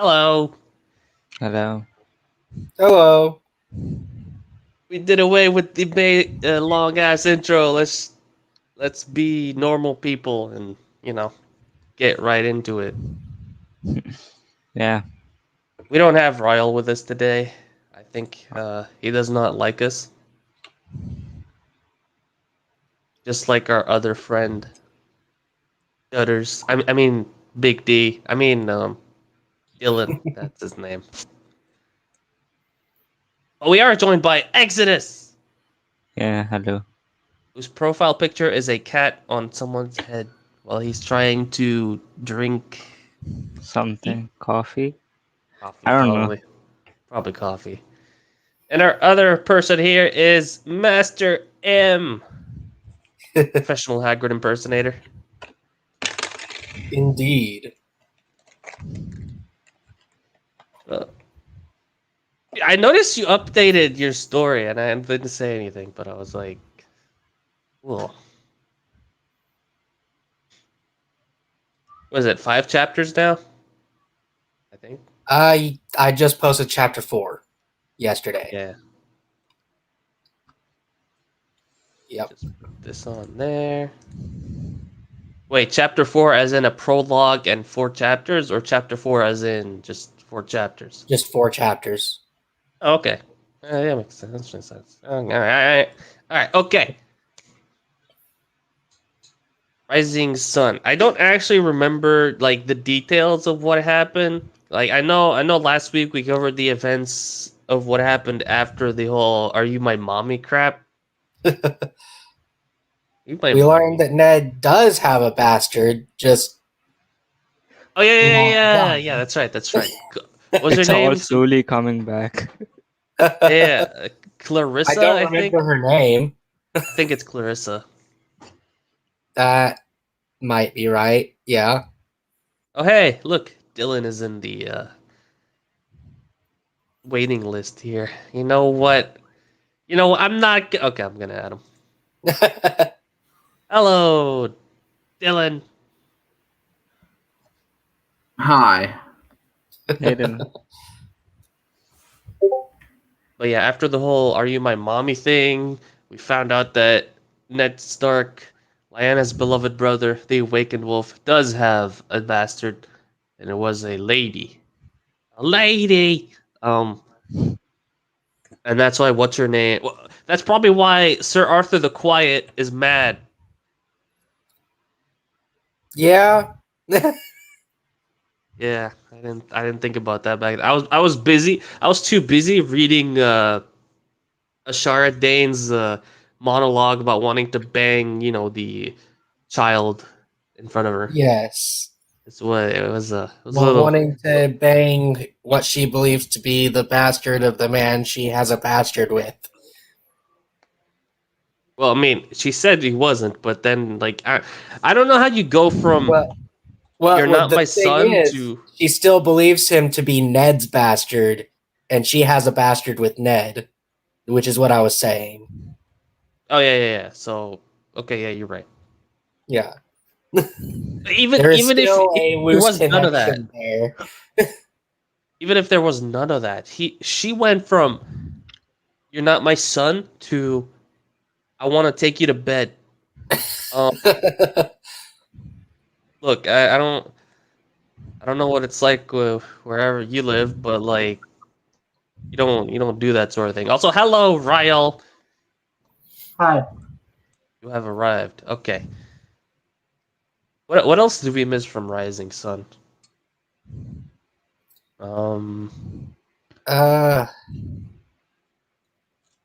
Hello. Hello. Hello. We did away with the long ass intro. Let's be normal people and get right into it. Yeah. We don't have Royal with us today. I think he does not like us, just like our other friend Dutters. I mean Big D. Dylan. That's his name. But we are joined by Exodus, Yeah. Hello. whose profile picture is a cat on someone's head while he's trying to drink tea? Something. Coffee? Coffee, I don't know. probably coffee. And our other person here is Master M, professional Hagrid impersonator. Indeed. Uh, I noticed you updated your story, and I didn't say anything, but I was like, cool. Was it 5 chapters now? I think. I just posted chapter 4 yesterday. Yeah. Yep. Just put this on there. Wait, chapter 4 as in a prologue and 4 chapters, or chapter 4 as in just 4 chapters? Just 4 chapters. Okay. Yeah, makes sense. Makes sense. All right. Okay. Rising Sun. I don't actually remember like the details of what happened. Like I know last week we covered the events of what happened after the whole "Are you my mommy?" crap. You my We learned mommy. that Ned does have a bastard, just Oh yeah, yeah, not yeah, one. yeah. That's right. That's right. What was her It's all name? slowly coming back. Yeah, I Clarissa. don't I think. remember her name. I think it's Clarissa. That might be right. Yeah. Oh hey, look, Dylan is in the waiting list here. You know what? I'm not. Okay, I'm gonna add him. Hello, Dylan. Hi. Hey, Dylan. But yeah, after the whole "Are you my mommy?" thing, we found out that Ned Stark, Lyanna's beloved brother, the Awakened Wolf, does have a bastard, and it was a lady. A lady. Um, and that's why what's her name? Well, that's probably why Sir Arthur the Quiet is mad. Yeah. Yeah, I didn't think about that back. I was busy. I was too busy reading Ashara Dane's monologue about wanting to bang, the child in front of her. Yes. It's what it was. It was a Well, little. wanting to bang what she believes to be the bastard of the man she has a bastard with. Well, I mean, she said he wasn't, but then like I don't know how you go from Well, "You're not the my thing son" is, to she still believes him to be Ned's bastard, and she has a bastard with Ned, which is what I was saying. oh yeah. So okay, yeah, you're right. Yeah, Even there is even if still a there loose was none of that, connection there. even if there was none of that, she went from "You're not my son" to "I want to take you to bed." Um, look, I don't know what it's like wherever you live, but like you don't do that sort of thing. Also, hello, Ryle. Hi. You have arrived. Okay. What else did we miss from Rising Sun? Um. uh,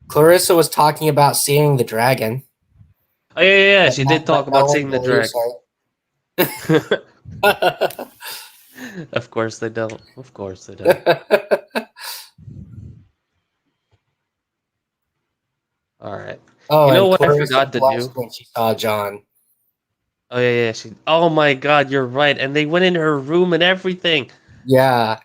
Clarissa was talking about seeing the dragon, Oh yeah. but She did but talk no about one seeing the believes dragon. her. Of course they don't. Of course they don't. All right. Oh, You know and what I Clarissa forgot to blushed do? when she saw John. Oh yeah. She. Oh my God, you're right. And they went in her room and everything. Yeah.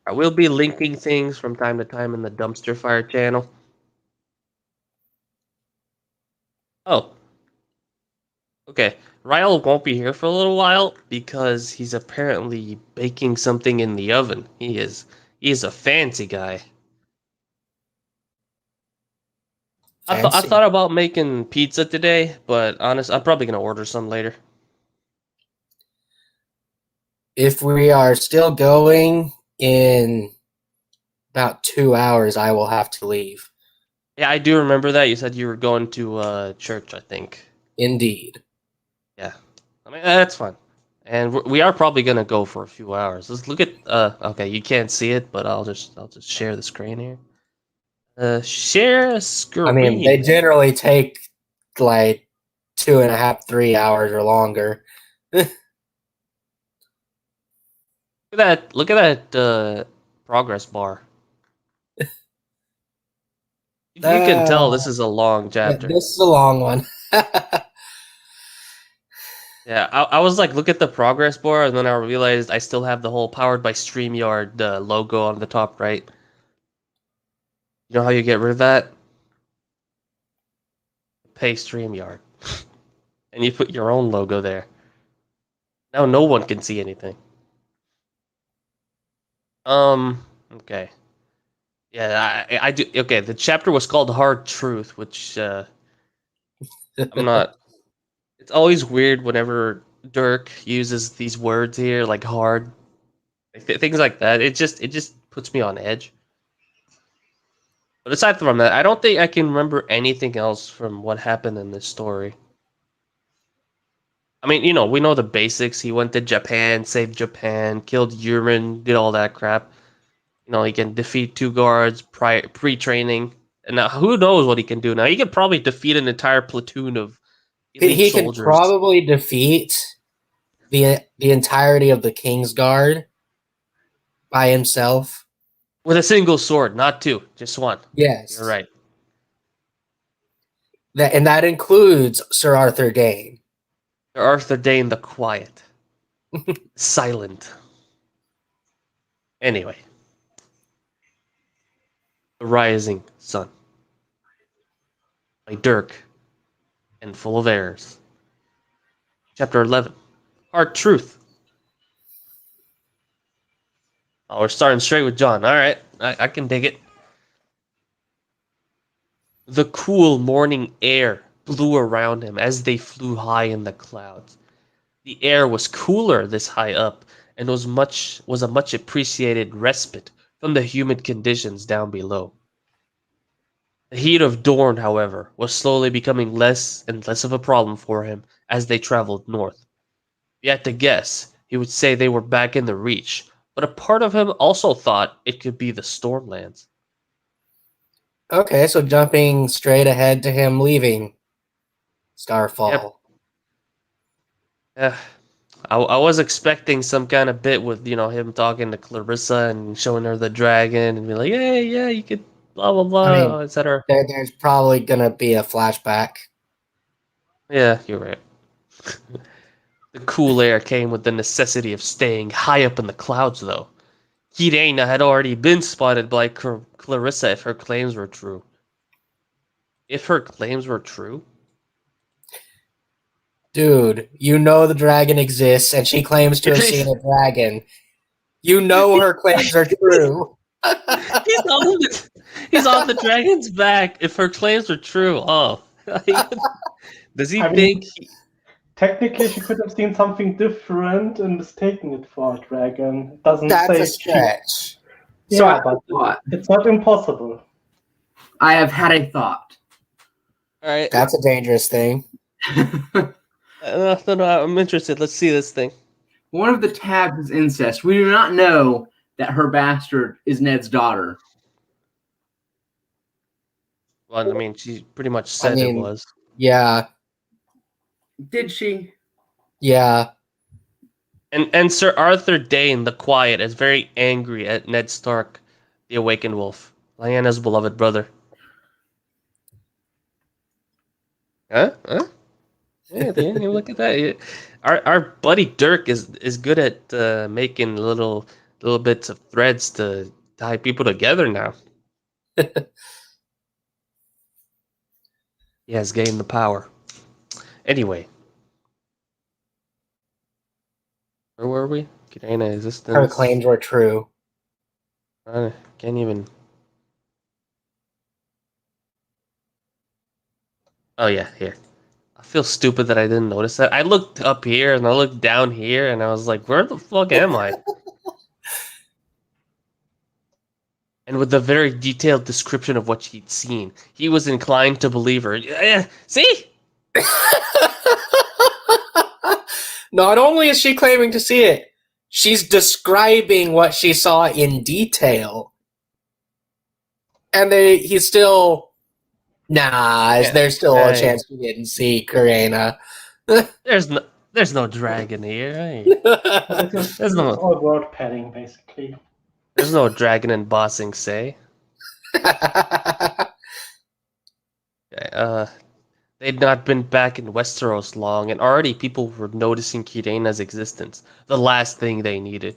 I will be linking things from time to time in the Dumpster Fire channel. Oh, okay. Ryle won't be here for a little while because he's apparently baking something in the oven. He is a fancy guy. I Fancy. thought about making pizza today, but honest, I'm probably gonna order some later. If we are still going in about 2 hours, I will have to leave. Yeah, I do remember that. You said you were going to church, I think. Indeed. Yeah. I mean, that's fine. And we are probably gonna go for a few hours. Let's look at. Okay, you can't see it, but I'll just share the screen here. Share a I mean, they screen. generally take like 2.5, 3 hours or longer. Look at that progress bar. You can tell this is a long Yeah, chapter. this is a long one. Yeah, I was like, look at the progress bar, and then I realized I still have the whole powered by StreamYard logo on the top right. You know how you get rid of that? Pay StreamYard. And you put your own logo there. Now no one can see anything. Okay. Yeah, I do. Okay, the chapter was called Hard Truth, which I'm not. It's always weird whenever Dirk uses these words here, like hard, things like that. It just puts me on edge. But aside from that, I don't think I can remember anything else from what happened in this story. I mean, we know the basics. He went to Japan, saved Japan, killed Yurin, did all that crap. He can defeat two guards pre-training. And now who knows what he can do now? He could probably defeat an entire platoon of elite He can soldiers probably defeat the entirety of the King's Guard by himself. with a single sword, not two, just one. You're Yes. right. And that includes Sir Arthur Dane. Arthur Dane the Quiet. Silent. Anyway. The Rising Sun. By Dirk. And full of errors. Chapter 11. Hard Truth. Oh, we're starting straight with John. Alright. I can dig it. The cool morning air blew around him as they flew high in the clouds. The air was cooler this high up, and was a much appreciated respite from the humid conditions down below. The heat of Dorne, however, was slowly becoming less and less of a problem for him as they traveled north. If you had to guess, he would say they were back in the Reach, but a part of him also thought it could be the Stormlands. Okay, so jumping straight ahead to him leaving Yep. Starfall. Yeah. I was expecting some kind of bit with, him talking to Clarissa and showing her the dragon and be like, hey, yeah, you could blah, blah, I blah, mean, etc. there's probably going to be a flashback. Yeah, you're right. The cool air came with the necessity of staying high up in the clouds, though. Kirena had already been spotted by Clarissa if her claims were true. If her claims were true? Dude, you know the dragon exists, and she claims to have seen a dragon. You know her claims are true. He's on the dragon's back. If her claims are true, oh. Does he I mean, think... Technically, she could have seen something different and mistaken it for a dragon. It doesn't That's say a stretch. So I Yeah, have but a thought. it's not impossible. I have had a thought. Alright. That's a dangerous thing. No, I'm interested. Let's see this thing. One of the tabs is incest. We do not know that her bastard is Ned's daughter. Well, I mean, she pretty much said it was. Yeah, Did she? yeah. And Sir Arthur Dane the Quiet is very angry at Ned Stark, the Awakened Wolf, Lyanna's beloved brother. Huh? Yeah, you look at that. Our buddy Dirk is good at making little bits of threads to tie people together now. He has gained the power. Anyway, where were we? Kirena Her existence. claims were true. Can't even. Oh yeah, here. I feel stupid that I didn't notice that. I looked up here and I looked down here and I was like, where the fuck am I? And with a very detailed description of what she'd seen, he was inclined to believe her. Yeah, see? Not only is she claiming to see it, she's describing what she saw in detail. And he's still, Yeah. there's still a Hey. chance you didn't see Karena. There's no dragon here. Hey. This There's is no all word padding, basically. there's no dragon in Bossing Say. They'd not been back in Westeros long, and already people were noticing Kirena's existence. The last thing they needed.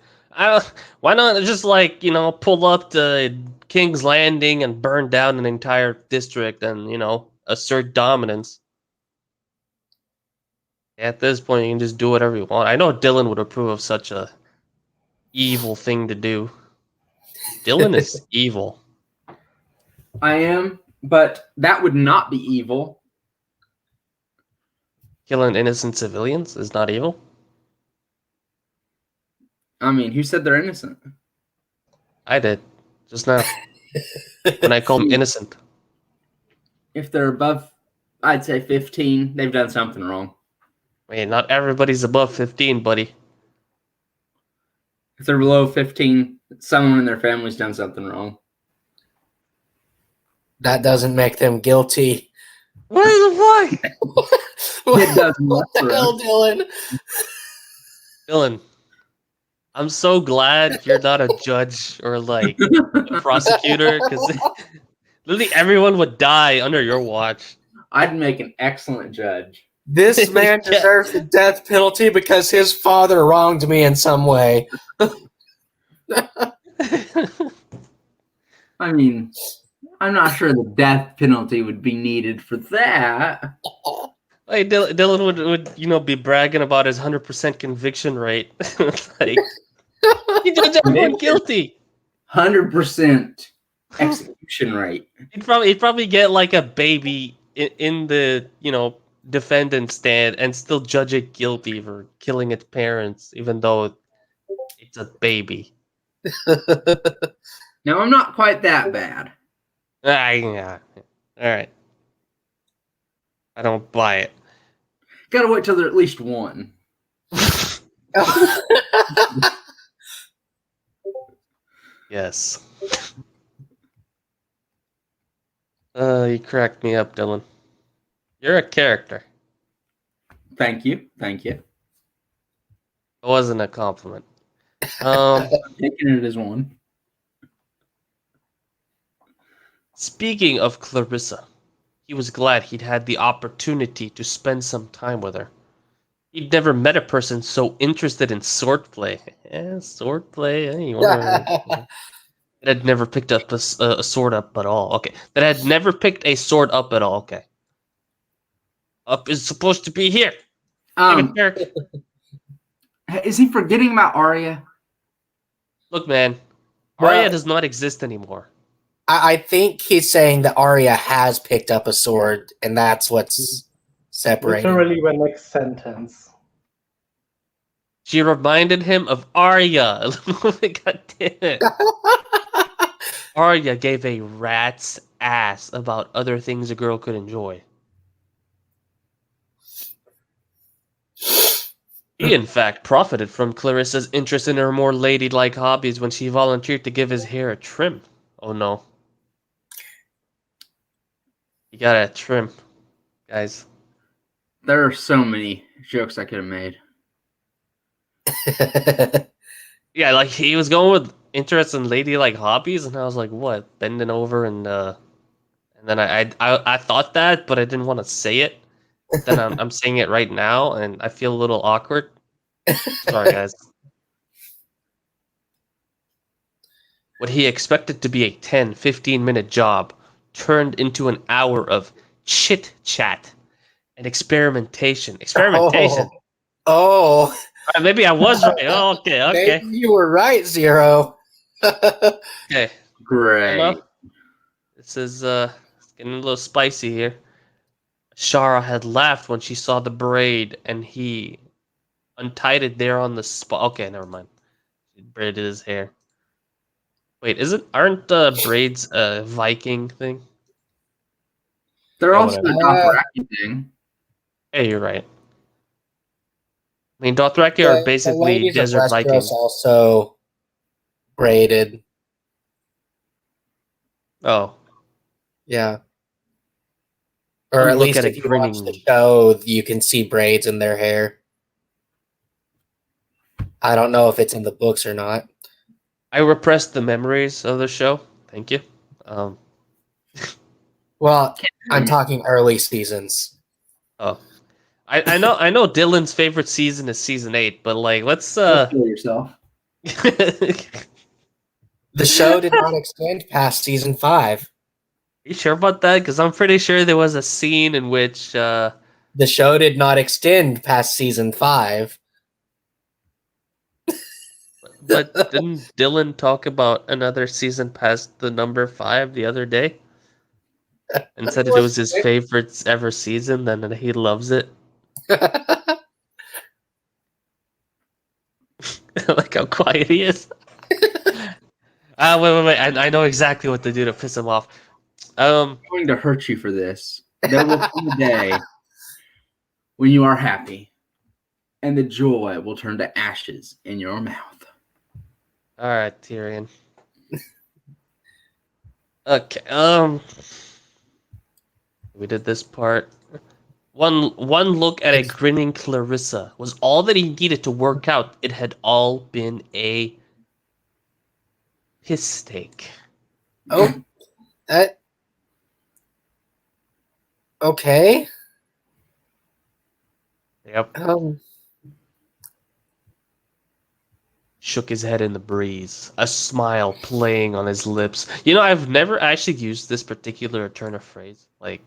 Why not just pull up to King's Landing and burn down an entire district and assert dominance? At this point, you can just do whatever you want. I know Dylan would approve of such a evil thing to do. Dylan is evil. I am, but that would not be evil. Killing innocent civilians is not evil. I mean, who said they're innocent? I did just now when I called them innocent. If they're above, I'd say 15, they've done something wrong. Wait, not everybody's above 15, buddy. If they're below 15, someone in their family's done something wrong. That doesn't make them guilty. What the fuck? It doesn't. What the hell, Dylan? Dylan, I'm so glad you're not a judge or like a prosecutor, because literally everyone would die under your watch. I'd make an excellent judge. This man Yeah. deserves the death penalty because his father wronged me in some way. I mean, I'm not sure the death penalty would be needed for that. Like Dylan would be bragging about his 100% conviction rate. Like he judged everyone guilty. 100% execution rate. He'd probably get like a baby in the defendant stand and still judge it guilty for killing its parents, even though it's a baby. Now, I'm not quite that bad. Yeah. All right. I don't buy it. Gotta wait till they're at least one. Yes. You cracked me up, Dylan. You're a character. Thank you. Thank you. It wasn't a compliment. I'm taking it as one. Speaking of Clarissa, he was glad he'd had the opportunity to spend some time with her. He'd never met a person so interested in swordplay. Swordplay. That had never picked up a sword up at all. Okay. That had never picked a sword up at all. Okay. Up is supposed to be here. Is he forgetting about Arya? Look, man. Well- Arya does not exist anymore. I think he's saying that Arya has picked up a sword, and that's what's separating. Literally the next sentence. She reminded him of Arya. God damn it. Arya gave a rat's ass about other things a girl could enjoy. He, in fact, profited from Clarissa's interest in her more ladylike hobbies when she volunteered to give his hair a trim. Oh no. You gotta trim, guys. There are so many jokes I could have made. Yeah, like he was going with interest in ladylike hobbies, and I was like, what? Bending over and then I thought that, but I didn't want to say it. Then I'm saying it right now, and I feel a little awkward. Sorry, guys. What he expected to be a 10-15 minute job turned into an hour of chit-chat and experimentation. Experimentation. Oh, Maybe I was right. Oh, okay. maybe you were right, Zero. Okay. Great. Emma, this is it's getting a little spicy here. Shara had laughed when she saw the braid, and he untied it there on the spot. Okay, never mind. He braided his hair. Wait, aren't braids a Viking thing? They're Yeah, also whatever. a Dothraki thing. Hey, you're right. I mean, Dothraki are The basically ladies of desert Westeros Vikings. also braided. Oh, Yeah. Or one at look least at a if you watch the grinning. show, you can see braids in their hair. I don't know if it's in the books or not. I repressed the memories of the show. Thank you. Um, Well, I'm Can't talking early seasons. oh, I know Dylan's favorite season is season 8, but like, let's Don't kill yourself. The show did not extend past season 5. You sure about that? Because I'm pretty sure there was a scene in which, The show did not extend past season 5. but didn't Dylan talk about another season past the number 5 the other day and said that it was his favorite ever season and that he loves it? Like how quiet he is. Wait. I know exactly what to do to piss him off. I'm going to hurt you for this. There will come a day when you are happy, and the joy will turn to ashes in your mouth. All right, Tyrion. Okay. We did this part. One look at a grinning Clarissa was all that he needed to work out. It had all been a piss take. Oh, that okay. Yep. Shook his head in the breeze, a smile playing on his lips. You know, I've never actually used this particular turn of phrase. Like,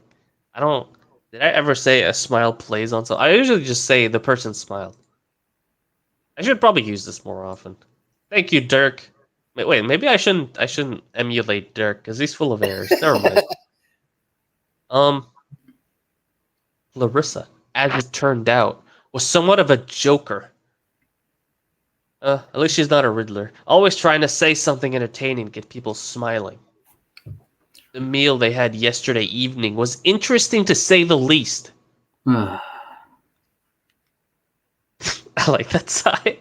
I don't. Did I ever say a smile plays on something? I usually just say the person smiled. I should probably use this more often. Thank you, Dirk. Wait, maybe I shouldn't. I shouldn't emulate Dirk because he's full of errors. Never mind. Larissa, as it turned out, was somewhat of a joker. At least she's not a Riddler. Always trying to say something entertaining to get people smiling. The meal they had yesterday evening was interesting to say the least. I like that sigh.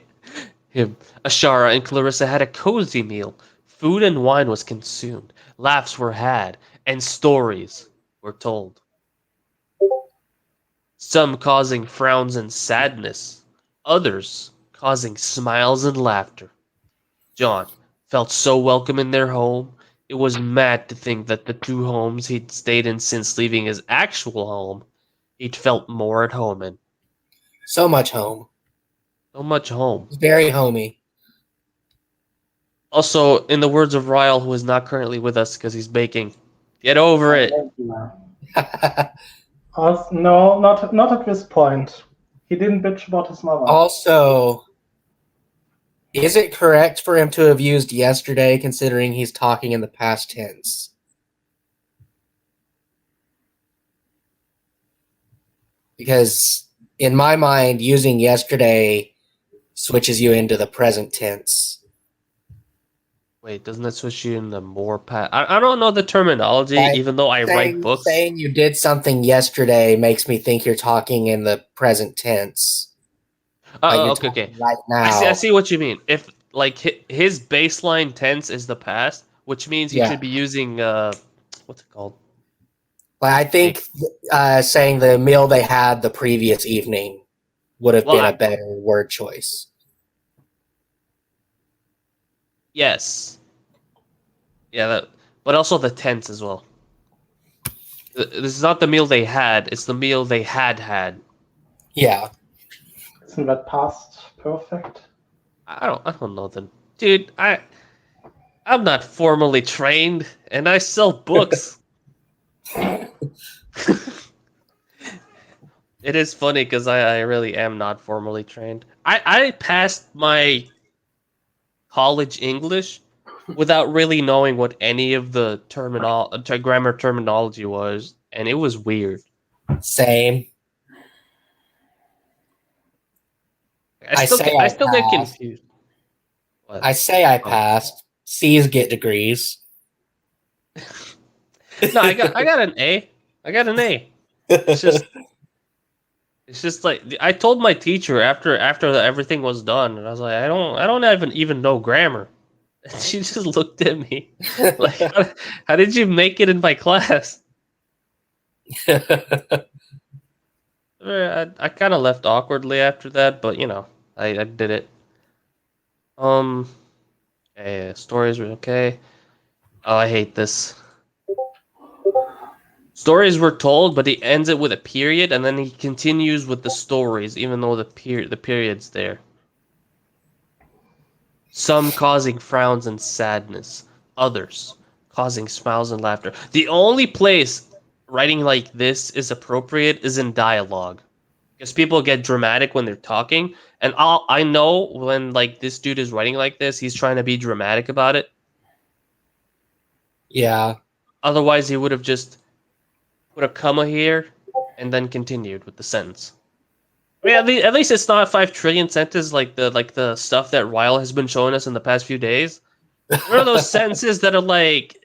Him, Ashara, and Clarissa had a cozy meal. Food and wine was consumed. Laughs were had, and stories were told. Some causing frowns and sadness, others causing smiles and laughter. John felt so welcome in their home. It was mad to think that the 2 homes he'd stayed in since leaving his actual home, he'd felt more at home in. So much home. So much home. It's very homey. Also, in the words of Ryle, who is not currently with us because he's baking, get over it. No, not at this point. He didn't bitch about his mother. Also, is it correct for him to have used yesterday considering he's talking in the past tense? Because in my mind, using yesterday switches you into the present tense. Wait, doesn't that switch you into more past? I don't know the terminology, even though I write books. Saying you did something yesterday makes me think you're talking in the present tense. Okay. Right now. I see what you mean. If like his baseline tense is the past, which means he should be using what's it called? Well, I think saying the meal they had the previous evening would have been a better word choice. Yes. Yeah, but also the tense as well. This is not the meal they had; it's the meal they had had. Yeah. Isn't that past perfect? I don't know then, dude. I'm not formally trained, and I sell books. It is funny because I really am not formally trained. I passed my college English without really knowing what any of the grammar terminology was, and it was weird. Same. I say I I still get passed. confused. What? I say I Oh. passed. C's get degrees. No, I got an A. I got an A. It's just it's just like I told my teacher after everything was done, and I was like, I don't even know grammar. And she just looked at me like, how did you make it in my class? I kind of left awkwardly after that, but you know, I did it. Um, stories were okay. Oh, I hate this. Stories were told, but he ends it with a period, and then he continues with the stories, even though the period's there. Some causing frowns and sadness, others causing smiles and laughter. The only place writing like this is appropriate is in dialogue, because people get dramatic when they're talking, and I know when like this dude is writing like this, he's trying to be dramatic about it. Yeah. Otherwise, he would have just put a comma here and then continued with the sentence. I mean, at least it's not 5 trillion sentences like the stuff that Ryle has been showing us in the past few days. What are those sentences that are like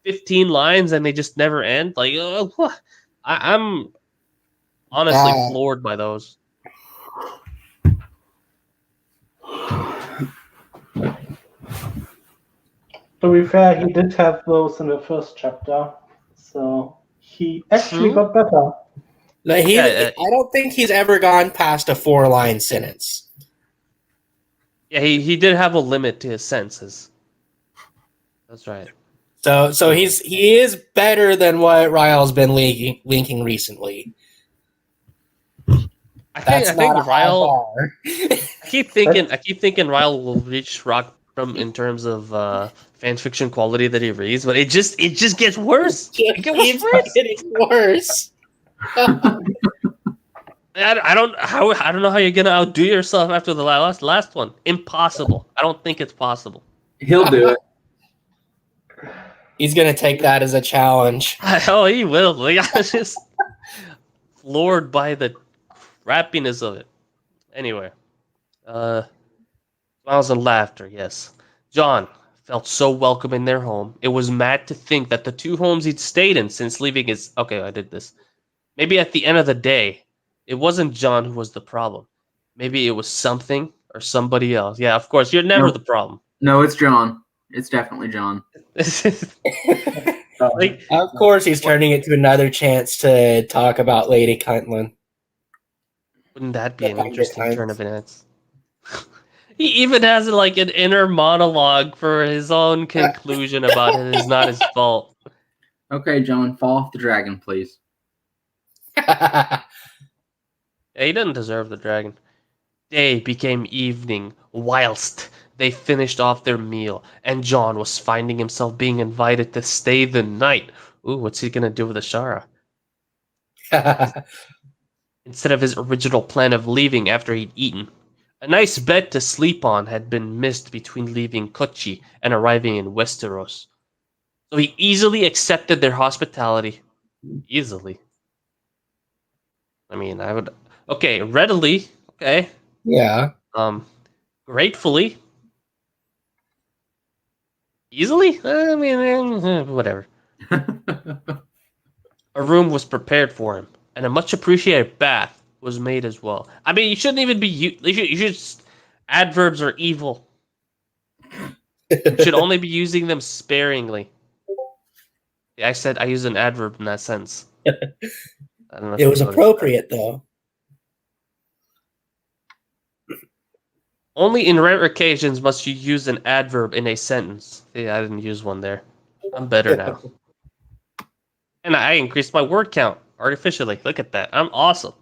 15 lines and they just never end? Like, what? I'm honestly Uh, floored by those. To be fair, he did have those in the first chapter, so he actually True. got better. no, Yeah, I don't think he's ever gone past a 4-line sentence. yeah. He did have a limit to his sentences. That's right. So he is better than what Ryle's been linking recently. That's I not think a high Ryle. bar. I keep thinking Ryle will reach rock bottom in terms of fan fiction quality that he reads, but it just gets worse. It It gets keeps worse. getting worse. I don't know how you're gonna outdo yourself after the last one. Impossible. I don't think it's possible. He'll do it. He's gonna take that as a challenge. Oh, he will. Like, I was just floored by the crappiness of it. Anyway, uh, smiles and laughter. Yes, John felt so welcome in their home. It was mad to think that the 2 homes he'd stayed in since leaving his. Okay, I did this. Maybe at the end of the day, it wasn't John who was the problem. Maybe it was something or somebody else. Yeah, of course, you're never No. the problem. No, it's John. It's definitely John. Like, Of course, he's turning it to another chance to talk about Lady Caitlin. wouldn't that be an Hundred interesting turn times. of events? He even has like an inner monologue for his own conclusion about it is not his fault. Okay, John, fall off the dragon, please. Yeah, he didn't deserve the dragon. Day became evening whilst they finished off their meal, and John was finding himself being invited to stay the night. Ooh, what's he gonna do with Ashara? Instead of his original plan of leaving after he'd eaten. A nice bed to sleep on had been missed between leaving Kochi and arriving in Westeros. So he easily accepted their hospitality. Easily. I mean, I would. Okay, readily. Okay. Yeah. Gratefully. Easily? I mean, whatever. A room was prepared for him, and a much appreciated bath was made as well. I mean, you shouldn't even be. You should. Adverbs are evil. You should only be using them sparingly. Yeah, I said I used an adverb in that sense. I don't know if It you was noticed appropriate, though. that. Only in rare occasions must you use an adverb in a sentence. Yeah, I didn't use one there. I'm better now. And I increased my word count artificially. Look at that. I'm awesome.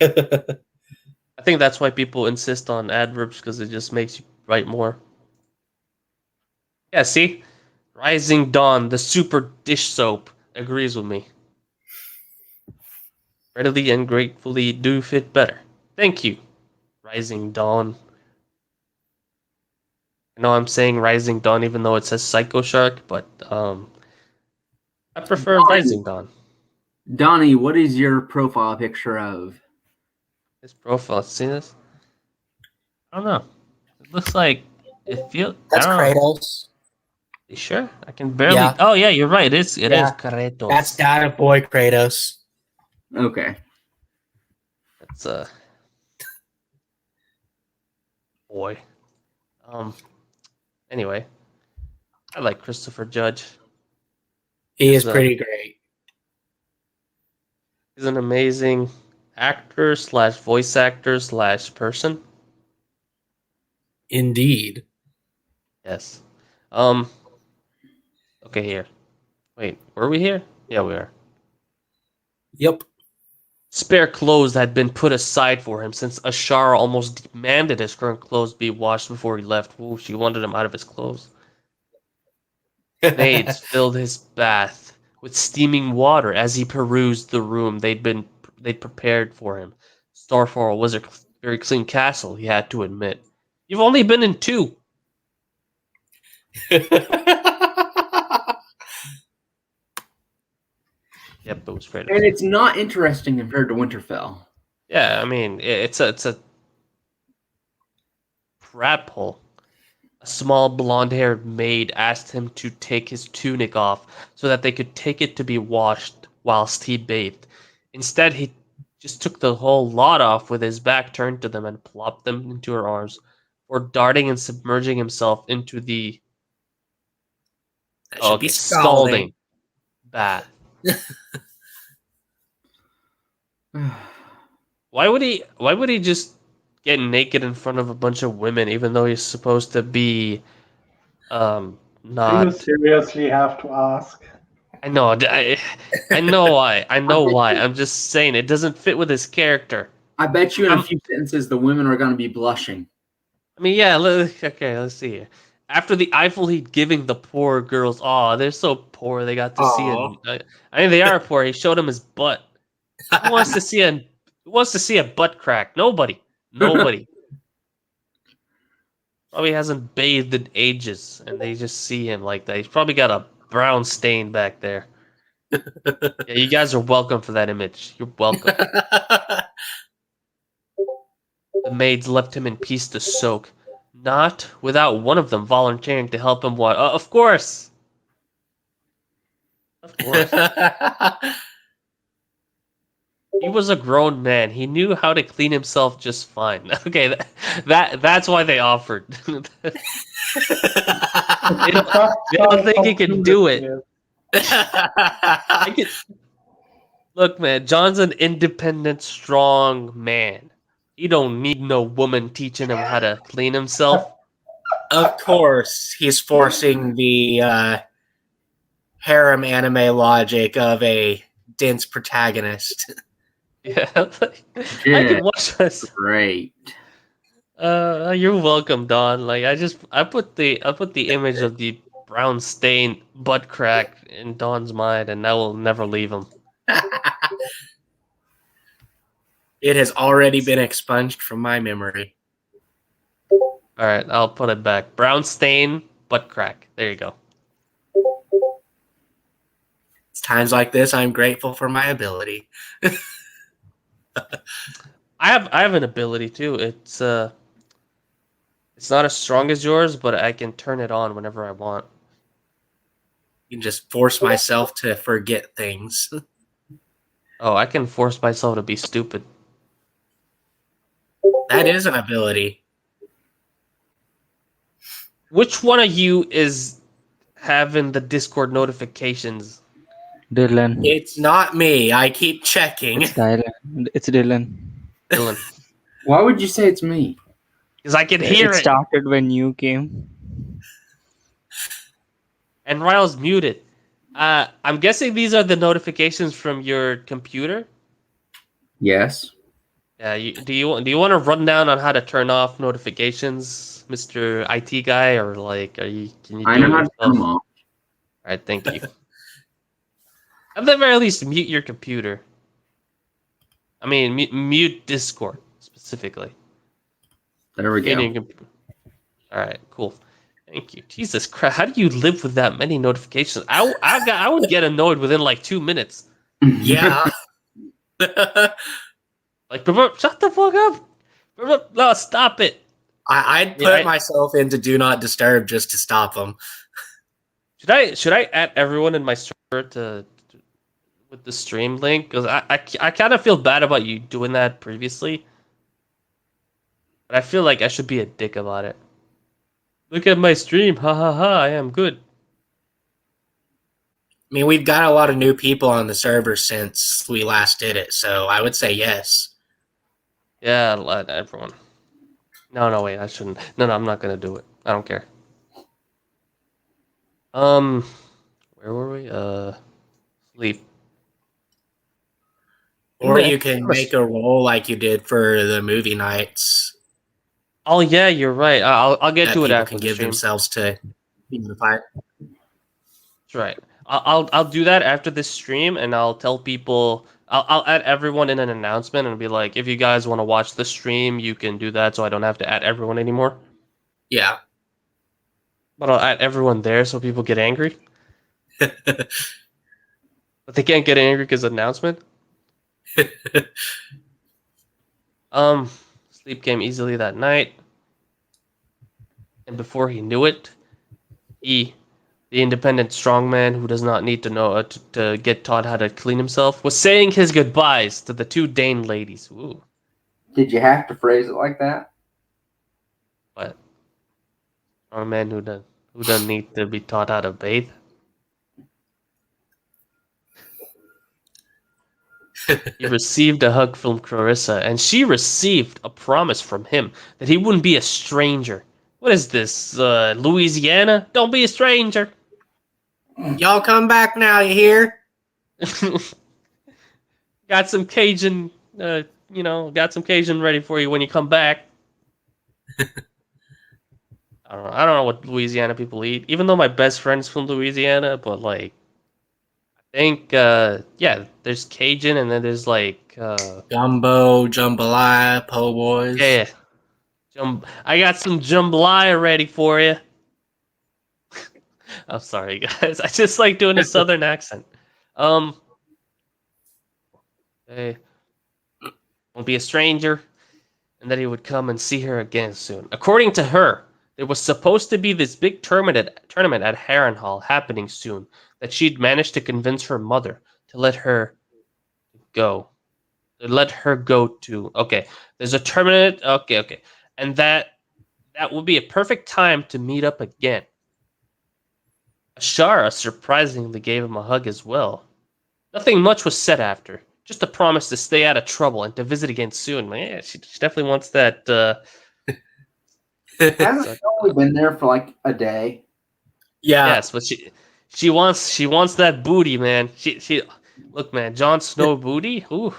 I think that's why people insist on adverbs, because it just makes you write more. Yeah, see? Rising Dawn, the super dish soap, agrees with me. readily and gratefully do fit better. Thank you, Rising Dawn. I know I'm saying Rising Dawn even though it says Psycho Shark, but I prefer Rising Dawn. Donnie, what is your profile picture of? This profile, see this? I don't know. It looks like it feels. I That's don't know. Kratos. You sure? I can barely. Yeah. Oh yeah, you're right. It is Yeah. Kratos. That's Data Boy Kratos. Okay. That's boy. Anyway, I like Christopher Judge. He is He's, pretty great. He's an amazing actor slash voice actor slash person. Indeed. Yes. Okay, here. Wait, were we here? Yeah, we are. Yep. Spare clothes had been put aside for him since Ashara almost demanded his current clothes be washed before he left. Ooh, she wanted him out of his clothes. Maids filled his bath with steaming water as he perused the room they'd prepared for him. Starfall was a very clean castle, he had to admit. You've only been in 2. Yep, it was great. And it's not interesting compared to Winterfell. Yeah, I mean, it's a rat hole. A small blonde-haired maid asked him to take his tunic off so that they could take it to be washed whilst he bathed. Instead, he just took the whole lot off with his back turned to them and plopped them into her arms, or darting and submerging himself into the That should be scalding bath. Why would he just get naked in front of a bunch of women even though he's supposed to be Do you not seriously have to ask? I know I know why. I know why. I'm just saying it doesn't fit with his character. I bet you in a few sentences the women are going to be blushing. I mean, yeah, okay, let's see here. After the eyeful he'd giving the poor girls, oh, they're so poor. They got to see it. I mean, they are poor. He showed them his butt. Who wants to see a butt crack? Nobody. Probably hasn't bathed in ages, and they just see him like that. He's probably got a brown stain back there. Yeah, you guys are welcome for that image. You're welcome. The maids left him in peace to soak, not without one of them volunteering to help him wash. Of course. Of course. He was a grown man. He knew how to clean himself just fine. Okay, that's why they offered. They don't think he can do it. Look, man, John's an independent, strong man. He don't need no woman teaching him how to clean himself. Of course, he's forcing the harem anime logic of a dense protagonist. Yeah, I can watch this. Great. You're welcome, Don. Like I put the image of the brown stained butt crack in Don's mind, and that will never leave him. It has already been expunged from my memory. All right, I'll put it back. Brown stain, butt crack. There you go. It's times like this I'm grateful for my ability. I have an ability too. It's not as strong as yours, but I can turn it on whenever I want. You can just force myself to forget things. Oh, I can force myself to be stupid. That is an ability. Which one of you is having the Discord notifications? Dylan. It's not me. I keep checking. It's Dylan. It's Dylan. Dylan. Why would you say it's me? Because I can hear It it. started when you came. And Ryle's muted. I'm guessing these are the notifications from your computer. Yes. Yeah. Do you want to run down on how to turn off notifications, Mr. IT guy, or like can you do I know it how to yourself? turn them off. All right, thank you. At the very least, mute your computer. I mean, mute Discord specifically. There we In go. your computer. All right, cool. Thank you. Jesus Christ, how do you live with that many notifications? I would get annoyed within like 2 minutes. Yeah. Like, shut the fuck up. No, stop it. I'd put Yeah, myself into do not disturb just to stop them. should I add everyone in my server to with the stream link? Because I kind of feel bad about you doing that previously, but I feel like I should be a dick about it. Look at my stream, ha ha ha! I am good. I mean, we've got a lot of new people on the server since we last did it, so I would say yes. Yeah, I'll add everyone. No, wait, I shouldn't. No, I'm not gonna do it. I don't care. Where were we? Sleep. Or you can make a roll like you did for the movie nights. Oh yeah, you're right. I'll get that to it people after can the give stream. themselves to unify. That's right. I'll do that after this stream, and I'll tell people. I'll add everyone in an announcement and be like, if you guys want to watch the stream, you can do that, so I don't have to add everyone anymore. Yeah. But I'll add everyone there so people get angry. But they can't get angry because of the announcement. Sleep came easily that night, and before he knew it, he, the independent strongman who does not need to know to get taught how to clean himself, was saying his goodbyes to the two Dane ladies. Ooh, Did you have to phrase it like that? but strongman who doesn't need to be taught how to bathe. He received a hug from Clarissa, and she received a promise from him that he wouldn't be a stranger. What is this, Louisiana? Don't be a stranger. Y'all come back now, you hear? Got some Cajun, got some Cajun ready for you when you come back. I don't know what Louisiana people eat, even though my best friend's from Louisiana, but like, I think, yeah, there's Cajun, and then there's like, Gumbo, jambalaya, po' boys. yeah, I got some jambalaya ready for you. I'm sorry, guys. I just like doing a southern accent. Hey, won't be a stranger, and that he would come and see her again soon. According to her, there was supposed to be this big tournament at Harrenhal happening soon that she'd managed to convince her mother to let her go. To let her go to. Okay, there's a tournament. Okay, and that would be a perfect time to meet up again. Ashara surprisingly gave him a hug as well. Nothing much was said after. Just a promise to stay out of trouble and to visit again soon. Man, she definitely wants that. Hasn't she only been there for like a day? Yeah. Yes, but she wants that booty, man. She look, man, Jon Snow booty. Ooh,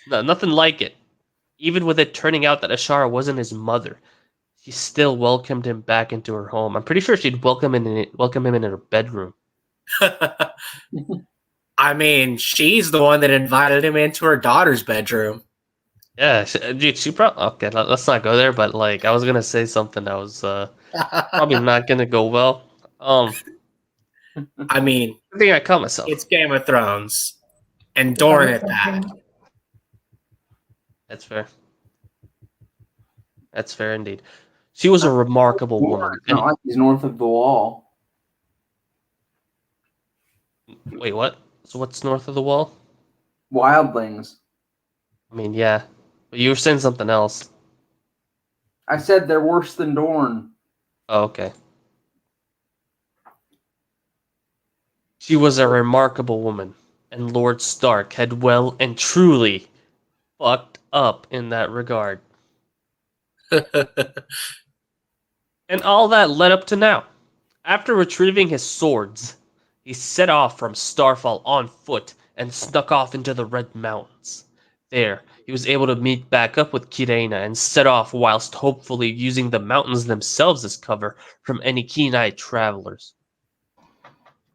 no, nothing like it. Even with it turning out that Ashara wasn't his mother, she still welcomed him back into her home. I'm pretty sure she'd welcome him in her bedroom. I mean, she's the one that invited him into her daughter's bedroom. Yeah, she probably okay. Let's not go there. But like, I was gonna say something that was probably not gonna go well. I mean, I think I caught myself. it's Game of Thrones, and Dorne at that. That's fair. That's fair indeed. She was a remarkable woman. It's not like he's north of the wall. Wait, what? So what's north of the wall? Wildlings. I mean, yeah, but you were saying something else. I said they're worse than Dorne. Oh, okay. She was a remarkable woman, and Lord Stark had well and truly fucked up in that regard. And all that led up to now. After retrieving his swords, he set off from Starfall on foot and snuck off into the Red Mountains. There, he was able to meet back up with Kirena and set off whilst hopefully using the mountains themselves as cover from any keen-eyed travelers.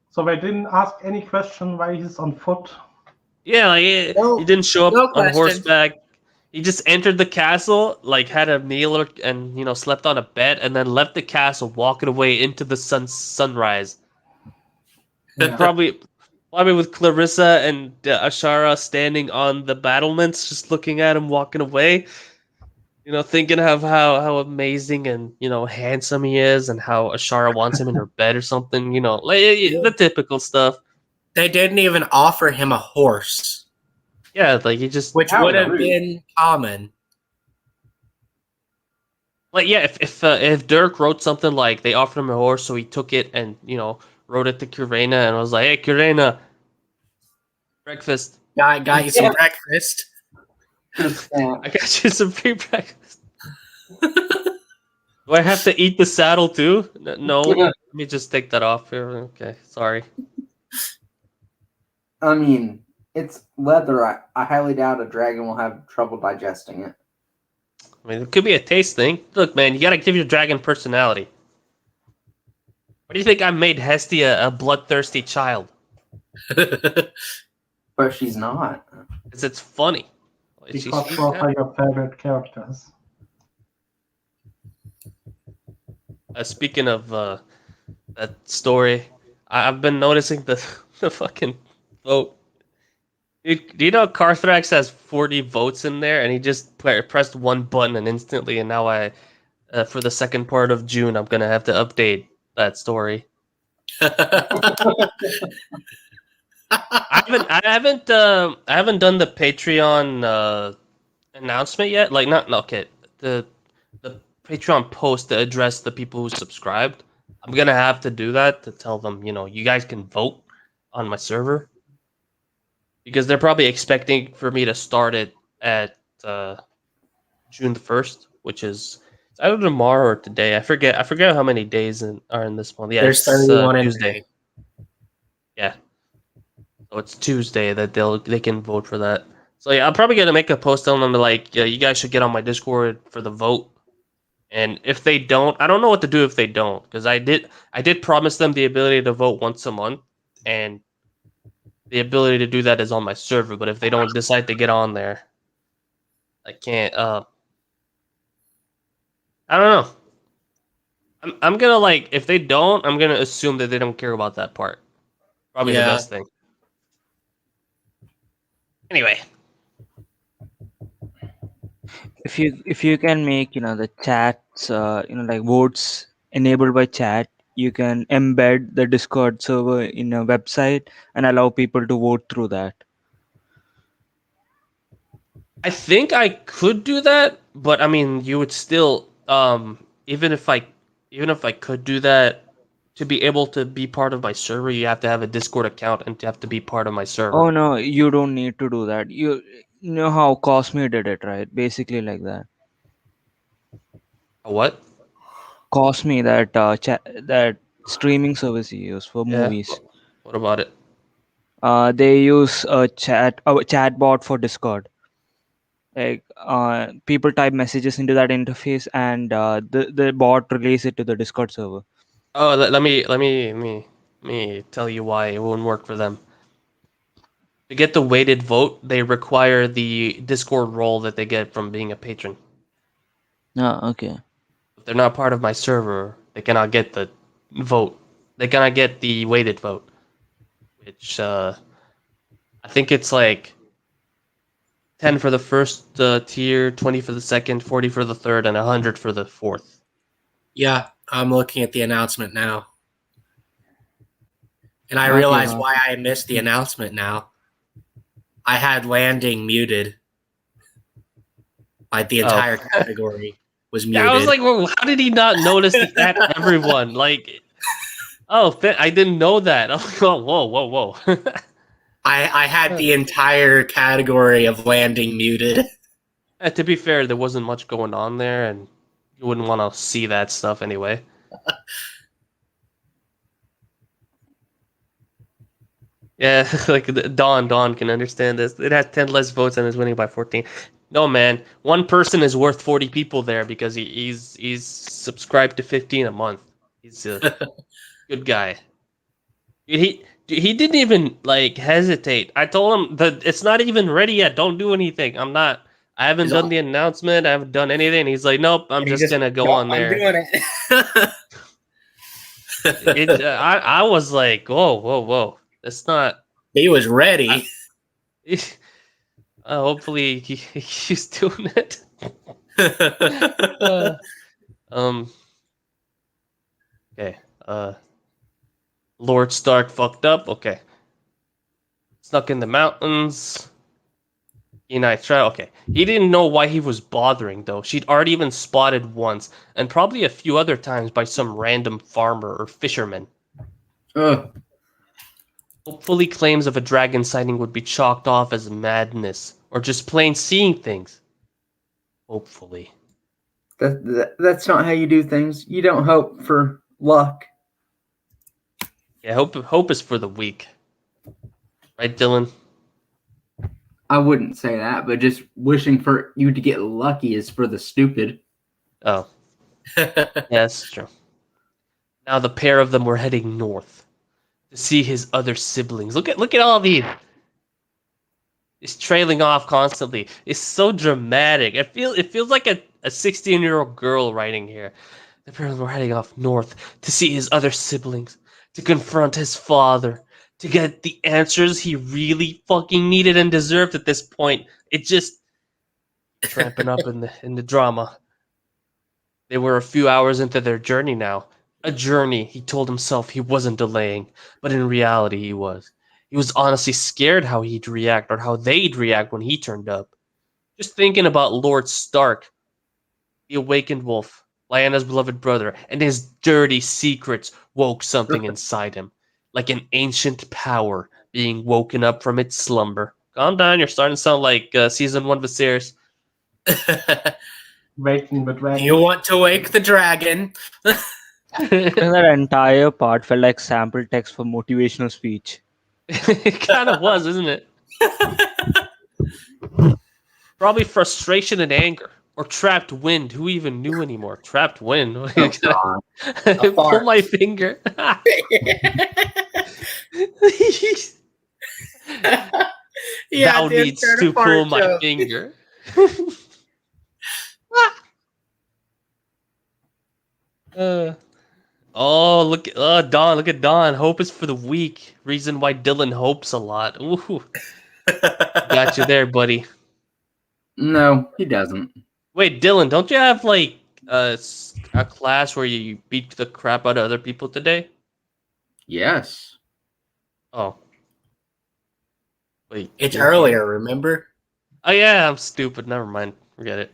So they didn't ask any question why he's on foot. Yeah, like he No, didn't show up no on question. horseback. He just entered the castle, like had a meal and slept on a bed, and then left the castle, walking away into the sunrise. Yeah. Probably with Clarissa and Ashara standing on the battlements, just looking at him walking away. Thinking of how amazing and handsome he is, and how Ashara wants him in her bed or something. Like the typical stuff. They didn't even offer him a horse, Yeah, like he just which How would have rude. been common. like yeah. If Dirk wrote something like they offered him a horse, so he took it and wrote it to Kurena and was like, "Hey, Kurena, breakfast. Got you some breakfast. I got you some free breakfast." Do I have to eat the saddle too? No. Let me just take that off here. Okay, sorry. I mean, it's leather. I highly doubt a dragon will have trouble digesting it. I mean, it could be a taste thing. Look, man, you gotta give your dragon personality. What do you think I made Hestia a bloodthirsty child? But she's not. Because it's funny. Because She's both are your favorite characters. Speaking of that story, I've been noticing the the fucking vote. Do you know Carthrax has 40 votes in there, and he just pressed one button and instantly, and now for the second part of June, I'm gonna have to update that story. I haven't done the Patreon announcement yet. Like not okay, the Patreon post to address the people who subscribed. I'm gonna have to do that to tell them, you guys can vote on my server because they're probably expecting for me to start it at June 1st, which is it's either tomorrow or today. I forget how many days are in this month. Yeah, There's it's 31 in Tuesday. May. Yeah. So it's Tuesday that they can vote for that. So yeah, I'm probably gonna make a post telling them like, yeah, you guys should get on my Discord for the vote. And if they don't, I don't know what to do if they don't, because I did promise them the ability to vote once a month, and the ability to do that is on my server. But if they don't decide to get on there, I can't. I don't know. I'm gonna like if they don't, I'm gonna assume that they don't care about that part. Probably the Yeah. best thing. Anyway. If you can make the chats like votes enabled by chat, you can embed the Discord server in a website and allow people to vote through that. I think I could do that, but I mean, you would still, even if I could do that, to be able to be part of my server, you have to have a Discord account and to have to be part of my server. Oh no, you don't need to do that. You know how Cosme did it, right? Basically like that. What? Cosme, that streaming service you use for Yeah. movies. What about it? They use a chat bot for Discord. Like people type messages into that interface, and the bot relays it to the Discord server. Oh, let me tell you why it won't work for them. To get the weighted vote, they require the Discord role that they get from being a patron. Oh, okay. If they're not part of my server, they cannot get the vote. They cannot get the weighted vote, which I think it's like 10 for the first tier, 20 for the second, 40 for the third, and 100 for the fourth. Yeah, I'm looking at the announcement now. And I Okay, realize okay. why I missed the announcement now. I had landing muted. Like the entire category was muted. Yeah, I was like, well, how did he not notice the at everyone? Like, oh, I didn't know that. I was like, oh, whoa. I had the entire category of landing muted. To be fair, there wasn't much going on there, and you wouldn't want to see that stuff anyway. Yeah, like Dawn can understand this. It has 10 less votes and is winning by 14. No, man, one person is worth 40 people there because he's subscribed to 15 a month. He's a good guy. Dude, He didn't even like hesitate. I told him that it's not even ready yet. Don't do anything. I haven't He's done all- the announcement. I haven't done anything. He's like, nope. I'm And he just gonna go "Nope, on I'm there. doing it. I was like, whoa. That's not. He was ready. Hopefully he's doing it. Uh, um. Okay. Lord Stark fucked up. Okay. Snuck in the mountains. He and I try. Okay. He didn't know why he was bothering though. She'd already been spotted once, and probably a few other times by some random farmer or fisherman. Ugh. Hopefully, claims of a dragon sighting would be chalked off as madness or just plain seeing things. Hopefully. That's not how you do things. You don't hope for luck. Yeah, hope is for the weak. Right, Dylan? I wouldn't say that, but just wishing for you to get lucky is for the stupid. Oh, yeah, that's true. Now the pair of them were heading north to see his other siblings. Look at all these. He's trailing off constantly. It's so dramatic. It feels like a 16-year-old girl writing here. The pair of them were heading off north to see his other siblings, to confront his father, to get the answers he really fucking needed and deserved at this point. It just tramping up in the drama. They were a few hours into their journey now. A journey he told himself he wasn't delaying, but in reality he was. He was honestly scared how he'd react or how they'd react when he turned up. Just thinking about Lord Stark, the awakened wolf, Lyanna's beloved brother, and his dirty secrets woke something inside him, like an ancient power being woken up from its slumber. Calm down, you're starting to sound like season 1 Viserys. Waking the Do dragon. you want to wake the dragon? That entire part felt like sample text for motivational speech. It kind of was, isn't it? Probably frustration and anger. Or trapped wind. Who even knew anymore? Trapped wind. Pull fart. my finger. Yeah, Thou dude, needs turn to apart pull my joke. finger. Oh, look at Don. Look at Don. Hope is for the weak. Reason why Dylan hopes a lot. Ooh, got you there, buddy. No, he doesn't. Wait, Dylan, don't you have like a class where you beat the crap out of other people today? Yes. Oh. Wait. It's yeah. earlier, remember? Oh yeah, I'm stupid. Never mind. Forget it.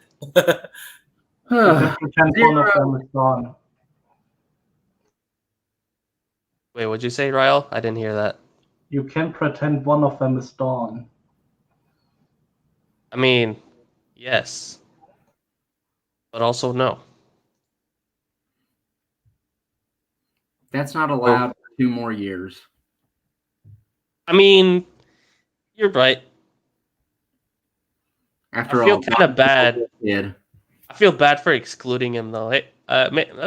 You can pretend one of them is gone. Wait, what'd you say, Ryle? I didn't hear that. You can pretend one of them is Dawn. I mean, yes. But also no. That's not allowed for 2 more years. I mean, you're right. After I feel all, kind of bad. Kid. I feel bad for excluding him though. Hey,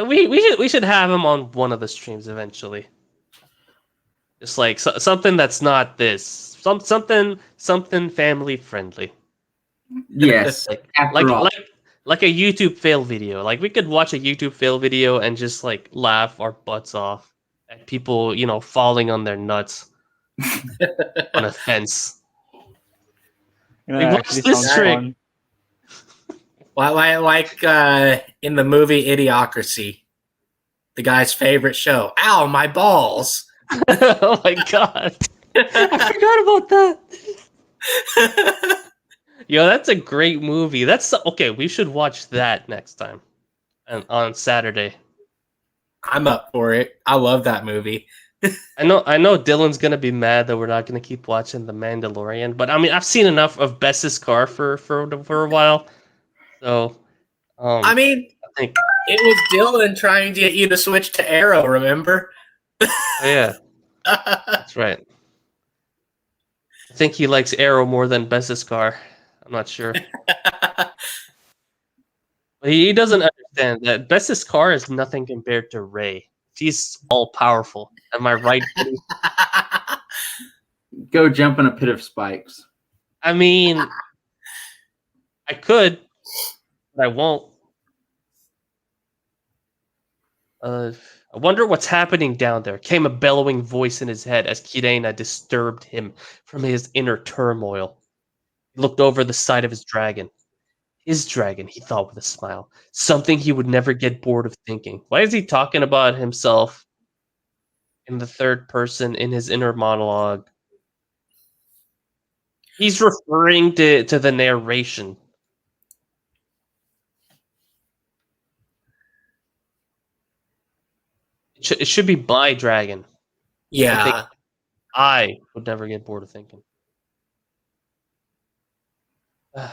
we should have him on one of the streams eventually. Just like something that's not this. Something family friendly. Yes. After all. Like a YouTube fail video. Like we could watch a YouTube fail video and just like laugh our butts off at people, falling on their nuts on a fence. That what's actually this sounds trick? fun. Like in the movie Idiocracy, the guy's favorite show. Ow, my balls! Oh my god. I forgot about that. Yo, that's a great movie. Okay, we should watch that next time. And on Saturday. I'm up for it. I love that movie. I know Dylan's gonna be mad that we're not gonna keep watching The Mandalorian, but I mean I've seen enough of Bess's car for a while. So I mean, I think it was Dylan trying to get you to switch to Arrow, remember? yeah, that's right. I think he likes Arrow more than Bess's car. I'm not sure. But he doesn't understand that Bess's car is nothing compared to Rey. She's all powerful. Am I right, buddy? Go jump in a pit of spikes. I mean, I could, but I won't. I wonder what's happening down there, came a bellowing voice in his head as Kirena disturbed him from his inner turmoil. He looked over the side of his dragon. His dragon, he thought with a smile. Something he would never get bored of thinking. Why is he talking about himself in the third person in his inner monologue? He's referring to the narration. It should be my dragon. Yeah. I would never get bored of thinking. The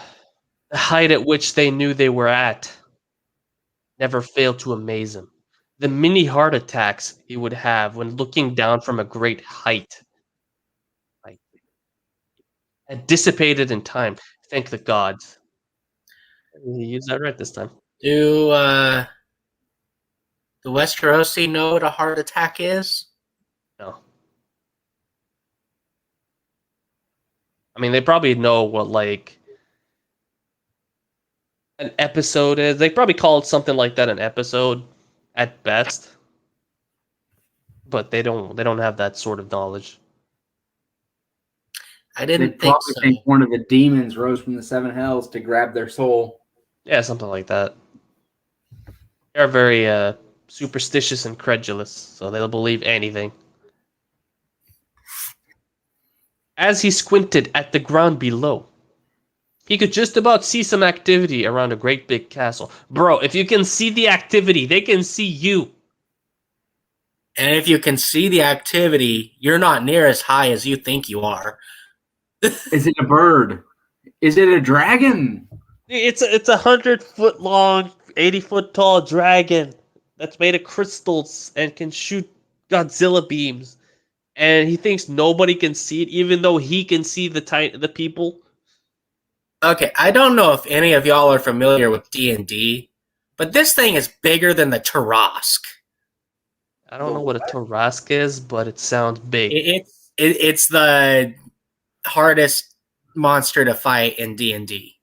height at which they knew they were at never failed to amaze him. The mini heart attacks he would have when looking down from a great height, like, had dissipated in time. Thank the gods. You used that right this time. Do the Westerosi know what a heart attack is? No. I mean, they probably know what, like, an episode is. They probably call it something like that an episode at best. But they don't have that sort of knowledge. I They didn't think probably so. think one of the demons rose from the seven hells to grab their soul. Yeah, something like that. They're very superstitious and credulous, so they'll believe anything. As he squinted at the ground below, he could just about see some activity around a great big castle. Bro, if you can see the activity, they can see you. And if you can see the activity, you're not near as high as you think you are. Is it a bird? Is it a dragon? It's a 100-foot long, 80-foot tall dragon that's made of crystals and can shoot Godzilla beams. And he thinks nobody can see it, even though he can see the people. Okay, I don't know if any of y'all are familiar with D&D, but this thing is bigger than the Tarask. I don't know what a Tarask is, but it sounds big. It's the hardest monster to fight in D&D.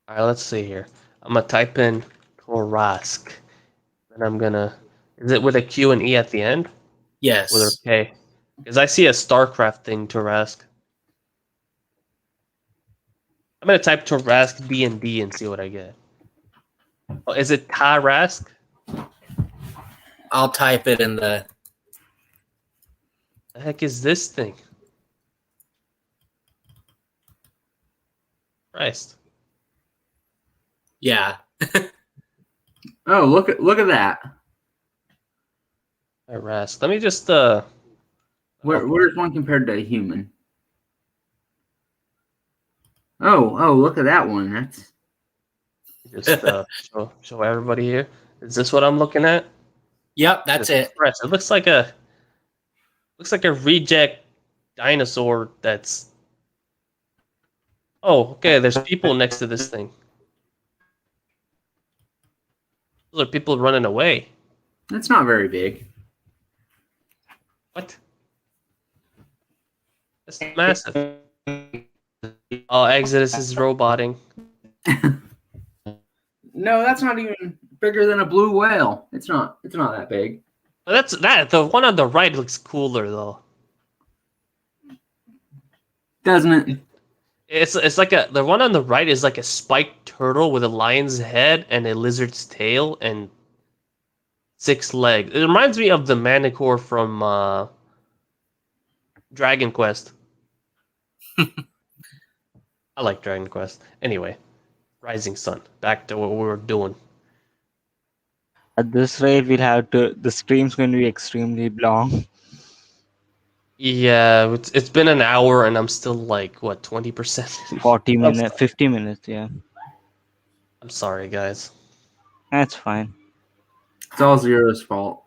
All right, let's see here. I'm gonna type in Tarask, and I'm gonna. Is it with a Q and E at the end? Yes. With a K? Because I see a StarCraft thing, Tarask. I'm gonna type Tarask D&D and see what I get. Oh, is it Tarask? I'll type it in the... The heck is this thing? Christ. Yeah. Oh, look at that. Tarask. Let me just Where's one compared to a human? Oh, look at that one. That's show everybody here. Is this what I'm looking at? Yep, that's it. Christ, it looks like a reject dinosaur that's. Oh, okay. There's people next to this thing. Those are people running away. that's not very big. What? That's massive. Oh, Exodus is roboting. No, that's not even bigger than a blue whale. It's not that big. But the one on the right looks cooler though. Doesn't it? It's like the one on the right is like a spiked turtle with a lion's head and a lizard's tail and 6 legs. It reminds me of the Manicore from Dragon Quest. I like Dragon Quest. Anyway, Rising Sun. Back to what we were doing. At this rate, the stream's going to be extremely long. Yeah, it's been an hour and I'm still like, what, 20%? 40 minutes, 50 minutes, yeah. I'm sorry, guys. That's fine. It's all Zero's fault.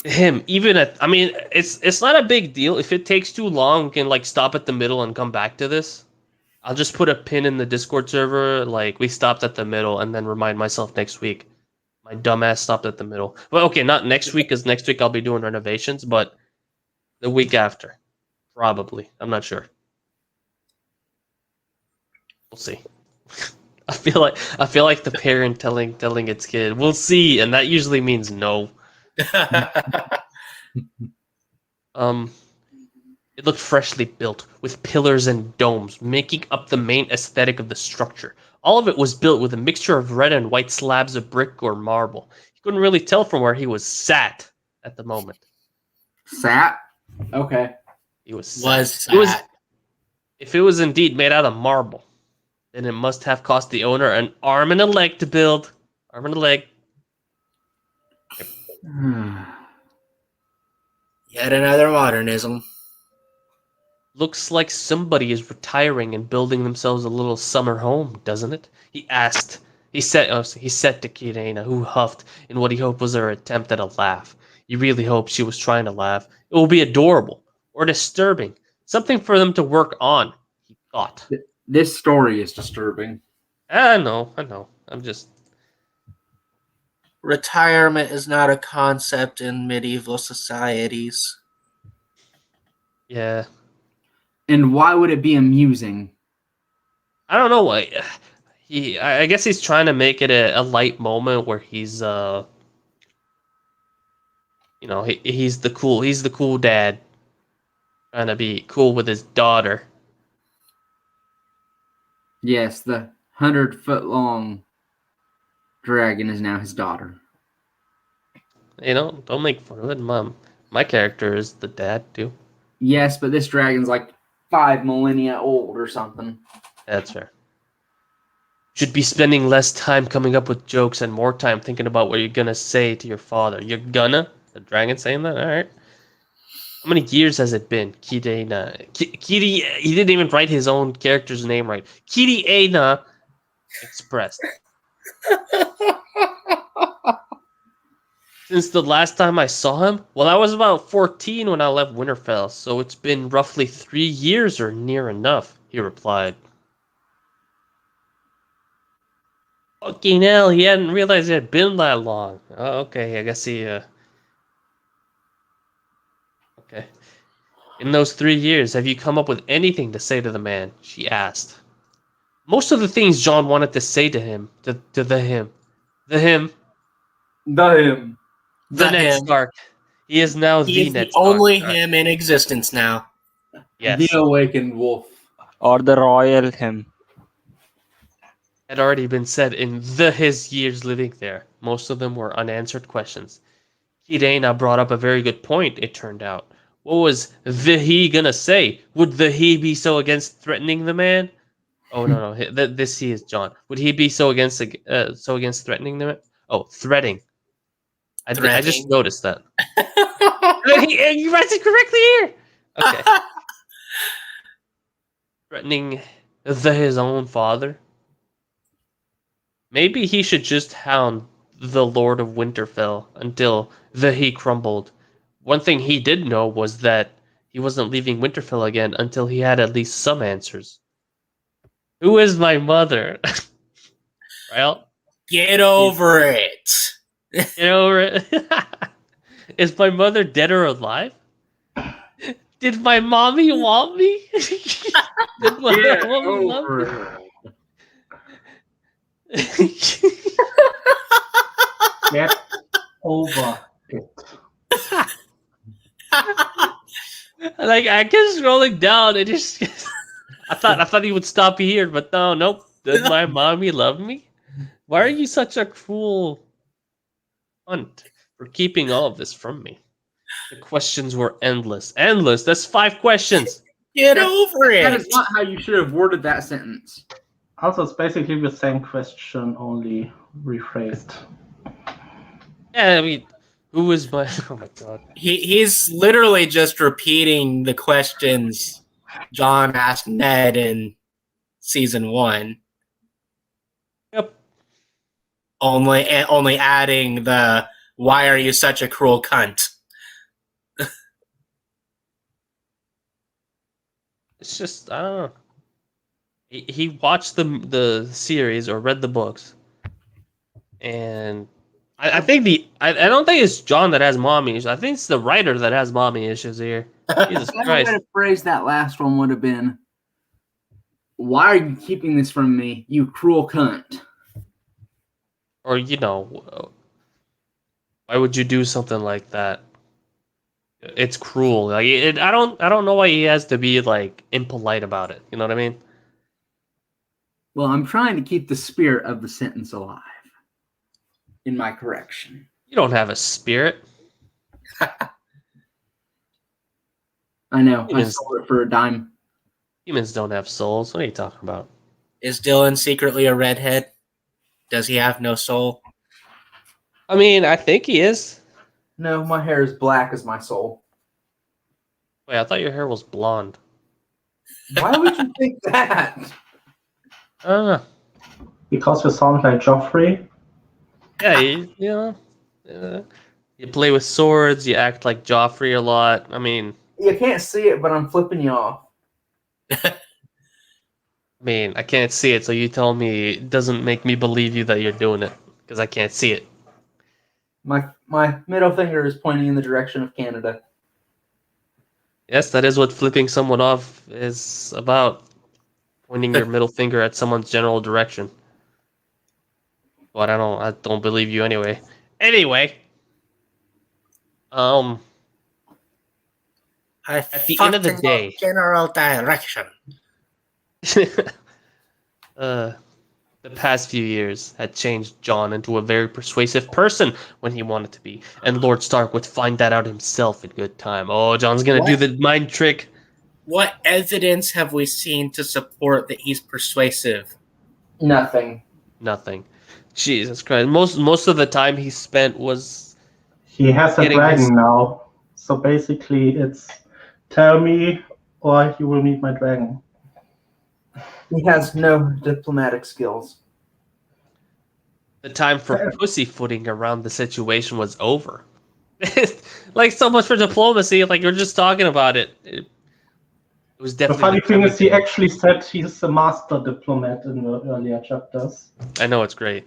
I mean, it's not a big deal. If it takes too long, we can like stop at the middle and come back to this. I'll just put a pin in the Discord server, like we stopped at the middle, and then remind myself next week. My dumbass stopped at the middle. Well, okay, not next week, because next week I'll be doing renovations, but the week after. Probably. I'm not sure. We'll see. I feel like the parent telling its kid, "We'll see," and that usually means no. Um, it looked freshly built, with pillars and domes, making up the main aesthetic of the structure. All of it was built with a mixture of red and white slabs of brick or marble. He couldn't really tell from where he was sat at the moment. Sat? Okay. He was sat. Was It was, that? if it was indeed made out of marble, then it must have cost the owner an arm and a leg to build. Arm and a leg. Yet another modernism. Looks like somebody is retiring and building themselves a little summer home, doesn't it? He asked. He said to Kirena, who huffed in what he hoped was her attempt at a laugh. He really hoped she was trying to laugh. It will be adorable or disturbing. Something for them to work on, he thought. This story is disturbing. I know. I'm just... Retirement is not a concept in medieval societies. Yeah. And why would it be amusing? I don't know why. I guess he's trying to make it a light moment where he's he's the cool dad trying to be cool with his daughter. Yes, the 100-foot-long dragon is now his daughter. Don't make fun of it, Mom. My character is the dad too. Yes, but this dragon's like 5 millennia old or something. That's fair. Should be spending less time coming up with jokes and more time thinking about what you're gonna say to your father. You're gonna? The dragon saying that? Alright. How many years has it been? Kirena. He didn't even write his own character's name right. Kirena expressed. Since the last time I saw him? Well, I was about 14 when I left Winterfell, so it's been roughly 3 years or near enough, he replied. Fucking hell, he hadn't realized it had been that long. Oh, okay, I guess he, Okay. In those 3 years, have you come up with anything to say to the man? She asked. Most of the things John wanted to say to him, to the him. The him. The The Ned him. Stark. He is now He the is Ned the Stark. only him in existence now. Yes. The awakened wolf. Or the royal him. Had already been said in his years living there. Most of them were unanswered questions. Kirena brought up a very good point, it turned out. What was the he gonna say? Would the he be so against threatening the man? Oh no, this he is John. Would he be so against threatening the man? Oh, threatening. I just Threatening. noticed that. He writes it correctly here. Okay. Threatening his own father. Maybe he should just hound the Lord of Winterfell until he crumbled. One thing he did know was that he wasn't leaving Winterfell again until he had at least some answers. Who is my mother? Right? Get over it. Get over it. Is my mother dead or alive? Did my mommy want me? Did my Get mommy love me? over it. Get over it. Like I kept scrolling down, it just I thought he would stop here, but nope. Does my mommy love me? Why are you such a cruel cunt for keeping all of this from me? The questions were endless. Endless. That's 5 questions. Get over That it. is not how you should have worded that sentence. Also, it's basically the same question, only rephrased. Yeah, I mean, who is my? Oh my god. He's literally just repeating the questions John asked Ned in season 1. Yep. Only adding the "Why are you such a cruel cunt?" It's just I don't know. He watched the series or read the books, and I think I don't think it's John that has mommy issues. I think it's the writer that has mommy issues here. Jesus The better way Christ. to phrase that last one would have been, why are you keeping this from me, you cruel cunt? Or, why would you do something like that? It's cruel. Like I don't know why he has to be like impolite about it. You know what I mean? Well, I'm trying to keep the spirit of the sentence alive in my correction. You don't have a spirit. I know. Humans- I sold it for a dime. Humans don't have souls. What are you talking about? Is Dylan secretly a redhead? Does he have no soul? I mean, I think he is. No, my hair is black as my soul. Wait, I thought your hair was blonde. Why would you think that? I don't know. Because you sound like Joffrey. Yeah, you play with swords. You act like Joffrey a lot. I mean, You can't see it, but I'm flipping you off. I can't see it, so you tell me it doesn't make me believe you that you're doing it because I can't see it. My middle finger is pointing in the direction of Canada. Yes, that is what flipping someone off is about. Pointing your middle finger at someone's general direction. But I don't believe you anyway. Anyway, I At the end of the fucked in your day. general direction. The past few years had changed John into a very persuasive person when he wanted to be, and Lord Stark would find that out himself in good time. Oh, John's gonna do the mind trick. What evidence have we seen to support that he's persuasive? Nothing. Nothing. Jesus Christ. Most of the time he spent was He has a Getting dragon his- now. So basically, it's tell me or you will meet my dragon. He has no diplomatic skills. the time for pussyfooting around the situation was over. Like so much for diplomacy. Like you're just talking about it. It was The definitely. funny the thing time is, to he go. actually said he's a master diplomat in the earlier chapters. I know it's great. It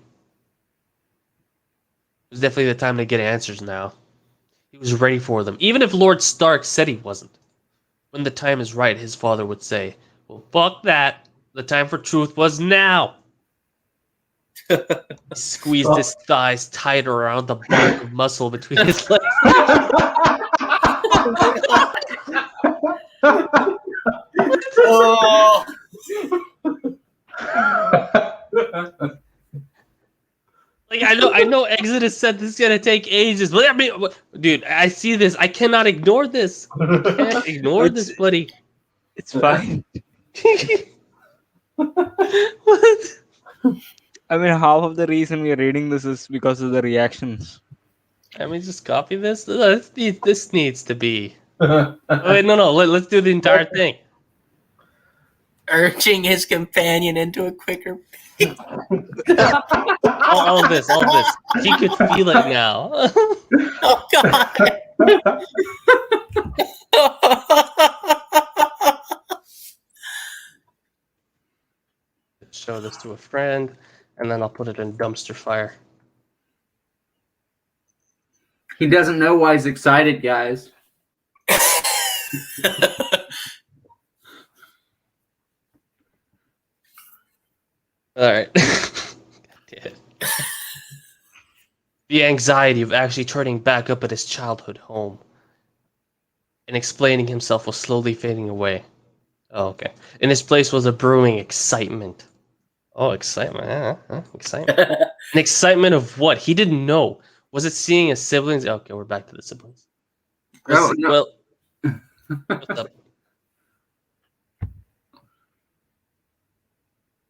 was definitely the time to get answers now. He was ready for them, even if Lord Stark said he wasn't. When the time is right, his father would say, "Well, fuck that. The time for truth was now." He squeezed his thighs tighter around the bulk of muscle between his legs. Oh, Like I know Exodus said this is gonna take ages, but I mean, dude, I see this. I cannot ignore this. I can't ignore this, buddy. It's fine. What? I mean, half of the reason we are reading this is because of the reactions. I mean, just copy this. This needs to be. Oh, wait, no. Let's do the entire thing. urging his companion into a quicker. All of this. He could feel it now. Oh God! Show this to a friend, and then I'll put it in dumpster fire. He doesn't know why he's excited, guys. All right. The anxiety of actually turning back up at his childhood home and explaining himself was slowly fading away. Oh, okay. In his place was a brewing excitement. Oh, excitement. Excitement. An excitement of what? He didn't know. Was it seeing his siblings? Okay, we're back to the siblings. Oh, no. Well, what's up?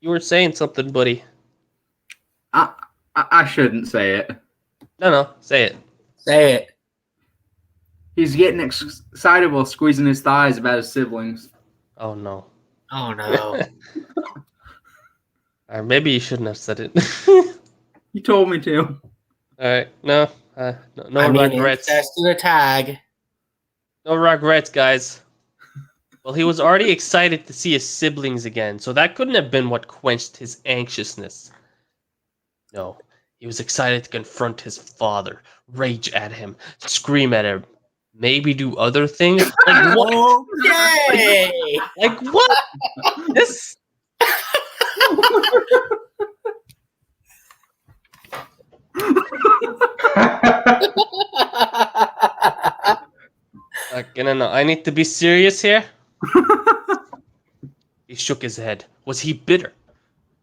You were saying something, buddy. I shouldn't say it. No, say it. Say it. He's getting excited while squeezing his thighs about his siblings. Oh, no. Oh no! Or maybe you shouldn't have said it. You told me to. All right, no I mean, regrets. access to the tag. No regrets, guys. Well, he was already excited to see his siblings again, so that couldn't have been what quenched his anxiousness. No, he was excited to confront his father, rage at him, scream at him, maybe do other things. Like what? Okay. Like what? This. No. I need to be serious here. He shook his head. Was he bitter?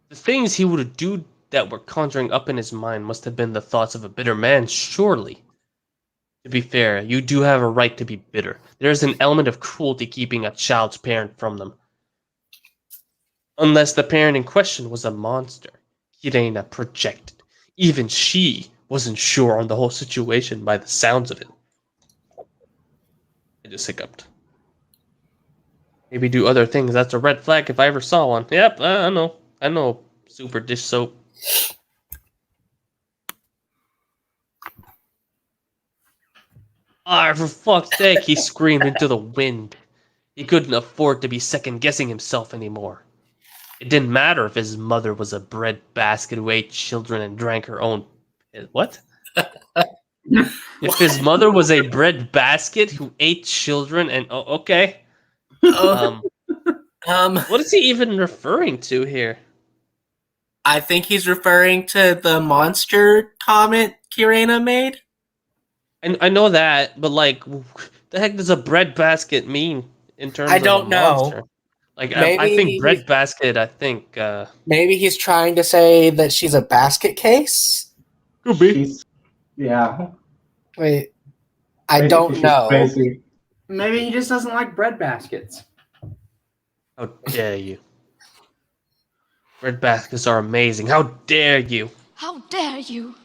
The things he would do that were conjuring up in his mind must have been the thoughts of a bitter man, surely. To be fair, you do have a right to be bitter. There is an element of cruelty keeping a child's parent from them. Unless the parent in question was a monster. Irena projected. Even she wasn't sure on the whole situation by the sounds of it. I just hiccuped. Maybe do other things. That's a red flag if I ever saw one. Yep, I know. I know super dish soap. Ah, for fuck's sake, he screamed into the wind. He couldn't afford to be second-guessing himself anymore. It didn't matter if his mother was a bread basket who ate children and drank her own... What? If his mother was a bread basket who ate children and... Oh, okay. What is he even referring to here? I think he's referring to the monster comment Kirena made. And I know that, but like, the heck does a bread basket mean in terms I of don't a know. monster? Like, I Maybe- think bread basket. I think Maybe he's trying to say that she's a basket case. could be. She's, yeah. Wait, I Basically, don't she's know. Crazy. Maybe he just doesn't like bread baskets. How dare you? Bread baskets are amazing. How dare you? How dare you?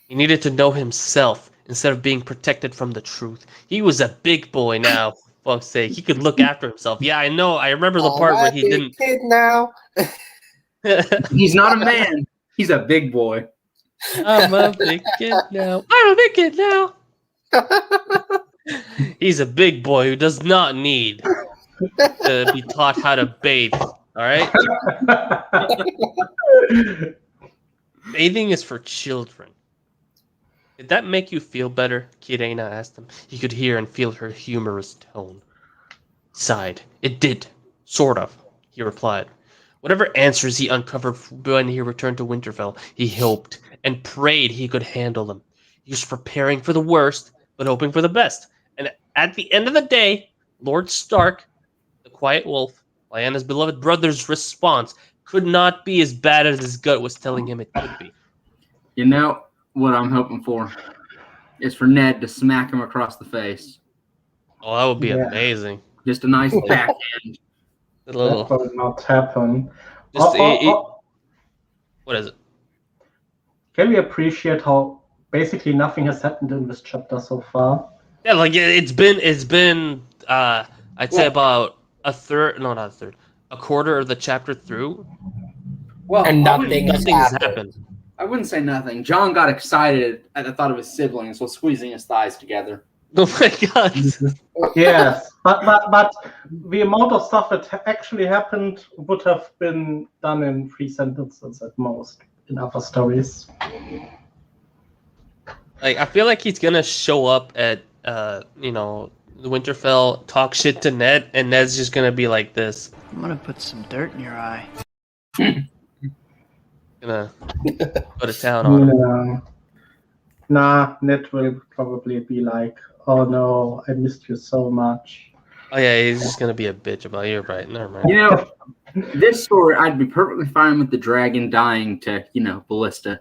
He needed to know himself instead of being protected from the truth. He was a big boy now. For fuck's sake, he could look after himself. Yeah, I know. I remember the part where he didn't. Kid now. He's not a man. He's a big boy. I'm a big kid now. I'm a big kid now. He's a big boy who does not need to be taught how to bathe. All right? Bathing is for children. Did that make you feel better? Kirena asked him. He could hear and feel her humorous tone. He sighed. It did. Sort of, he replied. Whatever answers he uncovered when he returned to Winterfell, he hoped and prayed he could handle them. He was preparing for the worst, but hoping for the best. And at the end of the day, Lord Stark, the Quiet Wolf, Lyanna's beloved brother's response could not be as bad as his gut was telling him it could be. You know what I'm hoping for is for Ned to smack him across the face. Oh, that would be Yeah. amazing. Just a nice backhand. A That little. will not happen. Just Oh, what is it? Can we appreciate how basically nothing has happened in this chapter so far? Yeah, like it's been I'd say about a quarter of the chapter through. Well, And I nothing wouldn't- Nothing has happened. I wouldn't say nothing. John got excited at the thought of his siblings while squeezing his thighs together. Oh my god. Yes, but the amount of stuff that actually happened would have been done in 3 sentences at most in other stories. Like I feel like he's gonna show up at the Winterfell, talk shit to Ned, and Ned's just gonna be like this. I'm gonna put some dirt in your eye. Gonna go to town on him. Yeah. Nah, Ned will probably be like, "Oh no, I missed you so much." Oh yeah, he's just gonna be a bitch about you, right? Never mind. You know, this story, I'd be perfectly fine with the dragon dying to, Ballista.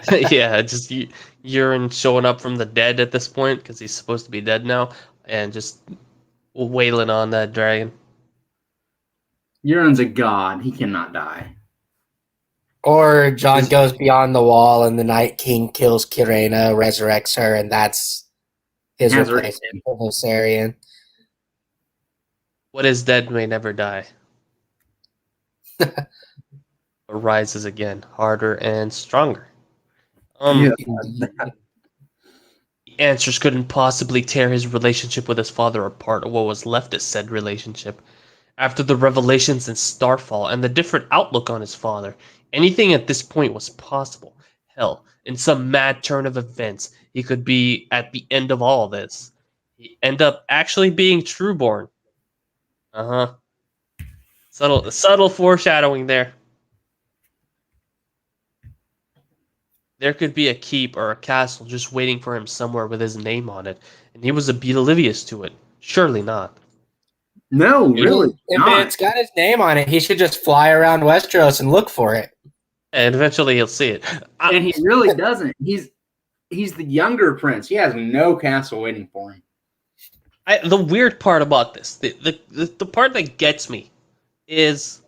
Yeah, just urine showing up from the dead at this point because he's supposed to be dead now, and just wailing on that dragon. Euron's a god. He cannot die. Or John goes beyond the wall and the Night King kills Kirena, resurrects her, and that's his Has replacement for Viserion. What is dead may never die. But rises again, harder and stronger. The answers couldn't possibly tear his relationship with his father apart, or what was left of said relationship. After the revelations in Starfall and the different outlook on his father, anything at this point was possible. Hell, in some mad turn of events, he could be at the end of all this. He end up actually being Trueborn. Uh-huh. Subtle foreshadowing there. There could be a keep or a castle just waiting for him somewhere with his name on it, and he was a bit oblivious to it. Surely not. No, really If not. it's got his name on it, he should just fly around Westeros and look for it. And eventually he'll see it. And he really doesn't. He's the younger prince. He has no castle waiting for him. The weird part about this, the part that gets me, is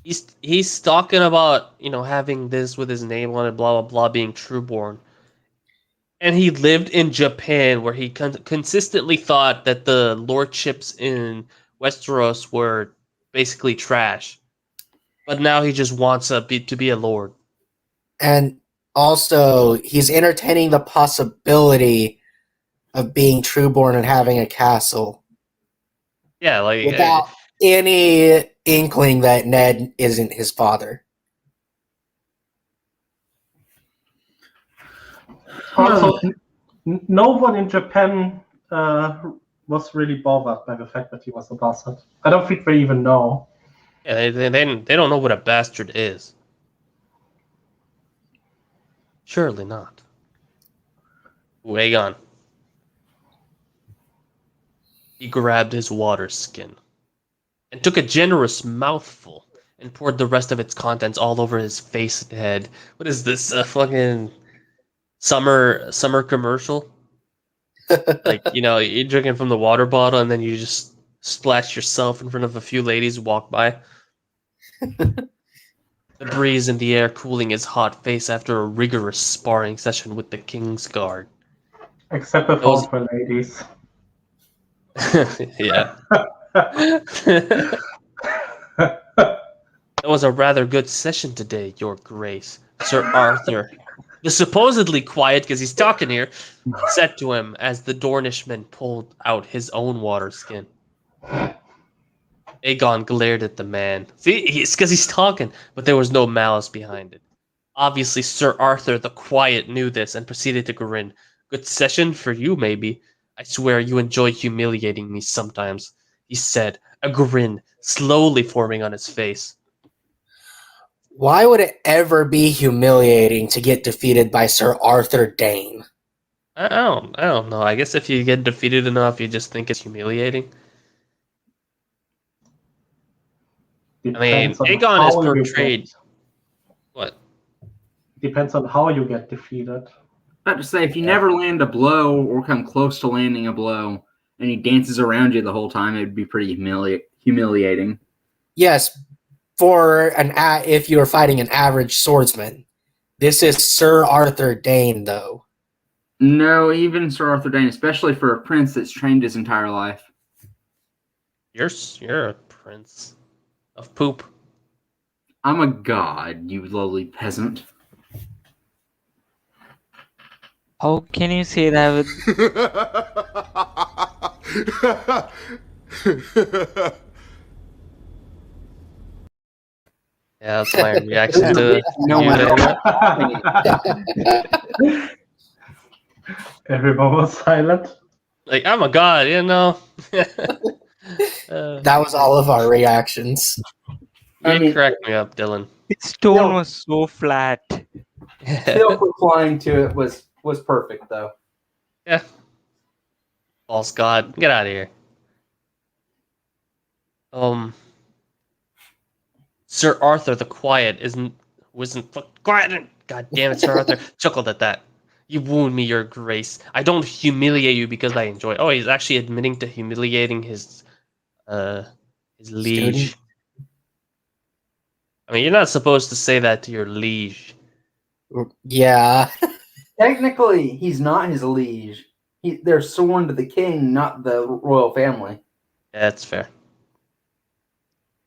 he's talking about having this with his name on it, blah blah blah, being Trueborn, and he lived in Japan where he consistently thought that the lordships in Westeros were basically trash, but now he just wants to be a lord. And also, he's entertaining the possibility of being Trueborn and having a castle Yeah, like without any inkling that Ned isn't his father. Also, no one in Japan was really bothered by the fact that he was a bastard. I don't think they even know. yeah, they don't know what a bastard is. Surely not. Aegon. He grabbed his water skin and took a generous mouthful and poured the rest of its contents all over his face and head. What is this? A fucking summer commercial? Like, you're drinking from the water bottle and then you just splash yourself in front of a few ladies who walk by. The breeze in the air cooling his hot face after a rigorous sparring session with the King's Guard. Except for Those- for ladies. Yeah. That was a rather good session today, Your Grace. Sir Arthur, the supposedly quiet, because he's talking here, said to him as the Dornishman pulled out his own water skin. Aegon glared at the man. See, it's because he's talking, but there was no malice behind it. Obviously, Sir Arthur the Quiet knew this and proceeded to grin. Good session for you, maybe. I swear you enjoy humiliating me sometimes, he said, a grin slowly forming on his face. Why would it ever be humiliating to get defeated by Sir Arthur Dane? I don't know. I guess if you get defeated enough, you just think it's humiliating. Depends on Aegon how is you portrayed. get- What? Depends on how you get defeated. About to say, if you never land a blow or come close to landing a blow, and he dances around you the whole time, it'd be pretty humiliating. Yes, if you were fighting an average swordsman. This is Sir Arthur Dane, though. No, even Sir Arthur Dane, especially for a prince that's trained his entire life. You're a prince of poop. I'm a god, you lowly peasant. How can you say that with Yeah, that's my reaction to No you one saying that. Everyone was silent. Like, I'm a god, That was all of our reactions. You crack me up, Dylan. its tone was so flat? Still replying to it was perfect, though. Yeah. False god. Get out of here. Sir Arthur the Quiet wasn't quiet. God damn it, Sir Arthur chuckled at that. You wound me, Your Grace. I don't humiliate you because I enjoy. Oh, he's actually admitting to humiliating his liege. Student. I mean, you're not supposed to say that to your liege. Yeah. Technically, he's not his liege. They're sworn to the king, not the royal family. Yeah, that's fair.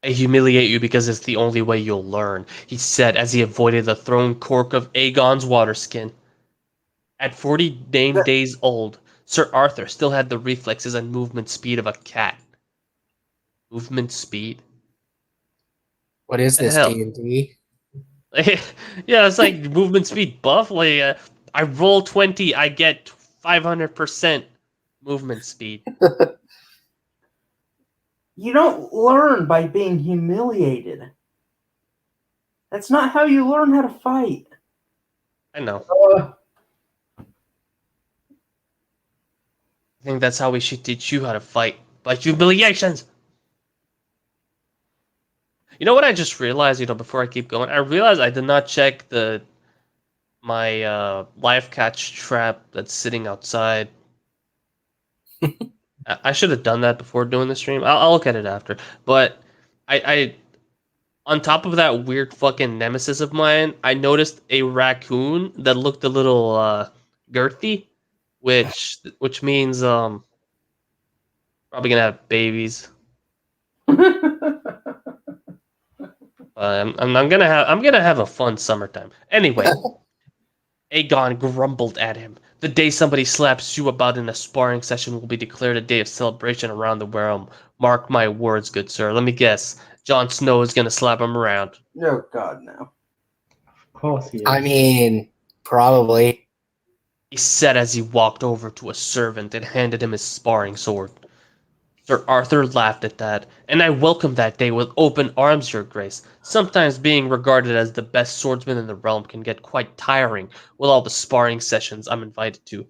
I humiliate you because it's the only way you'll learn, he said as he avoided the thrown cork of Aegon's water skin. At 40 named days old, Sir Arthur still had the reflexes and movement speed of a cat. Movement speed. What is The this, hell? D&D? Yeah, it's like movement speed buff. Like I roll 20, I get 500% movement speed. You don't learn by being humiliated. That's not how you learn how to fight. I know. Uh, I think that's how we should teach you how to fight. By humiliations. You know what I just realized, before I keep going? I realized I did not check my live catch trap that's sitting outside. I should have done that before doing the stream. I'll look at it after. But I on top of that weird fucking nemesis of mine, I noticed a raccoon that looked a little girthy, which means probably gonna have babies. I'm gonna have a fun summertime. Anyway, Aegon grumbled at him. The day somebody slaps you about in a sparring session will be declared a day of celebration around the realm. Mark my words, good sir. Let me guess. Jon Snow is gonna slap him around. oh, God, no. Of course he is. I mean, probably. He said as he walked over to a servant and handed him his sparring sword. Sir Arthur laughed at that, and I welcomed that day with open arms, your grace. Sometimes being regarded as the best swordsman in the realm can get quite tiring with all the sparring sessions I'm invited to.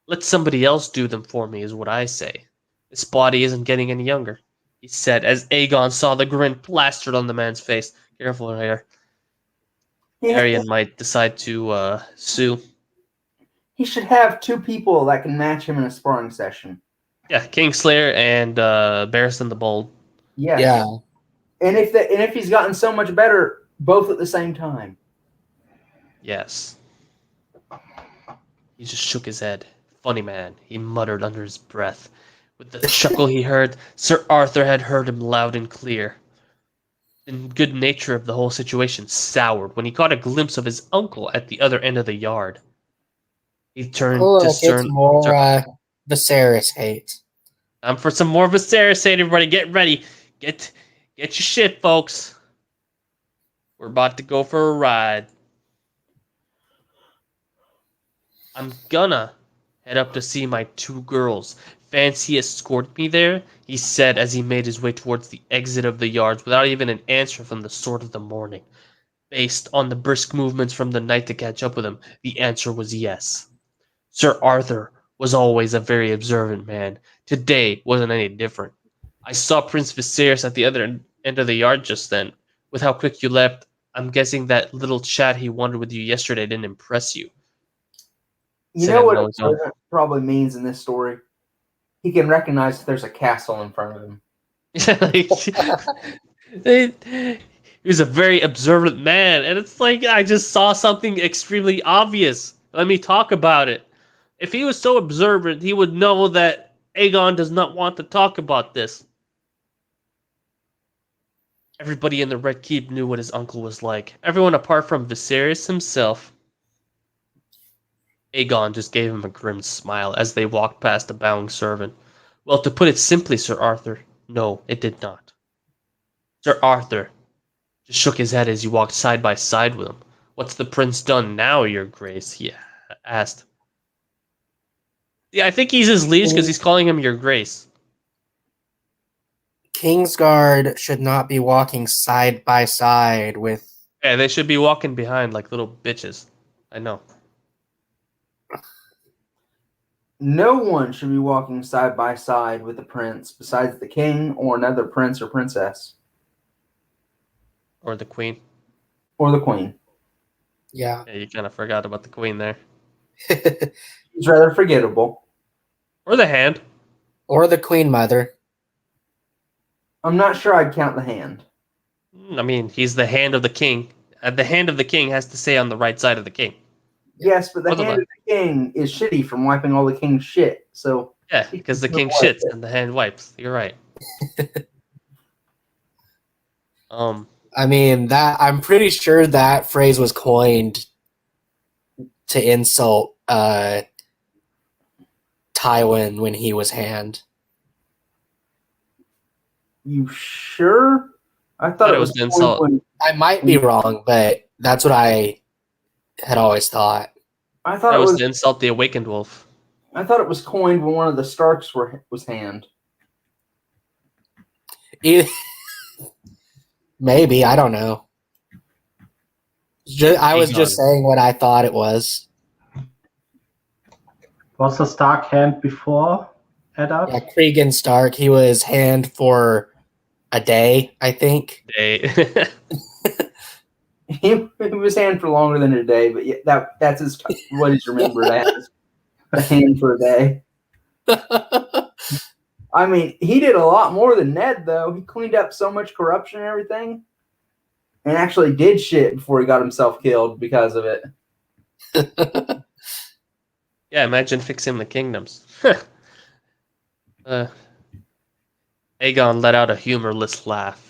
Let somebody else do them for me, is what I say. This body isn't getting any younger, he said as Aegon saw the grin plastered on the man's face. Careful here. Arian might decide to sue. He should have two people that can match him in a sparring session. Yeah, Kingslayer and Barristan the Bold. Yes. Yeah. And if he's gotten so much better, both at the same time. Yes. He just shook his head. Funny man, he muttered under his breath. With the chuckle he heard, Sir Arthur had heard him loud and clear. The good nature of the whole situation soured when he caught a glimpse of his uncle at the other end of the yard. He turned to Look, it's Sir... more Viserys hate. I'm for some more Viserys hate, everybody. Get ready. Get your shit, folks. We're about to go for a ride. I'm gonna head up to see my two girls. Fancy escort me there, he said as he made his way towards the exit of the yards without even an answer from the Sword of the Morning. Based on the brisk movements from the night to catch up with him, the answer was yes. Sir Arthur was always a very observant man. Today wasn't any different. I saw Prince Viserys at the other end of the yard just then. With how quick you left, I'm guessing that little chat he wanted with you yesterday didn't impress you. You Said know it what knows it probably means in this story? He can recognize if there's a castle in front of him. He was a very observant man, and it's like I just saw something extremely obvious. Let me talk about it. If he was so observant, he would know that Aegon does not want to talk about this. Everybody in the Red Keep knew what his uncle was like. Everyone apart from Viserys himself. Aegon just gave him a grim smile as they walked past the bowing servant. Well, to put it simply, Sir Arthur, no, it did not. Sir Arthur just shook his head as he walked side by side with him. What's the prince done now, your grace? He asked. Yeah, I think he's his liege because he's calling him your grace. Kingsguard should not be walking side by side with. Yeah, they should be walking behind like little bitches. I know. No one should be walking side by side with the prince besides the king or another prince or princess. Or the queen. Or the queen. Yeah. Yeah, you kind of forgot about the queen there. He's rather forgettable. Or the hand. Or the queen mother. I'm not sure I'd count the hand. I mean, he's the hand of the king. The hand of the king has to stay on the right side of the king. Yes, but the Otherwise- hand of the king is shitty from wiping all the king's shit. So Yeah, because the king Don't wipe shits it. and the hand wipes. You're right. I mean, that I'm pretty sure that phrase was coined to insult Tywin when he was hand. You sure? I thought it was an insult. when I might be wrong, but that's what I had always thought. I thought That it was was to insult the awakened wolf. I thought it was coined when one of the Starks was hand. Maybe, I don't know. I was just saying what I thought it was. Was the Stark hand before Eddard? Yeah, Cregan Stark, he was hand for a day, I think. Day. He was hand for longer than a day, but yeah, that's what he's remembered as. A hand for a day. I mean, he did a lot more than Ned, though. He cleaned up so much corruption and everything, and actually did shit before he got himself killed because of it. Yeah, imagine fixing the kingdoms. Aegon let out a humorless laugh.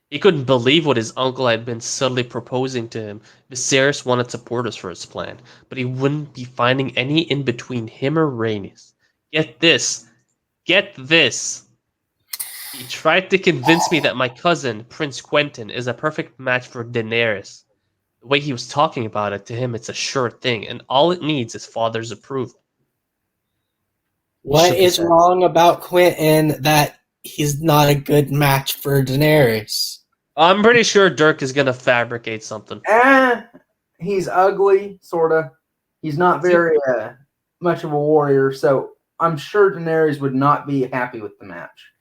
He couldn't believe what his uncle had been subtly proposing to him. Viserys wanted supporters for his plan, but he wouldn't be finding any in between him or Rhaenys. Get this. Get this. He tried to convince me that my cousin, Prince Quentin, is a perfect match for Daenerys. The way he was talking about it, to him it's a sure thing, and all it needs is father's approval. What Shook his is head. wrong about Quentin that he's not a good match for Daenerys? I'm pretty sure Dirk is gonna fabricate something. He's ugly, sorta. He's not very much of a warrior, so I'm sure Daenerys would not be happy with the match.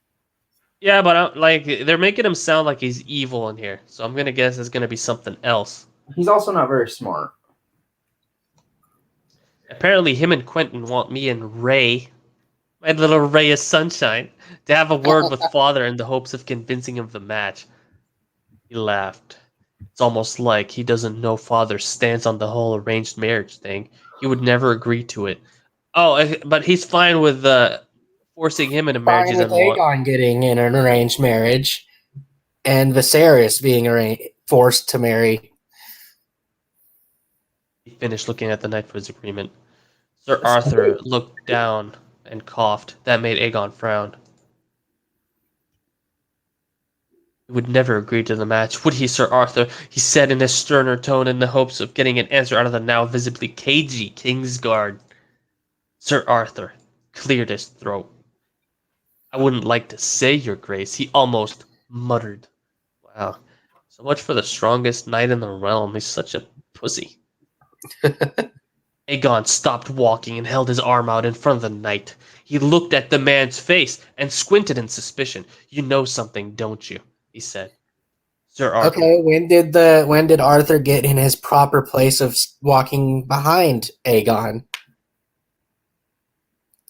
Yeah, but they're making him sound like he's evil in here, so I'm gonna guess it's gonna be something else. He's also not very smart. Apparently, him and Quentin want me and Ray, my little ray of sunshine, to have a word with father in the hopes of convincing him of the match. He laughed. It's almost like he doesn't know father's stance on the whole arranged marriage thing. He would never agree to it. Oh, but he's fine with forcing him into marriage. Fine with Aegon getting in an arranged marriage, and Viserys being forced to marry. He finished looking at the Knighthood's agreement. Sir Arthur looked down and coughed. That made Aegon frown. He would never agree to the match, would he, Sir Arthur? He said in a sterner tone in the hopes of getting an answer out of the now visibly cagey Kingsguard. Sir Arthur cleared his throat. I wouldn't like to say, Your Grace, he almost muttered. Wow, so much for the strongest knight in the realm. He's such a pussy. Aegon stopped walking and held his arm out in front of the knight. He looked at the man's face and squinted in suspicion. You know something, don't you? He said. Sir Arthur. Okay, when did Arthur get in his proper place of walking behind Aegon?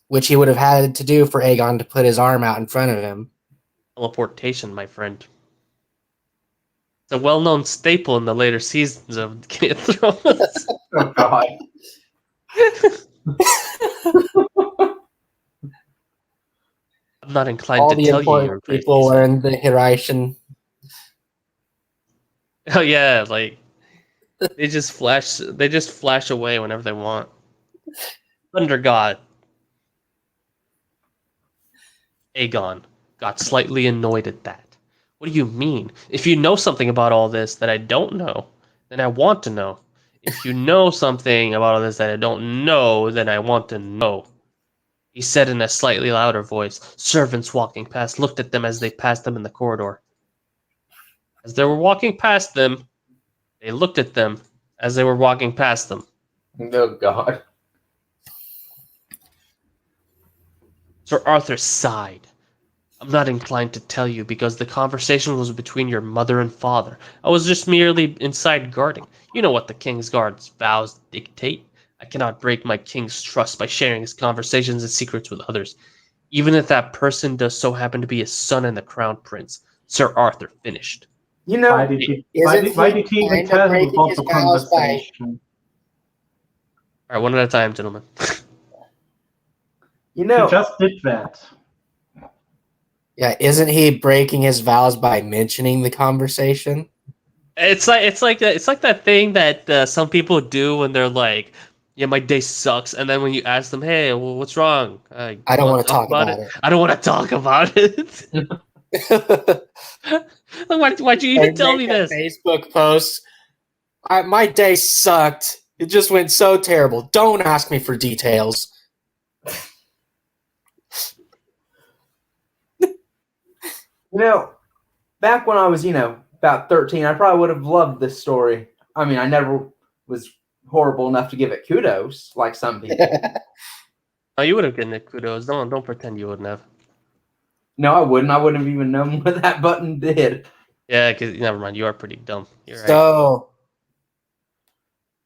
Which he would have had to do for Aegon to put his arm out in front of him. Teleportation, my friend. It's a well-known staple in the later seasons of Game of Thrones. Oh, God. I'm not inclined All to the tell you, important Your Grace. people were in the Hiraishan. Oh yeah, like they just flash away whenever they want. Thunder God. Aegon got slightly annoyed at that. What do you mean? If you know something about all this that I don't know, then I want to know. If you know something about all this that I don't know, then I want to know. He said in a slightly louder voice. Servants walking past looked at them as they passed them in the corridor. As they were walking past them, they looked at them as they were walking past them. Oh, God. Sir Arthur sighed. I'm not inclined to tell you because the conversation was between your mother and father. I was just merely inside guarding. You know what the King's Guard's vows dictate. I cannot break my king's trust by sharing his conversations and secrets with others, even if that person does so happen to be his son and the crown prince. Sir Arthur finished. You know, Why did he even tell him about the conversation? All right, one at a time, gentlemen. you know, He just did that. Yeah, isn't he breaking his vows by mentioning the conversation? It's like that thing that some people do when they're like, "Yeah, my day sucks," and then when you ask them, "Hey, well, what's wrong?" I don't want to talk about it. I don't want to talk about it. Why'd you even tell me this? Facebook post. My day sucked. It just went so terrible. Don't ask me for details. Back when I was, about 13, I probably would have loved this story. I mean, I never was horrible enough to give it kudos like some people. Oh, you would have given it kudos. Don't pretend you wouldn't have. No, I wouldn't. I wouldn't have even known what that button did. Yeah, because never mind. You are pretty dumb. You're right. So,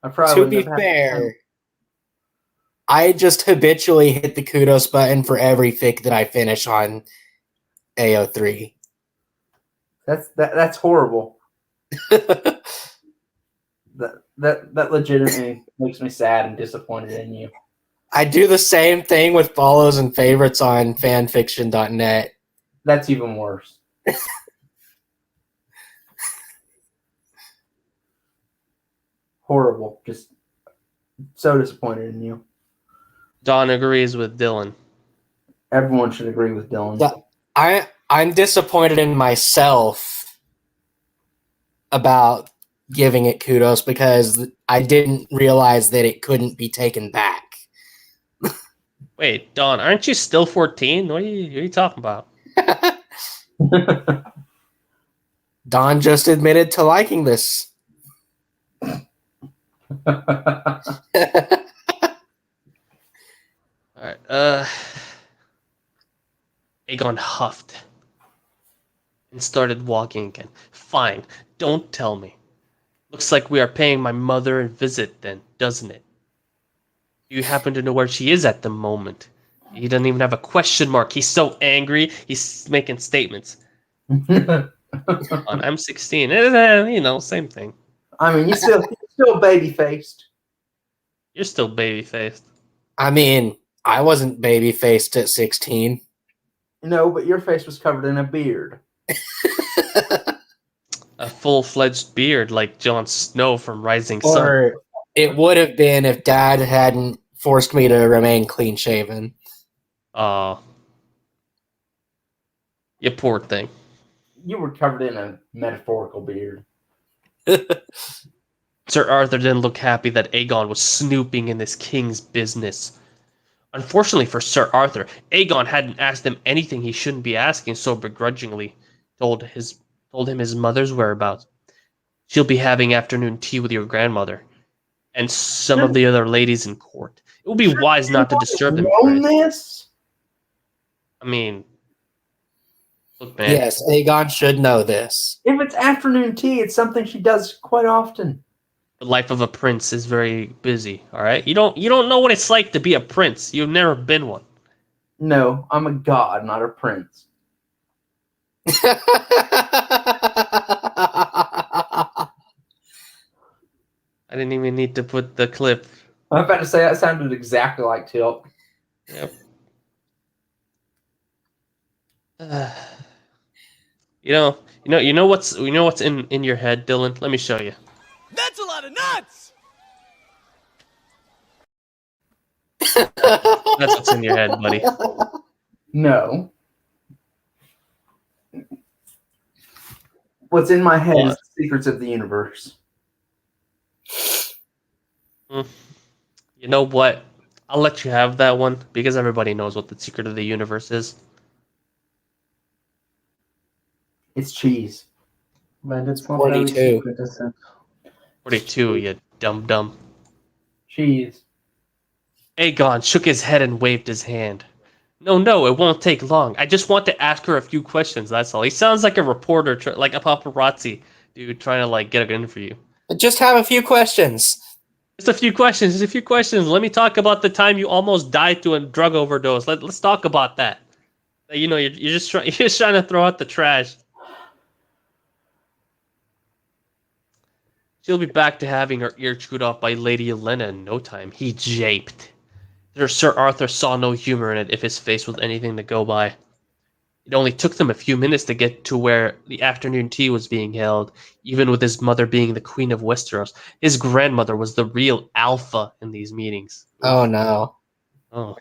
I probably to wouldn't be have had fair, I just habitually hit the kudos button for every fic that I finish on AO3. That's horrible. That legitimately makes me sad and disappointed in you. I do the same thing with follows and favorites on fanfiction.net. That's even worse. Horrible. Just so disappointed in you. Don agrees with Dylan. Everyone should agree with Dylan. I'm disappointed in myself about giving it kudos because I didn't realize that it couldn't be taken back. Wait, Don, aren't you still 14? What are you talking about? Don just admitted to liking this. All right. Aegon huffed and started walking again. Fine, don't tell me. Looks like we are paying my mother a visit then, doesn't it? Do you happen to know where she is at the moment? He doesn't even have a question mark. He's so angry. He's making statements. I'm 16. Same thing. I mean, you're still baby faced. You're still baby faced. I mean, I wasn't baby faced at 16. No, but your face was covered in a beard. A full-fledged beard like Jon Snow from Rising Sun. Or it would have been if Dad hadn't forced me to remain clean shaven. You poor thing. You were covered in a metaphorical beard. Sir Arthur didn't look happy that Aegon was snooping in this king's business. Unfortunately for Sir Arthur, Aegon hadn't asked him anything he shouldn't be asking, so begrudgingly told him his mother's whereabouts. She'll be having afternoon tea with your grandmother and some of the other ladies in court. It would be wise not to disturb them. This? I mean, look, man. Yes, Aegon should know this. If it's afternoon tea, it's something she does quite often. The life of a prince is very busy. All right, you don't know what it's like to be a prince. You've never been one. No, I'm a god, not a prince. I didn't even need to put the clip. I'm about to say that sounded exactly like Tilt. Yep. You know what's in your head, Dylan? Let me show you. That's a lot of nuts! That's what's in your head, buddy. No. What's in my head is the secrets of the universe. You know what? I'll let you have that one because everybody knows what the secret of the universe is. It's cheese. But it's not 42. very secret, is it? 42, you dumb. Cheese. Aegon shook his head and waved his hand. No, it won't take long. I just want to ask her a few questions, that's all. He sounds like a reporter, like a paparazzi dude trying to get an interview. Just have a few questions. Just a few questions. Let me talk about the time you almost died to a drug overdose. Let's talk about that. You're just trying to throw out the trash. She'll be back to having her ear chewed off by Lady Olenna in no time. He japed. Sir Arthur saw no humor in it if his face was anything to go by. It only took them a few minutes to get to where the afternoon tea was being held, even with his mother being the Queen of Westeros. His grandmother was the real alpha in these meetings. Oh no. Oh.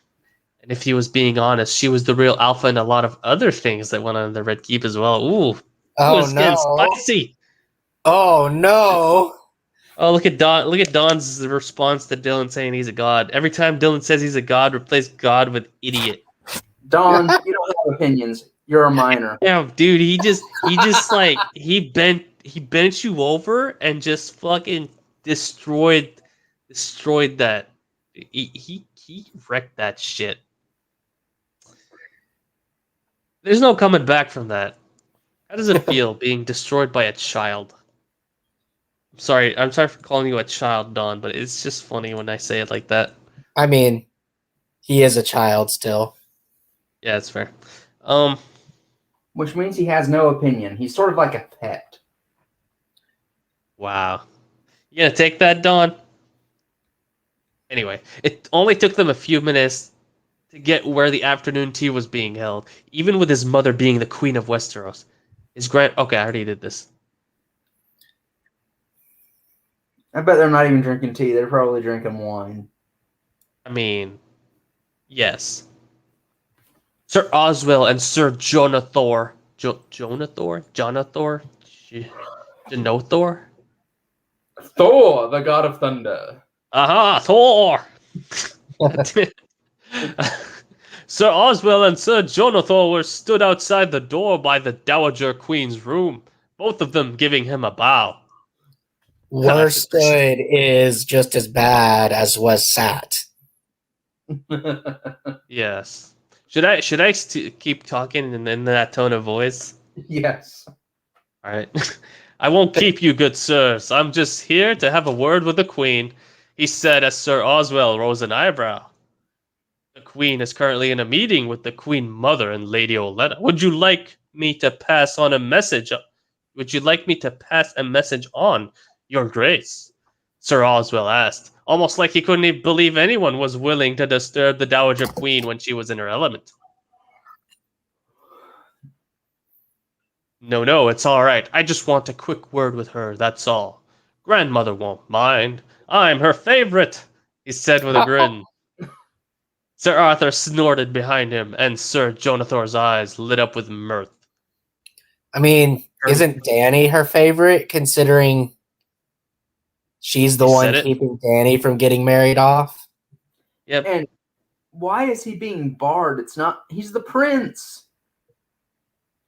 And if he was being honest, she was the real alpha in a lot of other things that went on in the Red Keep as well. Ooh, Oh it's getting no! spicy. Oh no! Oh, look at Don. Look at Don's response to Dylan saying he's a god. Every time Dylan says he's a god, replace god with idiot. Don, you don't have opinions. You're a minor. Yeah, dude, he just like he bent you over and just fucking destroyed that. He wrecked that shit. There's no coming back from that. How does it feel being destroyed by a child? I'm sorry for calling you a child, Don, but it's just funny when I say it like that. I mean, he is a child still. Yeah, it's fair. Which means he has no opinion. He's sort of like a pet. Wow. You gonna take that, Don? Anyway, it only took them a few minutes to get where the afternoon tea was being held, even with his mother being the queen of Westeros. Okay, I already did this. I bet they're not even drinking tea. They're probably drinking wine. I mean, yes. Sir Oswell and Sir Jonathor. Jonathor? Jonathor? Thor, the god of thunder. Aha, Thor! Sir Oswell and Sir Jonathor were stood outside the door by the Dowager Queen's room, both of them giving him a bow. Were stood is just as bad as was sat. Yes. Should I keep talking in that tone of voice? Yes. All right. I won't keep you, good sirs. I'm just here to have a word with the Queen, he said as Sir Oswell rose an eyebrow. The Queen is currently in a meeting with the Queen Mother and Lady Olenna. Would you like me to pass on a message? Would you like me to pass a message on, Your Grace? Sir Oswell asked, almost like he couldn't even believe anyone was willing to disturb the Dowager Queen when she was in her element. No, it's all right. I just want a quick word with her, that's all. Grandmother won't mind. I'm her favorite, he said with a grin. Sir Arthur snorted behind him, and Sir Jonathor's eyes lit up with mirth. I mean, isn't Dany her favorite, considering she's the You one said it. keeping Dany from getting married off? Yep. And why is he being barred? He's the prince.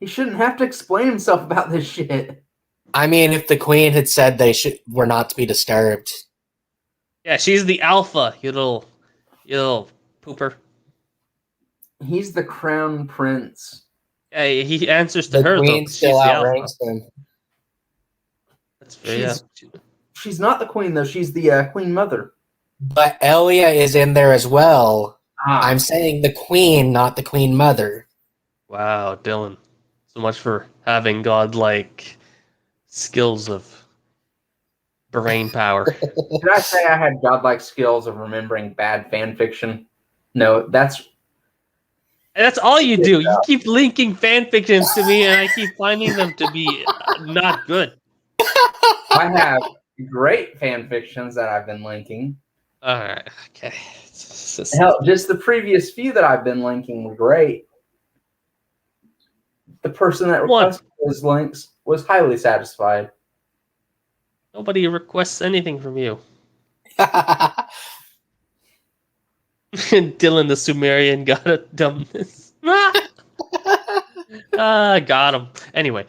He shouldn't have to explain himself about this shit. I mean, if the queen had said were not to be disturbed. Yeah, she's the alpha, you little pooper. He's the crown prince. Yeah, he answers to The her, though. queen 'Cause still she's the alpha. outranks him. That's fair, yeah. She's not the queen, though. She's the queen mother. But Elia is in there as well. Ah. I'm saying the queen, not the queen mother. Wow, Dylan. So much for having godlike skills of brain power. Did I say I had godlike skills of remembering bad fan fiction? No, that's all you do. You keep linking fan fictions to me, and I keep finding them to be not good. I have great fan fictions that I've been linking. All right, okay. Hell, just the previous few that I've been linking were great. The person that requested those links was highly satisfied. Nobody requests anything from you. Dylan the Sumerian got a dumbness. Got him. Anyway,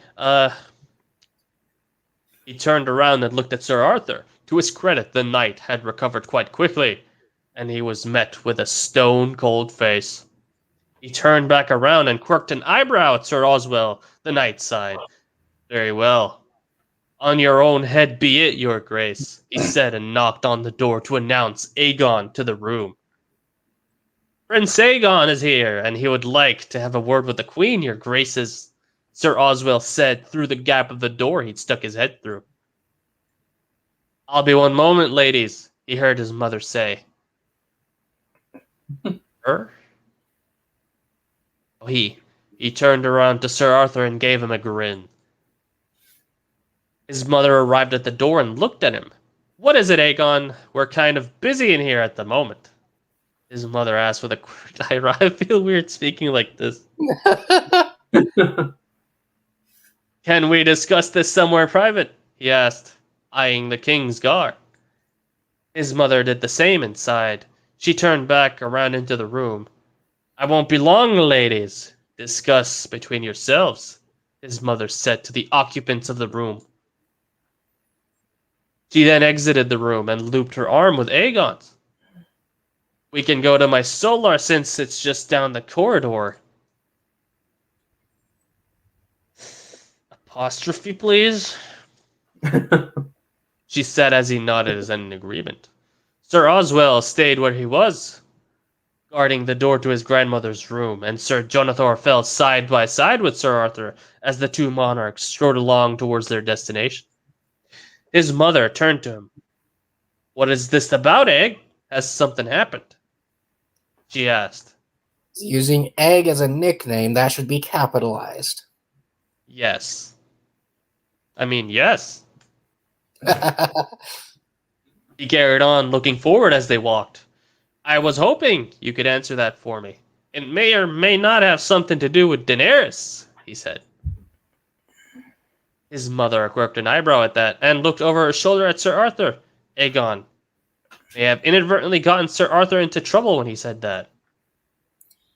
he turned around and looked at Sir Arthur. To his credit, the knight had recovered quite quickly, and he was met with a stone-cold face. He turned back around and quirked an eyebrow at Sir Oswell. The knight sighed. Very well. On your own head be it, Your Grace, he said, and knocked on the door to announce Aegon to the room. Prince Aegon is here, and he would like to have a word with the Queen, Your Graces, Sir Oswell said through the gap of the door he'd stuck his head through. I'll be one moment, ladies, he heard his mother say. Her? Oh, he turned around to Sir Arthur and gave him a grin. His mother arrived at the door and looked at him. What is it, Aegon? We're kind of busy in here at the moment. His mother asked with a quick eyebrow. I feel weird speaking like this. Can we discuss this somewhere private? He asked, eyeing the king's guard. His mother did the same inside. She turned back around into the room. I won't be long, ladies. Discuss between yourselves, his mother said to the occupants of the room. She then exited the room and looped her arm with Aegon's. We can go to my solar since it's just down the corridor. Apostrophe, please? She said as he nodded as in agreement. Sir Oswell stayed where he was, guarding the door to his grandmother's room, and Sir Jonathan fell side by side with Sir Arthur as the two monarchs strode along towards their destination. His mother turned to him. What is this about, Egg? Has something happened? She asked. Using egg as a nickname, that should be capitalized. Yes. I mean, yes. He carried on, looking forward as they walked. I was hoping you could answer that for me. It may or may not have something to do with Daenerys, he said. His mother quirked an eyebrow at that and looked over her shoulder at Sir Arthur. Aegon may have inadvertently gotten Sir Arthur into trouble when he said that.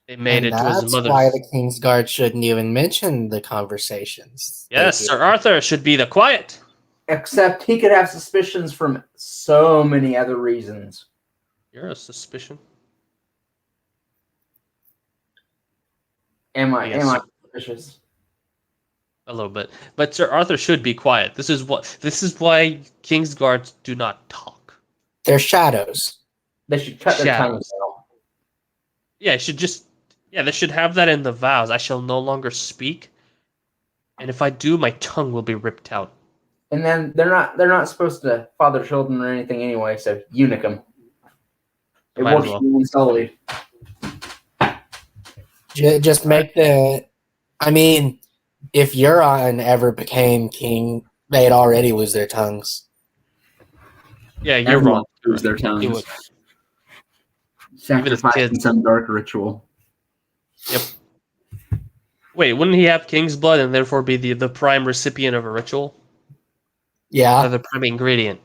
It made And it to his that's mother's... why the King's Guard shouldn't even mention the conversations. Yes, Sir Arthur should be the quiet. Except he could have suspicions from so many other reasons. You're a suspicion. Am I Yes. suspicious? A little bit. But Sir Arthur should be quiet. This is why King's Guards do not talk. They're shadows. They should cut their Shadows. tongues out. Yeah, they should have that in the vows. I shall no longer speak. And if I do, my tongue will be ripped out. And then they're not supposed to father children or anything anyway, so eunuch them. It Might as works well. really solely. Just make the... I mean, if Euron ever became king, they'd already lose their tongues. Yeah, you're Everyone wrong. lose their He tongues. would. Sacrificing kids. some dark ritual. Yep. Wait, wouldn't he have king's blood and therefore be the prime recipient of a ritual? Or Yeah, the prime ingredient?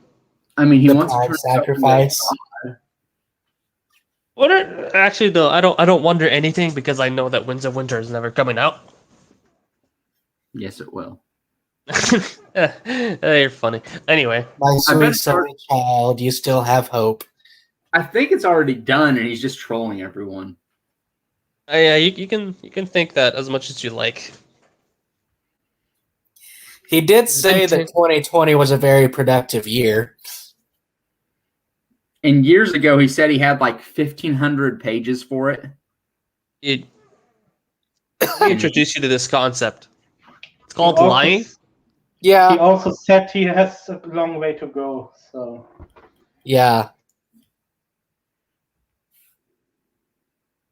I mean, he the wants to prime turn sacrifice. Actually, though, I don't wonder anything because I know that Winds of Winter is never coming out. Yes, it will. You're funny. Anyway, My I bet sweet sorry child, you still have hope. I think it's already done, and he's just trolling everyone. yeah, you can think that as much as you like. He did say that 2020 was a very productive year. And years ago, he said he had like 1,500 pages for it. Let me introduce you to this concept. It's called also- lying. Yeah, He also said he has a long way to go. So yeah.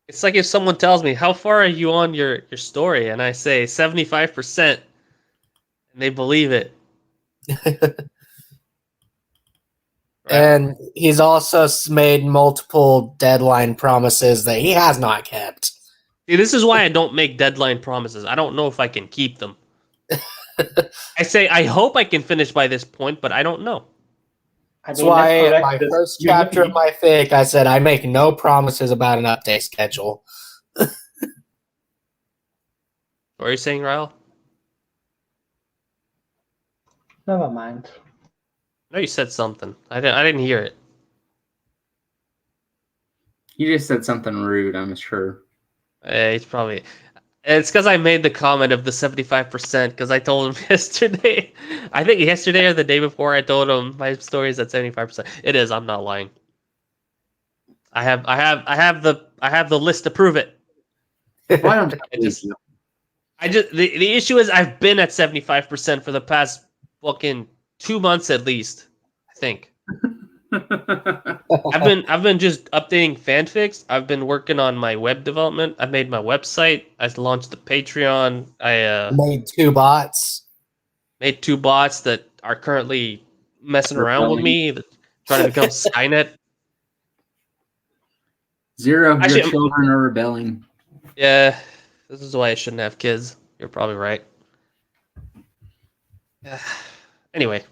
It's like if someone tells me, how far are you on your story? And I say 75%, and they believe it. And he's also made multiple deadline promises that he has not kept. See, this is why I don't make deadline promises. I don't know if I can keep them. I say, I hope I can finish by this point, but I don't know. I That's mean, why let's in correct my this. first You chapter need- of my fic, I said I make no promises about an update schedule. What are you saying, Ryle? Never mind. No, you said something. I didn't hear it. You just said something rude, I'm sure. It's probably... It's because I made the comment of the 75% because I told him yesterday. I think yesterday or the day before I told him my story is at 75%. It is. I'm not lying. I have the list to prove it. Why don't I just the issue is I've been at 75% for the past fucking 2 months at least. I think. I've been just updating fanfics. I've been working on my web development. I made my website. I launched the Patreon. I Made 2 bots. made 2 bots that are currently messing around with me, that trying to become Skynet. Zero of Actually, your children are rebelling. yeah, this is why I shouldn't have kids. You're probably right. Anyway,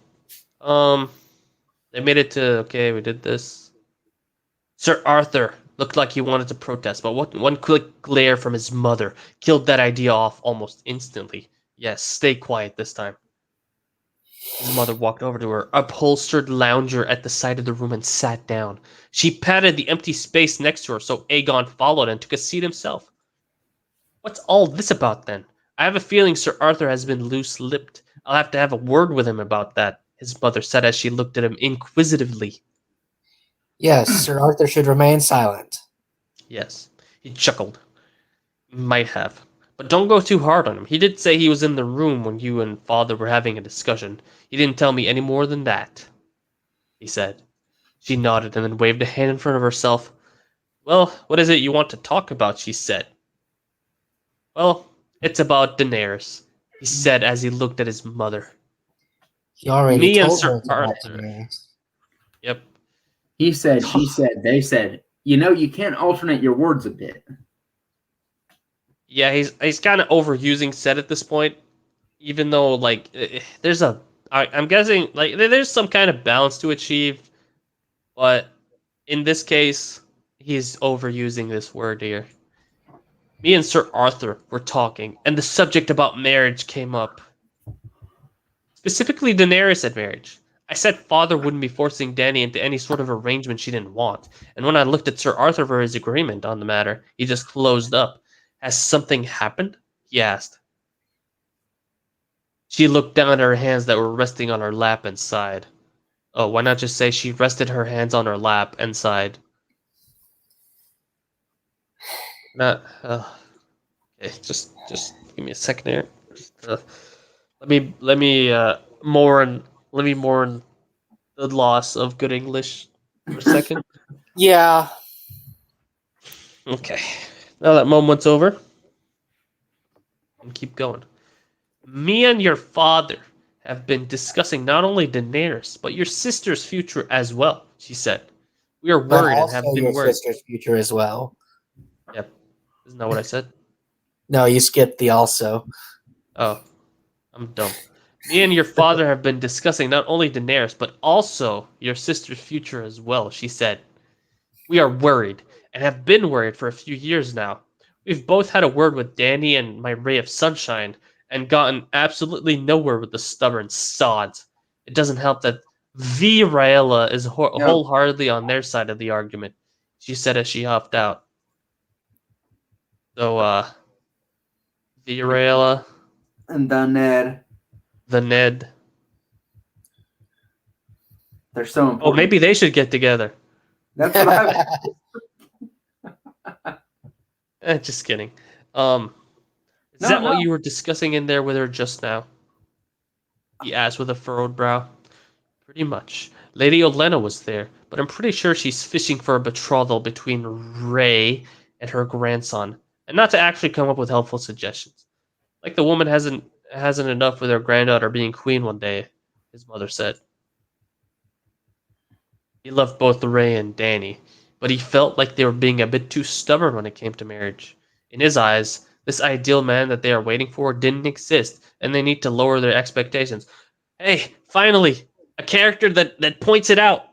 they made it to okay. We did this. Sir Arthur looked like he wanted to protest, but one quick glare from his mother killed that idea off almost instantly. Yes, stay quiet this time. His mother walked over to her upholstered lounger at the side of the room and sat down. She patted the empty space next to her, so Aegon followed and took a seat himself. What's all this about then? I have a feeling Sir Arthur has been loose-lipped. I'll have to have a word with him about that, his mother said as she looked at him inquisitively. Yes, Sir Arthur should remain silent. Yes, he chuckled. Might have. But don't go too hard on him. He did say he was in the room when you and father were having a discussion. He didn't tell me any more than that, he said. She nodded and then waved a hand in front of herself. Well, what is it you want to talk about, she said. Well, it's about Daenerys, he said as he looked at his mother. He already Me and told her Sir it's about Arthur. Daenerys. Yep. He said, she said, they said. You know, you can't alternate your words a bit. Yeah, he's kind of overusing said at this point, even though like there's a I'm guessing like there's some kind of balance to achieve, but in this case he's overusing this word here. Me and Sir Arthur were talking, and the subject about marriage came up. Specifically, Daenerys said marriage. I said father wouldn't be forcing Dany into any sort of arrangement she didn't want, and when I looked at Sir Arthur for his agreement on the matter, he just closed up. Has something happened? He asked. She looked down at her hands that were resting on her lap and sighed. Oh, why not just say she rested her hands on her lap and sighed? Not. Okay, just give me a second here. Mourn. Let me mourn the loss of good English for a second. Yeah. Okay. Now that moment's over, and keep going. Me and your father have been discussing not only Daenerys, but your sister's future as well, she said. We are But worried and also have been your worried. sister's future as well. Yep. Isn't that what I said? No, you skipped the also. Oh, I'm dumb. Me and your father have been discussing not only Daenerys, but also your sister's future as well, she said. We are worried, and have been worried for a few years now. We've both had a word with Dany and my ray of sunshine, and gotten absolutely nowhere with the stubborn sods. It doesn't help that V. Raela is wholeheartedly on their side of the argument, she said as she hopped out. So, V. Raela, And the Ned. the Ned. They're so Oh, important. maybe they should get together. That's what I Just kidding. Is No, that what no. you were discussing in there with her just now? He asked with a furrowed brow. Pretty much. Lady Olenna was there, but I'm pretty sure she's fishing for a betrothal between Ray and her grandson, and not to actually come up with helpful suggestions. Like the woman hasn't enough with her granddaughter being queen one day, his mother said. He loved both Ray and Dany, but he felt like they were being a bit too stubborn when it came to marriage. In his eyes, this ideal man that they are waiting for didn't exist, and they need to lower their expectations. Hey, finally, a character that points it out.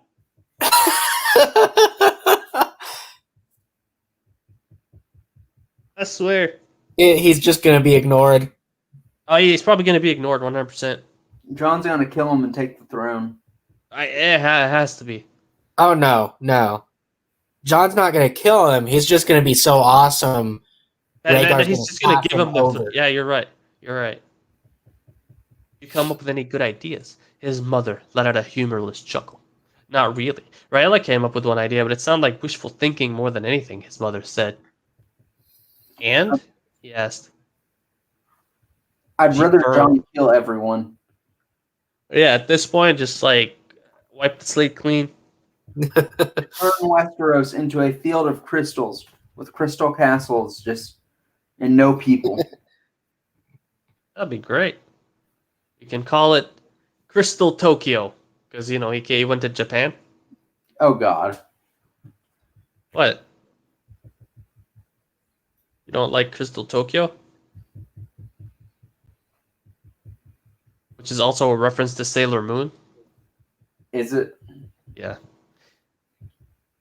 I swear. He's just gonna be ignored. Oh, yeah, he's probably going to be ignored 100%. John's gonna kill him and take the throne. It has to be. Oh no. John's not gonna kill him. He's just gonna be so awesome. Rhaegar's He's gonna just going pass to give him him the. over. Yeah, you're right. You're right. You come up with any good ideas? His mother let out a humorless chuckle. Not really. Rayla came up with one idea, but it sounded like wishful thinking more than anything, his mother said. And? He asked. I'd She rather burned. John kill everyone. Yeah, at this point, just like wipe the slate clean. Turn Westeros into a field of crystals with crystal castles, just and no people. That'd be great. You can call it Crystal Tokyo, because he went to Japan. Oh God. What? You don't like Crystal Tokyo? Which is also a reference to Sailor Moon. Is it? Yeah.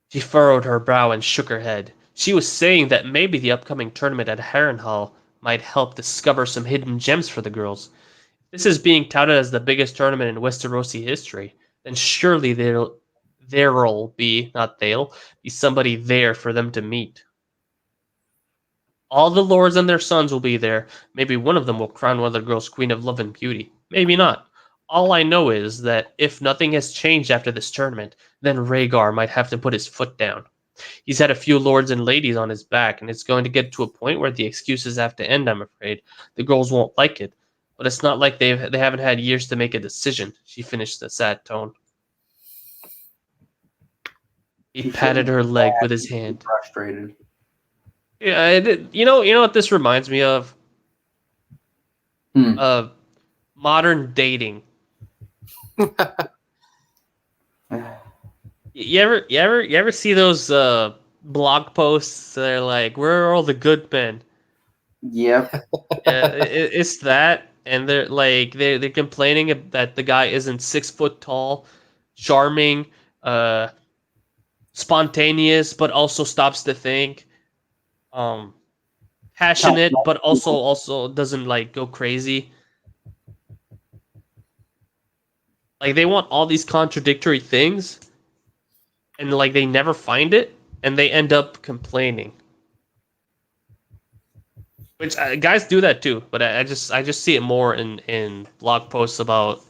She furrowed her brow and shook her head. She was saying that maybe the upcoming tournament at Harrenhal might help discover some hidden gems for the girls. This is being touted as the biggest tournament in Westerosi history. Then surely there'll be, not they'll, be somebody there for them to meet. All the lords and their sons will be there. Maybe one of them will crown one of the girls Queen of Love and Beauty. Maybe not. All I know is that if nothing has changed after this tournament, then Rhaegar might have to put his foot down. He's had a few lords and ladies on his back, and it's going to get to a point where the excuses have to end, I'm afraid. The girls won't like it. But it's not like they haven't had years to make a decision, she finished in a sad tone. He patted her leg with his hand. Frustrated. Yeah, you know what this reminds me of? Modern dating. You ever see those blog posts? They're like, "Where are all the good men?" Yep. Yeah, it's that, and they're like they're complaining that the guy isn't 6 foot tall, charming, spontaneous, but also stops to think, passionate, but also doesn't like go crazy. Like they want all these contradictory things, and like they never find it, and they end up complaining. Which guys do that too, but I just see it more in blog posts about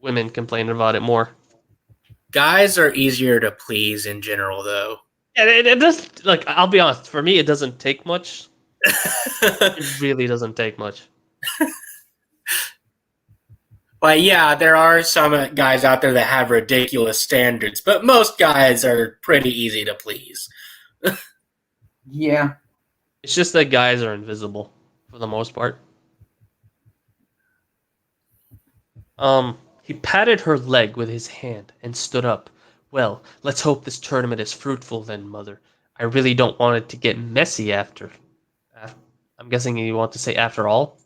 women complaining about it more. Guys are easier to please in general, though. And it does, like, I'll be honest, for me it doesn't take much. It really doesn't take much. But yeah, there are some guys out there that have ridiculous standards, but most guys are pretty easy to please. Yeah. It's just that guys are invisible for the most part. He patted her leg with his hand and stood up. Well, let's hope this tournament is fruitful then, Mother. I really don't want it to get messy after. I'm guessing you want to say after all?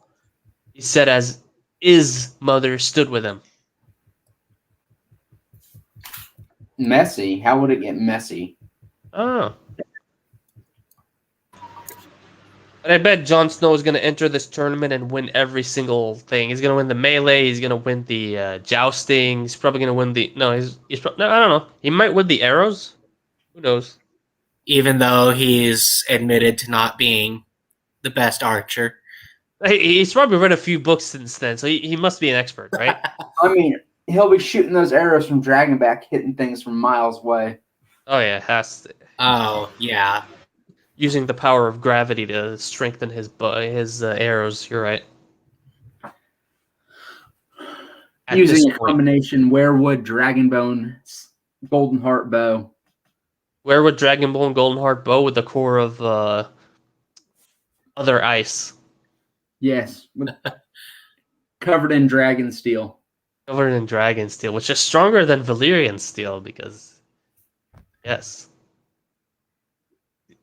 He said as his mother stood with him. Messy? How would it get messy? I don't know. But I bet Jon Snow is going to enter this tournament and win every single thing. He's going to win the melee. He's going to win the jousting. He's probably going to win the... No, no, I don't know. He might win the arrows. Who knows? Even though he's admitted to not being the best archer. He's probably read a few books since then, so he must be an expert, right? I mean, he'll be shooting those arrows from Dragonback, hitting things from miles away. Oh, yeah, has to. Oh, yeah. Using the power of gravity to strengthen his arrows. You're right. Using a combination werewood, dragonbone, golden heart bow. Werewood, dragonbone, golden heart bow with the core of other ice. Yes, covered in dragon steel. Covered in dragon steel, which is stronger than Valyrian steel because, yes.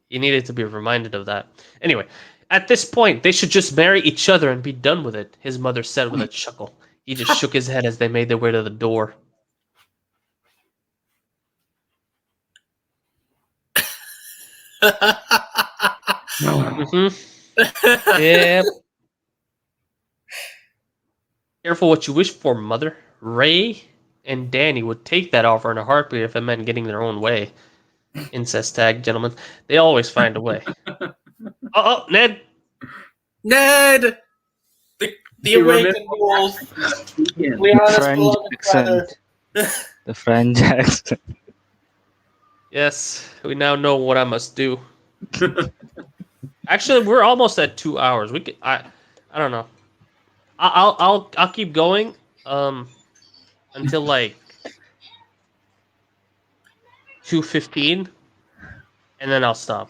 You needed to be reminded of that. Anyway, at this point, they should just marry each other and be done with it, his mother said with a chuckle. He just shook his head as they made their way to the door. Yep. Careful what you wish for, Mother. Ray and Danny would take that offer in a heartbeat if it meant getting their own way. Incest tag, gentlemen. They always find a way. Oh, Ned! Ned! The awakened wolf. The French accent. The French accent. Yes, we now know what I must do. Actually, we're almost at 2 hours. We could, I don't know. I'll keep going until like 2:15, and then I'll stop.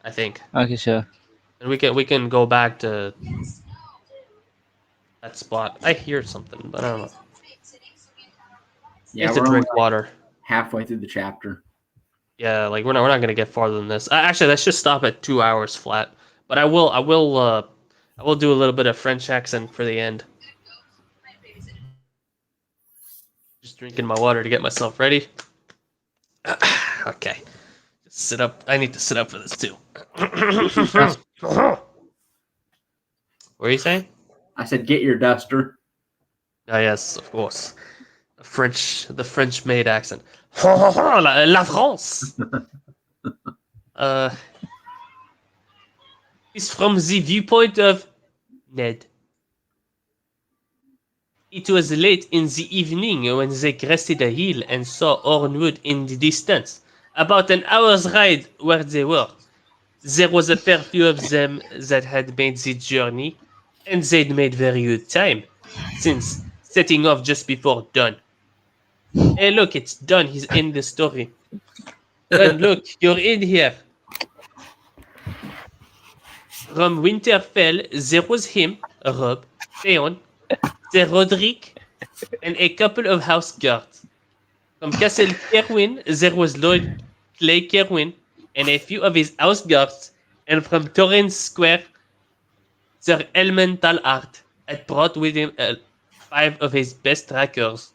I think. Okay, sure. And we can go back to that spot. I hear something, but I don't know. Yeah, You have to drink water. Halfway through the chapter. Yeah, like we're not gonna get farther than this. Actually, let's just stop at 2 hours flat. But I will do a little bit of French accent for the end. Just drinking my water to get myself ready. Okay. Just sit up. I need to sit up for this too. What are you saying? I said, get your duster. Ah, yes, of course. The French made accent. La France. Is from the viewpoint of Ned. It was late in the evening when they crested a hill and saw Ornwood in the distance. About an hour's ride where they were. There was a fair few of them that had made the journey, and they'd made very good time, since setting off just before dawn. Hey, look, it's Don. He's in the story. Don, look, you're in here. From Winterfell, there was him, Rob, Theon, Sir Roderick, and a couple of house guards. From Castle Kerwin, there was Lord Clay Kerwin and a few of his house guards, and from Torrens Square, Sir Elemental Art had brought with him 5 of his best trackers.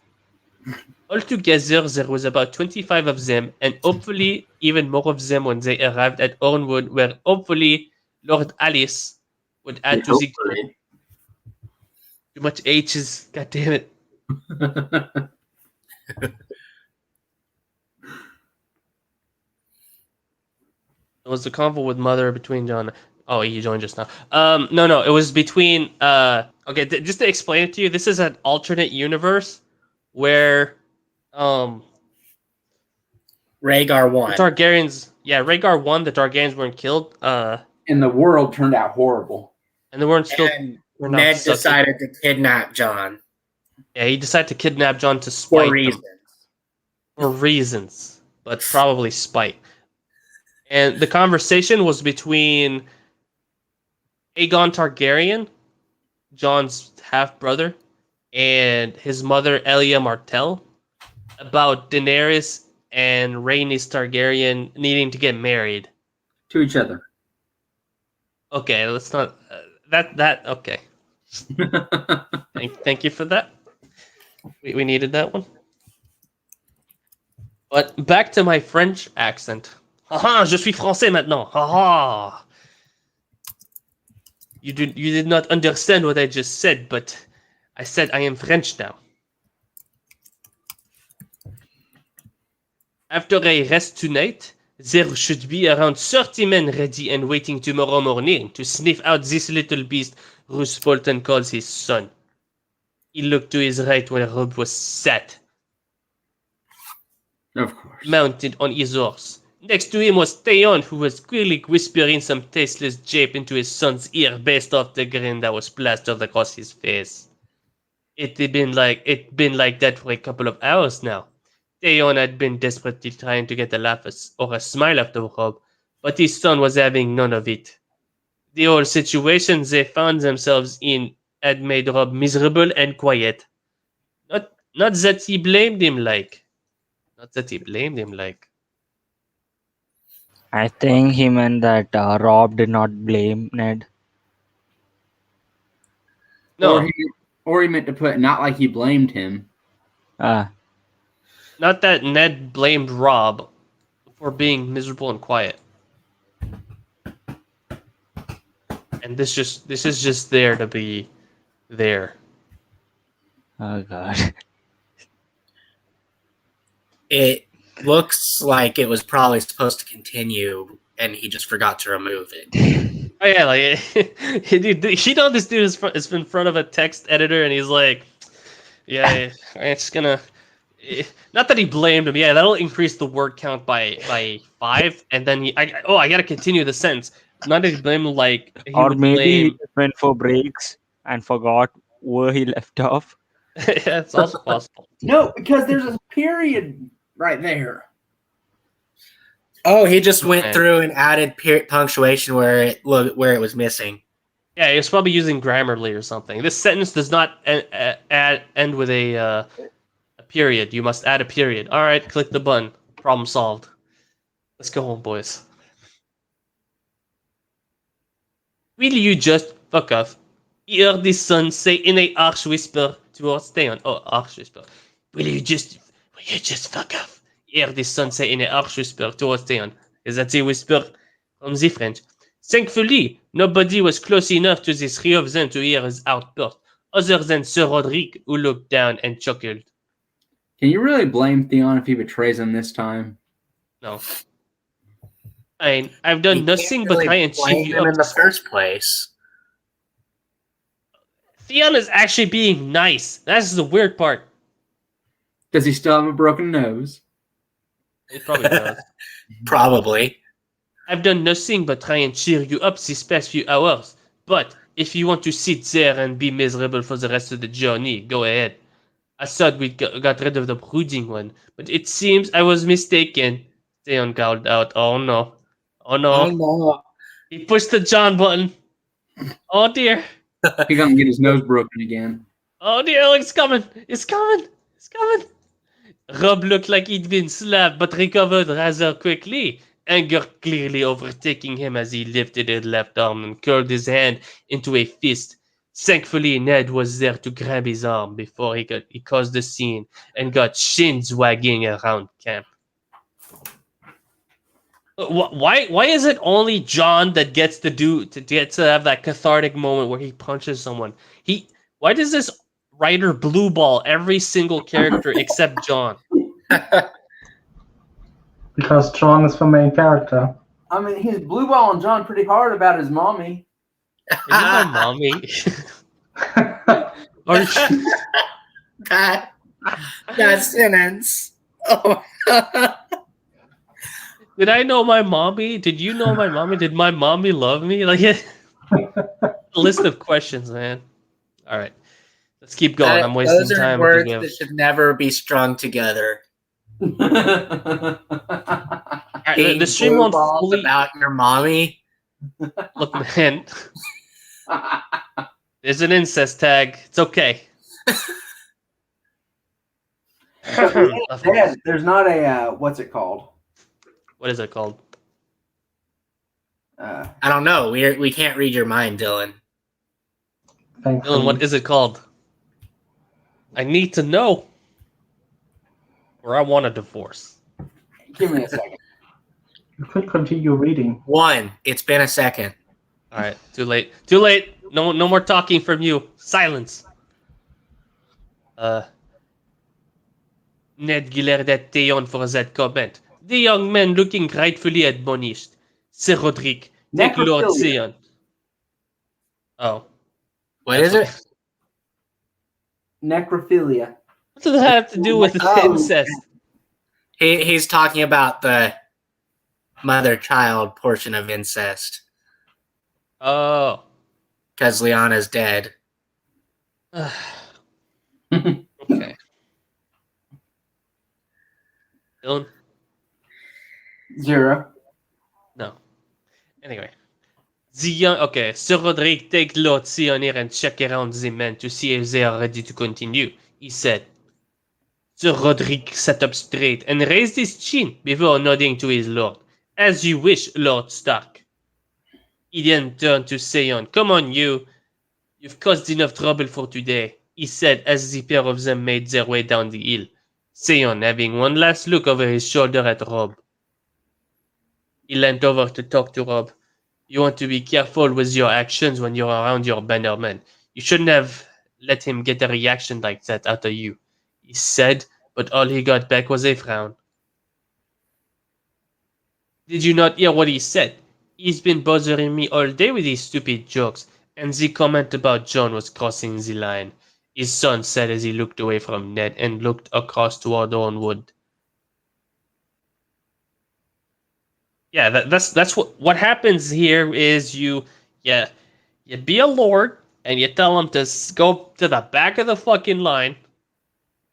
Altogether, there was about 25 of them, and hopefully even more of them when they arrived at Ornwood, where hopefully Lord Alice would add to the group. Hopefully. Too much H's, god damn it. It was the convo with Mother between John. Oh, he joined just now. No, it was between. Okay, just to explain it to you, this is an alternate universe where, Rhaegar the won. Targaryens. Yeah, Rhaegar won. The Targaryens weren't killed. And the world turned out horrible. And they weren't still. And were not Ned sucking. decided to kidnap John Yeah, he decided to kidnap John to for spite reasons. them. For reasons, but probably spite. And the conversation was between Aegon Targaryen, John's half brother, and his mother Elia Martell about Daenerys and Rhaenys Targaryen needing to get married. To each other. Okay, let's not that. Okay, thank you for that. We needed that one. But back to my French accent. Haha, je suis français maintenant. Haha. You did not understand what I just said, but I said I am French now. After a rest tonight, there should be around 30 men ready and waiting tomorrow morning to sniff out this little beast Roose Bolton calls his son. He looked to his right where Rob was sat, Of course. mounted on his horse. Next to him was Theon, who was clearly whispering some tasteless jape into his son's ear based off the grin that was plastered across his face. It'd been like that for a couple of hours now. Theon had been desperately trying to get a laugh or a smile out of Rob, but his son was having none of it. The whole situation they found themselves in had made Rob miserable and quiet. Not that he blamed him like. Not that he blamed him like. I think he meant that Rob did not blame Ned. No, Or he meant to put not like he blamed him. Uh, not that Ned blamed Rob for being miserable and quiet. And this is just there to be there. oh god. It looks like it was probably supposed to continue, and he just forgot to remove it. Oh yeah, like he know this dude is in front of a text editor, and he's like, "Yeah, it's gonna." Not that he blamed him. Yeah, that'll increase the word count by 5, and then I gotta continue the sentence. Not that he blamed him like he Or would maybe he blame. just went for breaks and forgot where he left off. Yeah, it's also possible. No, because there's a period right there. Oh, he just went Man. through and added punctuation where it was missing. Yeah, he was probably using Grammarly or something. This sentence does not end with a period. You must add a period. All right, click the button. Problem solved. Let's go home, boys. Will you just fuck off? He heard his son say in a harsh whisper towards Theon. Oh, harsh whisper. Will you just fuck off? He heard his son say in a harsh whisper towards Theon. Is that a whisper from the French? Thankfully, nobody was close enough to the three of them to hear his outburst, other than Sir Roderick, who looked down and chuckled. Can you really blame Theon if he betrays him this time? No. I've You done can't nothing but really try and cheer blame you him up. in the first place. Theon is actually being nice. That's the weird part. Does he still have a broken nose? It probably does. Probably. I've done nothing but try and cheer you up these past few hours. But if you want to sit there and be miserable for the rest of the journey, go ahead. I thought we got rid of the brooding one, but it seems I was mistaken. Theon growled out, "Oh no. Oh no." Oh no. He pushed the John button. Oh dear. He's gonna get his nose broken again. Oh dear, it's coming. It's coming. It's coming. Rob looked like he'd been slapped, but recovered rather quickly, anger clearly overtaking him as he lifted his left arm and curled his hand into a fist. Thankfully, Ned was there to grab his arm before he caused the scene and got shins wagging around camp. Why is it only John that gets to have that cathartic moment where he punches someone? Why does this writer blue ball every single character except John? Because John is the main character. I mean, he's blue balling John pretty hard about his mommy. Are you my mommy? Are you- that sentence. Oh. Did I know my mommy? Did you know my mommy? Did my mommy love me? Like a list of questions, man. All right, let's keep going. I'm wasting Those are time. words All that should never be strung together. right, Being the stream blue won't balls fully about your mommy. look, man. There's an incest tag. It's okay. There's not a what's it called? What is it called? I don't know. We can't read your mind, Dylan. Thankfully. Dylan, what is it called? I need to know, or I want a divorce. Give me a second. You could continue reading. One. It's been a second. All right, too late. Too late. No more talking from you. Silence. Ned glared at Theon for that comment. The young man looking rightfully admonished. Sir Roderick, take Lord Necrophilia. Theon. Oh. What is it? Necrophilia. What does that have to do with incest? He's talking about the mother-child portion of incest. Oh. Because Lyanna's dead. Okay. Dylan? 0. No. Anyway. Sir Roderick, take Lord Theon here and check around the men to see if they are ready to continue, he said. Sir Roderick sat up straight and raised his chin before nodding to his lord. As you wish, Lord Stark. He then turned to Theon. Come on, you. You've caused enough trouble for today, he said as the pair of them made their way down the hill. Theon having one last look over his shoulder at Rob. He leant over to talk to Rob. You want to be careful with your actions when you're around your bannerman. You shouldn't have let him get a reaction like that out of you, he said, but all he got back was a frown. Did you not hear what he said? He's been bothering me all day with his stupid jokes, and the comment about John was crossing the line, his son said as he looked away from Ned and looked across toward Ornwood. Yeah, that's what happens here is you be a lord and you tell him to go to the back of the fucking line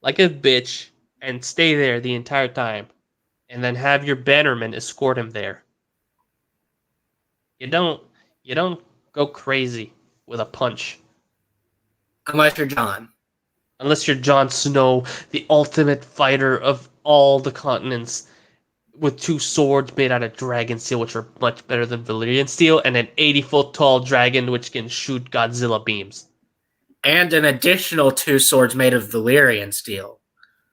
like a bitch and stay there the entire time, and then have your bannerman escort him there. You don't go crazy with a punch. Unless you're John. Unless you're Jon Snow, the ultimate fighter of all the continents. with 2 swords made out of dragon steel, which are much better than Valyrian steel, and an 80-foot tall dragon which can shoot Godzilla beams. And an additional 2 swords made of Valyrian steel.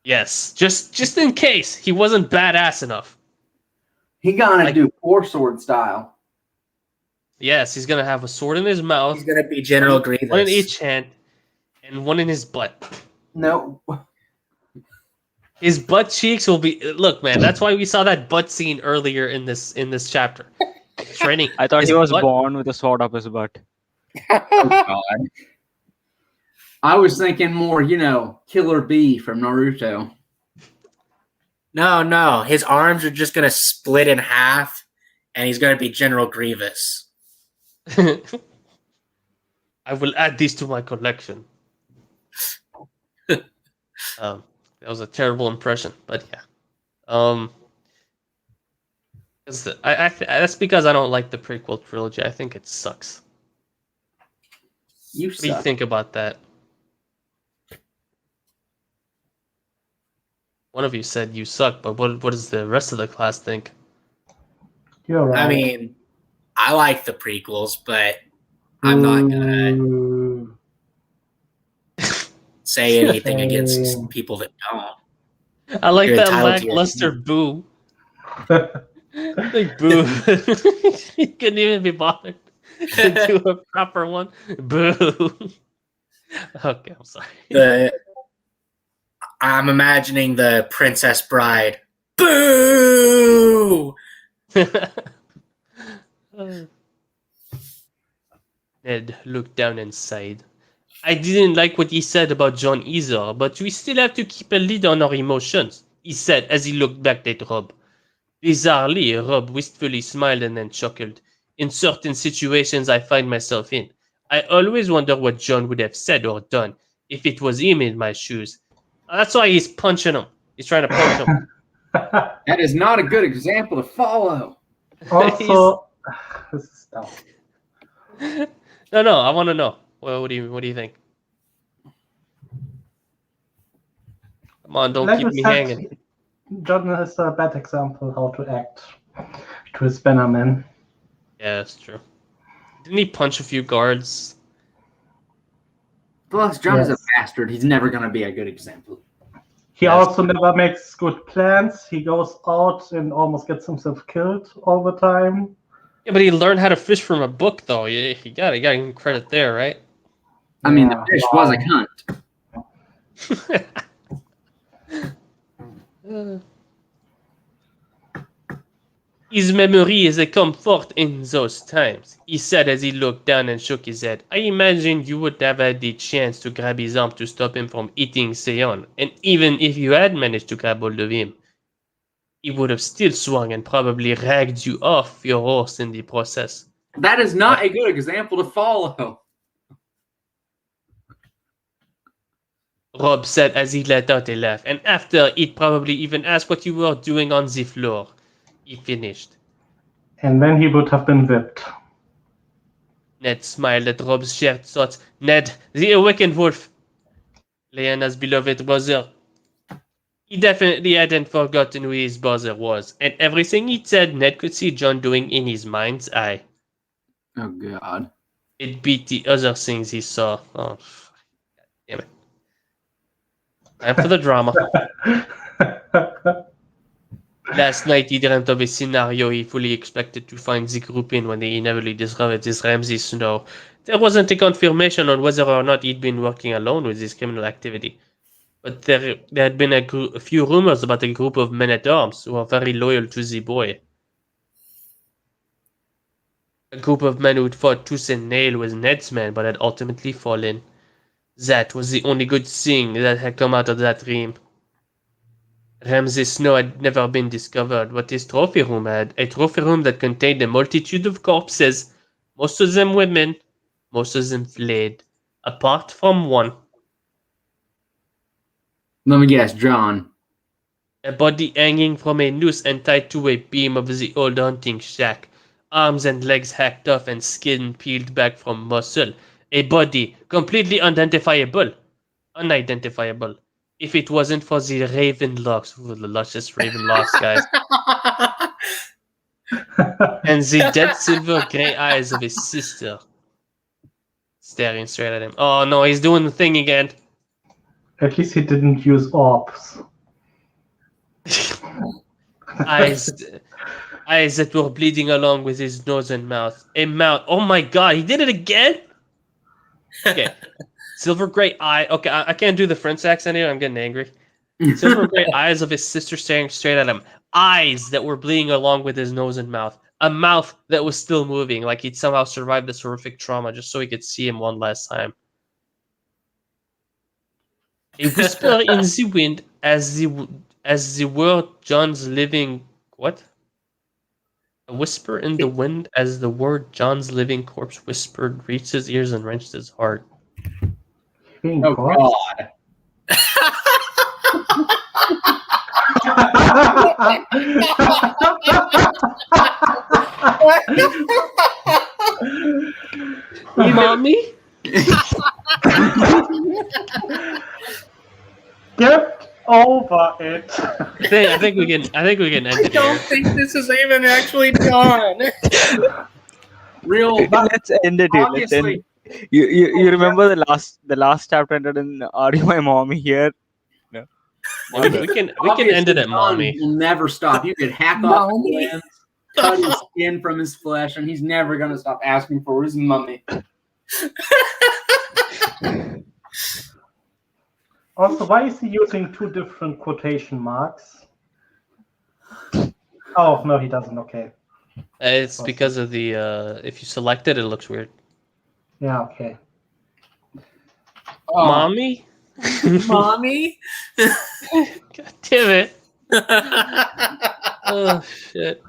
Yes, just in case he wasn't badass enough. He gonna Like- do 4-sword style. Yes, he's gonna have a sword in his mouth, He's going to be General Grievous. one in each hand, and one in his butt. No. His butt cheeks will be. Look, man, that's why we saw that butt scene earlier in this chapter. Training. I thought his he was butt- born with a sword up his butt. Oh, God. I was thinking more, Killer Bee from Naruto. No. His arms are just going to split in half, and he's going to be General Grievous. I will add these to my collection. That was a terrible impression, but yeah. That's because I don't like the prequel trilogy. I think it sucks. You What do you suck. think about that? One of you said you suck, but what does the rest of the class think? You're right. I mean, I like the prequels, but I'm not going to say anything against people that don't. I like You're that entitled to your lackluster boo. Like boo. He couldn't even be bothered to do a proper one. Boo. Okay, I'm sorry. I'm imagining the Princess Bride. Boo! Ned looked down and sighed. I didn't like what he said about John either, but we still have to keep a lid on our emotions, he said as he looked back at Rob. Bizarrely, Rob wistfully smiled and then chuckled. In certain situations I find myself in, I always wonder what John would have said or done if it was him in my shoes. That's why he's punching him. He's trying to punch him. That is not a good example to follow. Also, this is tough. No, I want to know. What do you think? Come on, don't Like keep you me said, hanging. John is a bad example how to act to his bannerman. Yeah, that's true. Didn't he punch a few guards? Plus, John is a Yes. bastard. He's never going to be a good example. He Yes. also never makes good plans. He goes out and almost gets himself killed all the time. Yeah, but he learned how to fish from a book, though. You got to give him credit there, right? I mean, the Yeah, fish wow. was a cunt. His memory is a comfort in those times, he said as he looked down and shook his head. I imagine you would have had the chance to grab his arm to stop him from eating Seon, and even if you had managed to grab hold of him, he would have still swung and probably ragged you off your horse in the process. That is not a good example to follow. Rob said as he let out a laugh, and after he'd probably even asked what you were doing on the floor, he finished. And then he would have been whipped. Ned smiled at Rob's shared thoughts. Ned, the awakened wolf. Lyanna's beloved brother. He definitely hadn't forgotten who his brother was, and everything he'd said Ned could see John doing in his mind's eye. Oh, God. It beat the other things he saw. Oh, damn it. Time for the drama. Last night he dreamt of a scenario he fully expected to find the group in when they inevitably discovered this Ramsay Snow. There wasn't a confirmation on whether or not he'd been working alone with this criminal activity. But there had been a few rumors about a group of men-at-arms who are very loyal to the boy. A group of men who'd fought tooth and nail with Ned's men but had ultimately fallen. That was the only good thing that had come out of that dream. Ramsay Snow had never been discovered, but his trophy room had. A trophy room that contained a multitude of corpses, most of them women, most of them flayed, apart from one. Let me guess, John. A body hanging from a noose and tied to a beam of the old hunting shack. Arms and legs hacked off and skin peeled back from muscle. A body completely unidentifiable. If it wasn't for the raven locks, the luscious raven locks, guys, and the dead silver gray eyes of his sister staring straight at him. Oh no, he's doing the thing again. At least he didn't use orbs. eyes that were bleeding along with his nose and mouth. A mouth. Oh my god, he did it again? Okay. Silver gray eye. Okay, I can't do the French accent here. I'm getting angry. Silver gray eyes of his sister staring straight at him. Eyes that were bleeding along with his nose and mouth. A mouth that was still moving, like he'd somehow survived this horrific trauma just so he could see him one last time. A whisper in the wind as the word John's living what? A whisper in the wind as the word John's living corpse whispered reached his ears and wrenched his heart. Oh God! Mommy? Get over it. I think we can end I it don't here. think this is even actually done. Real. Let's end it here. Let's end. Obviously, You remember the last chapter ended in "Are you my mommy?" Here. No. We can end it at John mommy. will never stop. You could hack off his Mommy. limbs, cut his skin from his flesh, and he's never gonna stop asking for his mummy. Also, why is he using two different quotation marks? Oh, no, he doesn't. Okay. It's because of the if you select it, it looks weird. Yeah, okay. Oh, Mommy? Mommy? God damn it. Oh shit.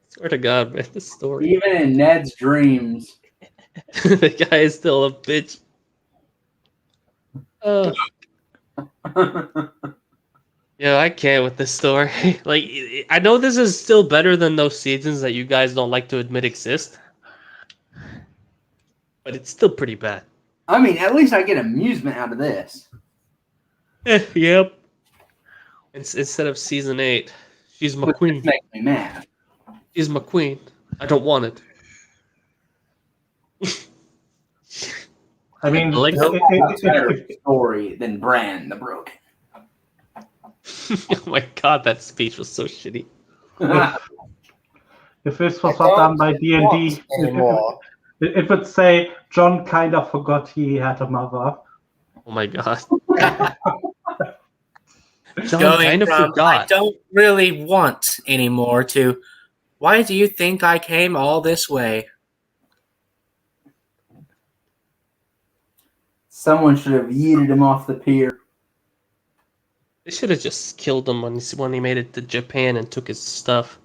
Swear to God, man, this story. even in Ned's dreams. The guy is still a bitch. Oh. Yeah, I can't with this story. Like, I know this is still better than those seasons that you guys don't like to admit exist, but it's still pretty bad. I mean, at least I get amusement out of this. Yep. Instead of season 8, she's my Which queen. makes me mad. She's my queen. I don't want it. I mean, Like- No better story than Bran the Broken. Oh my god, that speech was so shitty. if this was not done by D&D, Anymore. it would say John kind of forgot he had a mother. Oh my god. John Going kind of from I forgot. don't really want anymore to why do you think I came all this way? Someone should have yeeted him off the pier. They should have just killed him when he made it to Japan and took his stuff.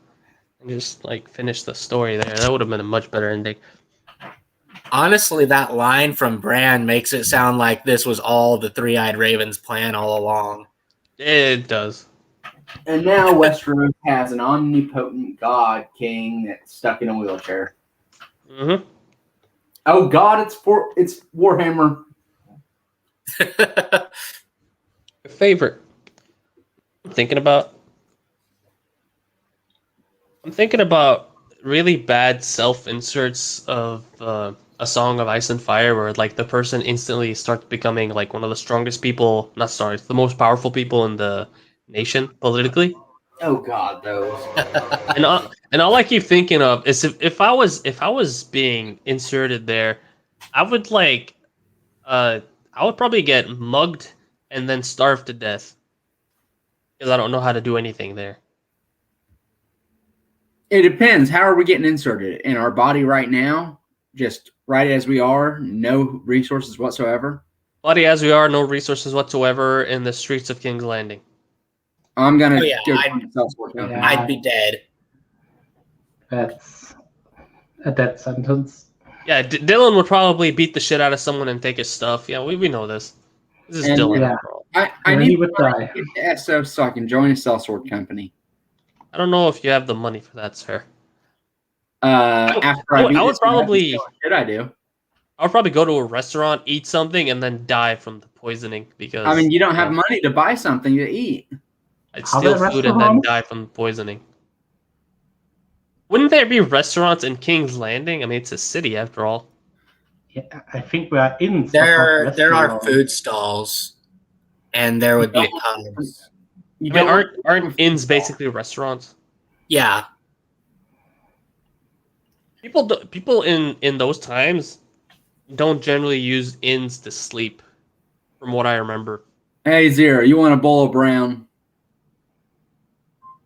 And just, like, finished the story there. That would have been a much better ending. Honestly, that line from Bran makes it sound like this was all the Three-Eyed Raven's plan all along. It does. And now Westeros has an omnipotent god king that's stuck in a wheelchair. Mm-hmm. Oh God, it's Warhammer. Your favorite. I'm thinking about really bad self-inserts of a Song of Ice and Fire where like the person instantly starts becoming like one of the strongest people, not stars, the most powerful people in the nation politically. Oh God, those. And all I keep thinking of is if I was being inserted there, I would probably get mugged and then starve to death because I don't know how to do anything there. It depends. How are we getting inserted in our body right now? Just right as we are, no resources whatsoever. Bloody as we are, no resources whatsoever in the streets of King's Landing. I'm gonna Oh, yeah, go I'd- join the Salesforce company. Yeah. I'd be dead. That's a dead sentence. Yeah, Dylan would probably beat the shit out of someone and take his stuff. Yeah, we know this. This is And- Dylan. Yeah. after all. I And need he would die. to get to SO so I can join a sellsword company. I don't know if you have the money for that, sir. After I I would beat this guy, probably- what should I do? I'll probably go to a restaurant, eat something, and then die from the poisoning because I mean, you don't have money to buy something to eat. I'd Are steal there food and then restaurants? die from the poisoning. Wouldn't there be restaurants in King's Landing? I mean, it's a city after all. Yeah, I think we are in. There are food stalls, and there would be You pubs. You I mean, don't aren't inns basically restaurants? Yeah, People in those times don't generally use inns to sleep, from what I remember. Hey, Zero, you want a bowl of brown?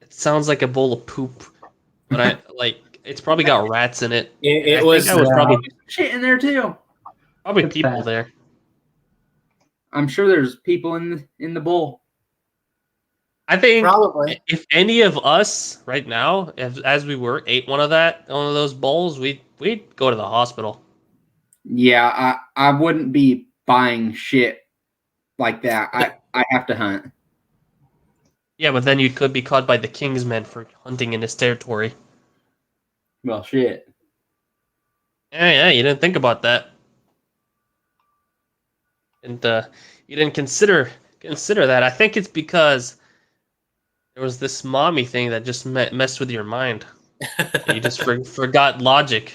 It sounds like a bowl of poop, but I like it's probably got rats in it. it I was. think I was Shit in there too. probably It's people bad. there. I'm sure there's people in the bowl. I think Probably. if any of us right now, as we were, ate one of those bowls, we'd go to the hospital. Yeah, I wouldn't be buying shit like that. I have to hunt. Yeah, but then you could be caught by the Kingsmen for hunting in his territory. Well, shit. Yeah, you didn't think about that, and you didn't consider that. I think it's because there was this mommy thing that just messed with your mind. You just forgot logic.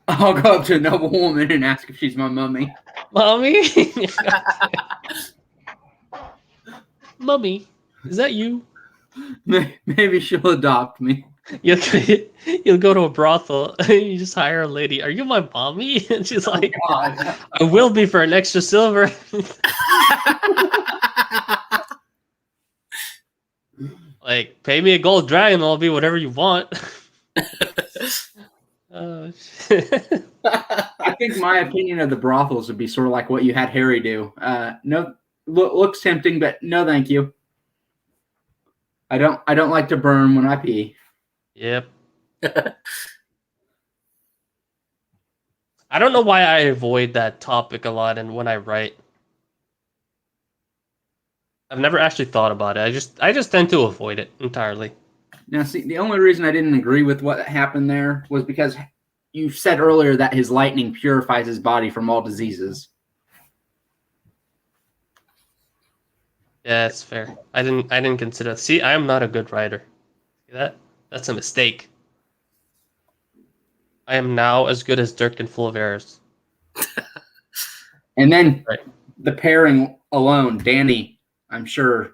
I'll go up to a noble woman and ask if she's my mummy. Mommy, Mummy, is that you? Maybe she'll adopt me. You'll go to a brothel. You just hire a lady. Are you my mommy? And she's like, God. I will be for an extra silver. Like, pay me a gold dragon, I'll be whatever you want. Oh, shit. I think my opinion of the brothels would be sort of like what you had Harry do. No, looks tempting, but no, thank you. I don't like to burn when I pee. Yep. I don't know why I avoid that topic a lot and when I write. I've never actually thought about it. I just tend to avoid it entirely. Now, see, the only reason I didn't agree with what happened there was because you said earlier that his lightning purifies his body from all diseases. Yeah, that's fair. I didn't consider. See, I am not a good writer. See that? That's a mistake. I am now as good as Dirk and full of errors. And then Right. the pairing alone, Danny, I'm sure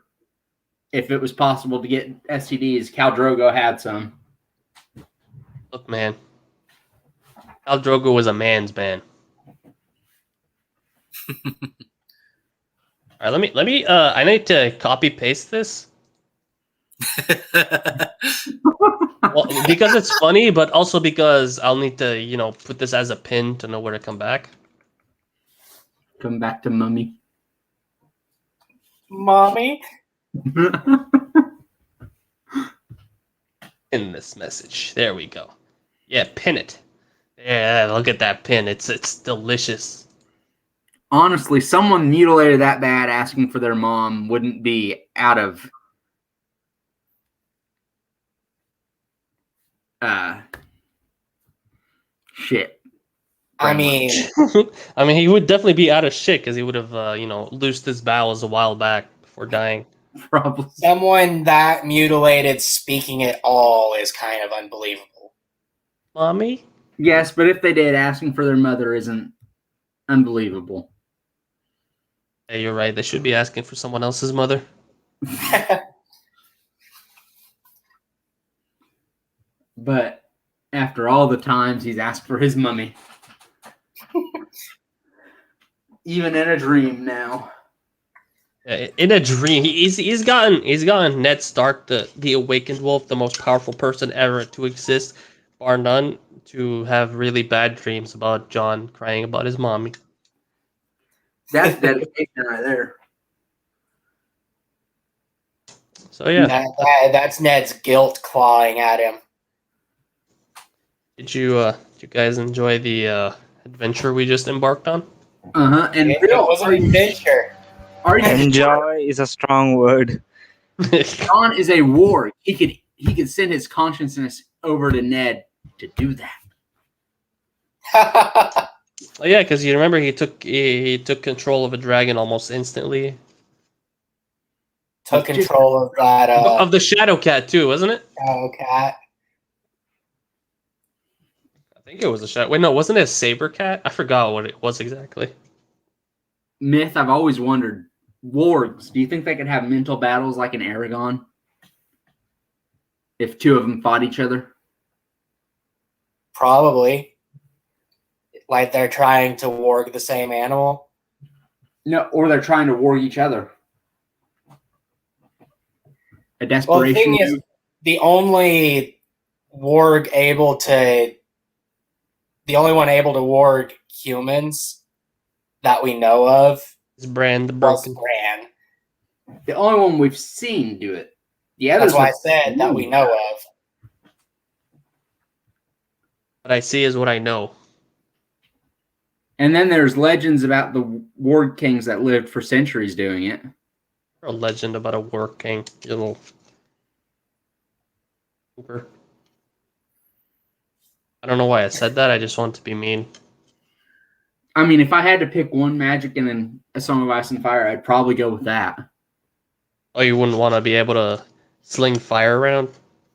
if it was possible to get STDs, Khal Drogo had some. Look, man. Khal Drogo was a man's man. All right, let me. I need to copy paste this. Well, because it's funny, but also because I'll need to, put this as a pin to know where to come back. Come back to mummy. Mommy? Pin this message. There we go. Yeah, pin it. Yeah, look at that pin. It's delicious. Honestly, someone mutilated that bad asking for their mom wouldn't be out of shit. I mean, I mean, he would definitely be out of shit because he would have, loosed his bowels a while back before dying. Probably. someone that mutilated speaking at all is kind of unbelievable. Mommy? Yes, but if they did, asking for their mother isn't unbelievable. Hey, you're right. They should be asking for someone else's mother. But after all the times he's asked for his mummy, even in a dream now. In a dream, he's gotten Ned Stark, the awakened wolf, the most powerful person ever to exist, bar none, to have really bad dreams about Jon crying about his mommy. That's dedication right there. So yeah, That's Ned's guilt clawing at him. did you guys enjoy the adventure we just embarked on? And It Bill, was an adventure. are you Enjoy is a strong word. Jon is a warg. He could send his consciousness over to Ned to do that. Oh, yeah, because you remember he took control of a dragon almost instantly. Took control of that Of the Shadow Cat too, wasn't it? shadow cat. I think it was a Shadow. Wait, no, wasn't it a Saber Cat? I forgot what it was exactly. Myth, I've always wondered. Wargs, do you think they could have mental battles like in Aragon? If two of them fought each other? Probably. Like they're trying to warg the same animal. No, or they're trying to warg each other. A Well, the desperation thing is, move. the only one able to warg humans that we know of It's Bran the was Broken. Bran. The only one we've seen do it. The That's others why I are- said that we know of. What I see is what I know. And then there's legends about the warg kings that lived for centuries doing it. A legend about a war king. You little Cooper. I don't know why I said that. I just want to be mean. I mean, if I had to pick one magic and then a Song of Ice and Fire, I'd probably go with that. Oh, you wouldn't want to be able to sling fire around?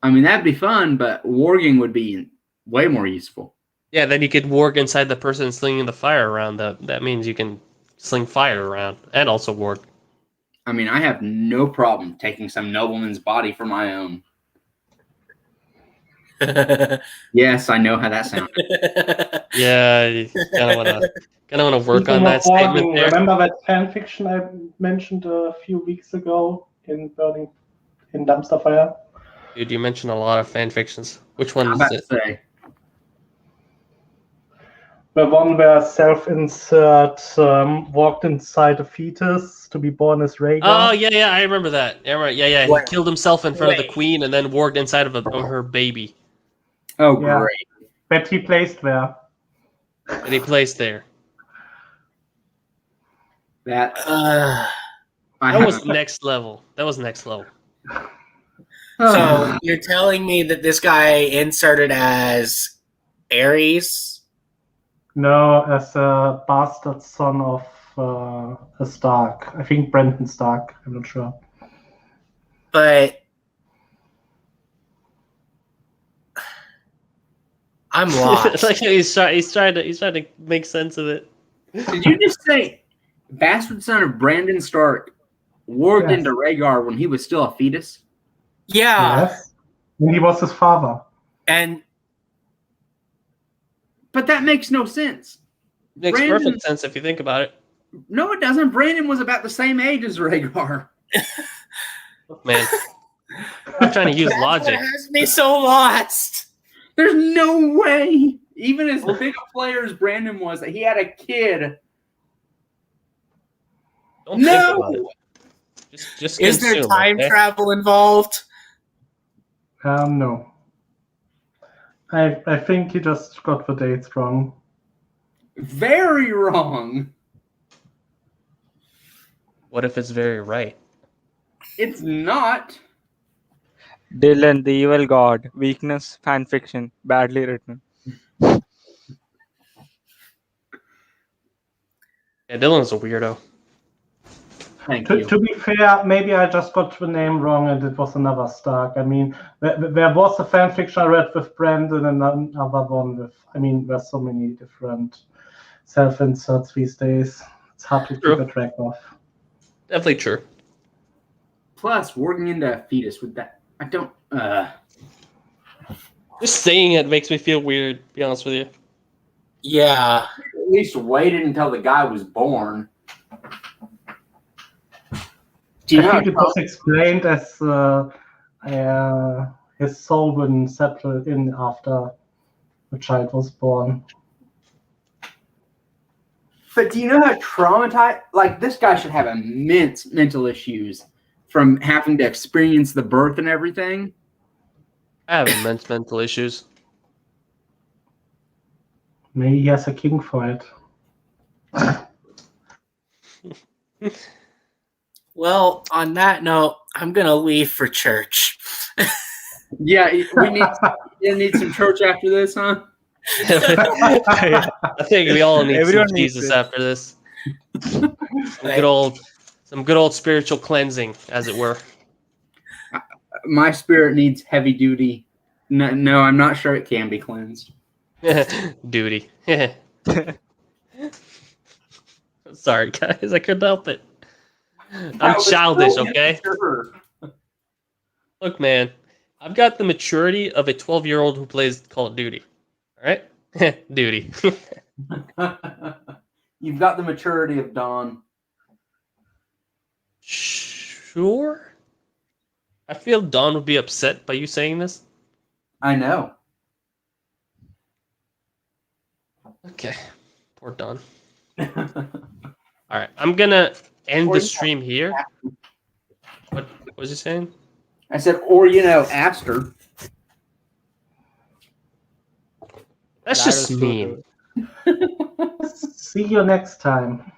I mean, that'd be fun, but warging would be way more useful. Yeah, then you could warg inside the person slinging the fire around. That means you can sling fire around and also warg. I mean, I have no problem taking some nobleman's body for my own. Yes, I know how that sounds. Yeah, you kind of wanna work Speaking on that of warging, statement there. remember that fan fiction I mentioned a few weeks ago in Dumpster Fire? Dude, you mentioned a lot of fan fictions. Which I'm one about is to it? say. The one where self-insert walked inside a fetus to be born as Rhaegar. Oh yeah, I remember that. Yeah, right. Yeah. He Wait. killed himself in front of the Wait. queen and then warged inside of her baby Oh, Yeah. great. That he placed there. that he placed there. That Uh, I That was haven't. next level. That was next level. so you're telling me that this guy inserted as Ares? No, as a bastard son of a Stark. I think Brenton Stark. I'm not sure. But I'm lost. Like he's trying to make sense of it. Did you just say bastard son of Brandon Stark warged Yes. into Rhaegar when he was still a fetus? Yeah. Yes. And he was his father. And But that makes no sense. Makes Brandon- perfect sense if you think about it. No, it doesn't. Brandon was about the same age as Rhaegar. Man, I'm trying to use that's logic. what has me so lost. There's no way. Even as big a player as Brandon was, that he had a kid. Don't No! think about it. Just Is there consume, time okay? travel involved? No. I think he just got the dates wrong. Very wrong. What if it's very right? It's not. Dylan, the evil god. Weakness, fanfiction. Badly written. Yeah, Dylan's a weirdo. Thank To, you. to be fair, maybe I just got the name wrong and it was another Stark. I mean, there was a fan fiction I read with Brandon and another one with. I mean, there's so many different self-inserts these days. It's hard to True. keep a track of. Definitely true. Plus, working into a fetus with that. I don't. Just saying it makes me feel weird, to be honest with you. Yeah. At least waited until the guy was born. Do you I know think it was explained as his soul wouldn't settle in after the child was born. But do you know how traumatized? Like, this guy should have immense mental issues from having to experience the birth and everything. I have immense mental issues. Maybe he has a king for it. Well, on that note, I'm gonna leave for church. Yeah, we need some church after this, huh? Yeah. I think we all need Everyone some needs Jesus it. after this. Some good old spiritual cleansing, as it were. My spirit needs heavy duty. No, I'm not sure it can be cleansed. Duty. Sorry, guys, I couldn't help it. I'm That was childish, so okay? immature. Look, man, I've got the maturity of a 12-year-old who plays Call of Duty. All right? Duty. You've got the maturity of Dawn. Sure? I feel Dawn would be upset by you saying this. I know. Okay. Poor Dawn. All right, I'm gonna end the stream here. What was you saying? I said, or asked her. That's That just was mean. See you next time.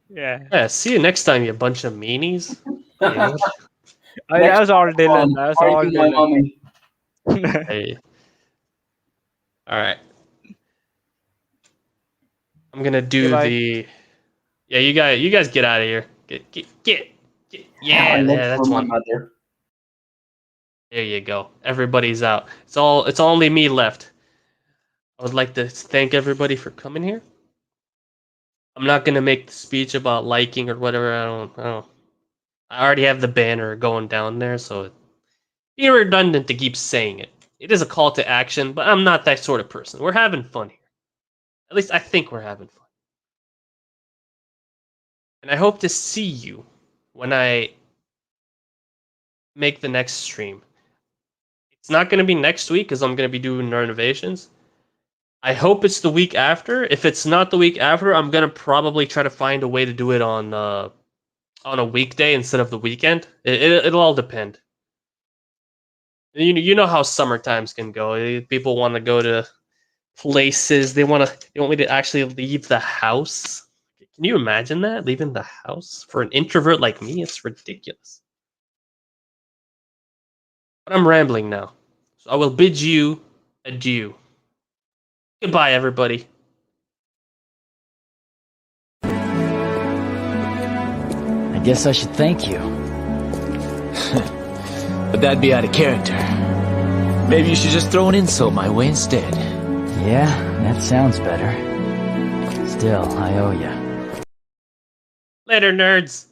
Yeah. Yeah, see you next time, you bunch of meanies. Yeah. That was all Dylan. That was all Are you my Dylan. mommy? Hey. All right. I'm gonna do Goodbye. the. Yeah, you guys get out of here. Get. Yeah, that's for my one. mother. There you go. Everybody's out. It's only me left. I would like to thank everybody for coming here. I'm not gonna make the speech about liking or whatever. I don't. I already have the banner going down there, so it'd be redundant to keep saying it. It is a call to action, but I'm not that sort of person. We're having fun here. At least I think we're having fun. And I hope to see you when I make the next stream. It's not going to be next week because I'm going to be doing renovations. I hope it's the week after. If it's not the week after, I'm going to probably try to find a way to do it on a weekday instead of the weekend. It'll all depend. You know how summer times can go. People want to go to places. They want me to actually leave the house. Can you imagine that? Leaving the house? For an introvert like me, it's ridiculous. But I'm rambling now. So I will bid you adieu. Goodbye, everybody. I guess I should thank you. But that'd be out of character. Maybe you should just throw an insult my way instead. Yeah, that sounds better. Still, I owe you. Later, nerds.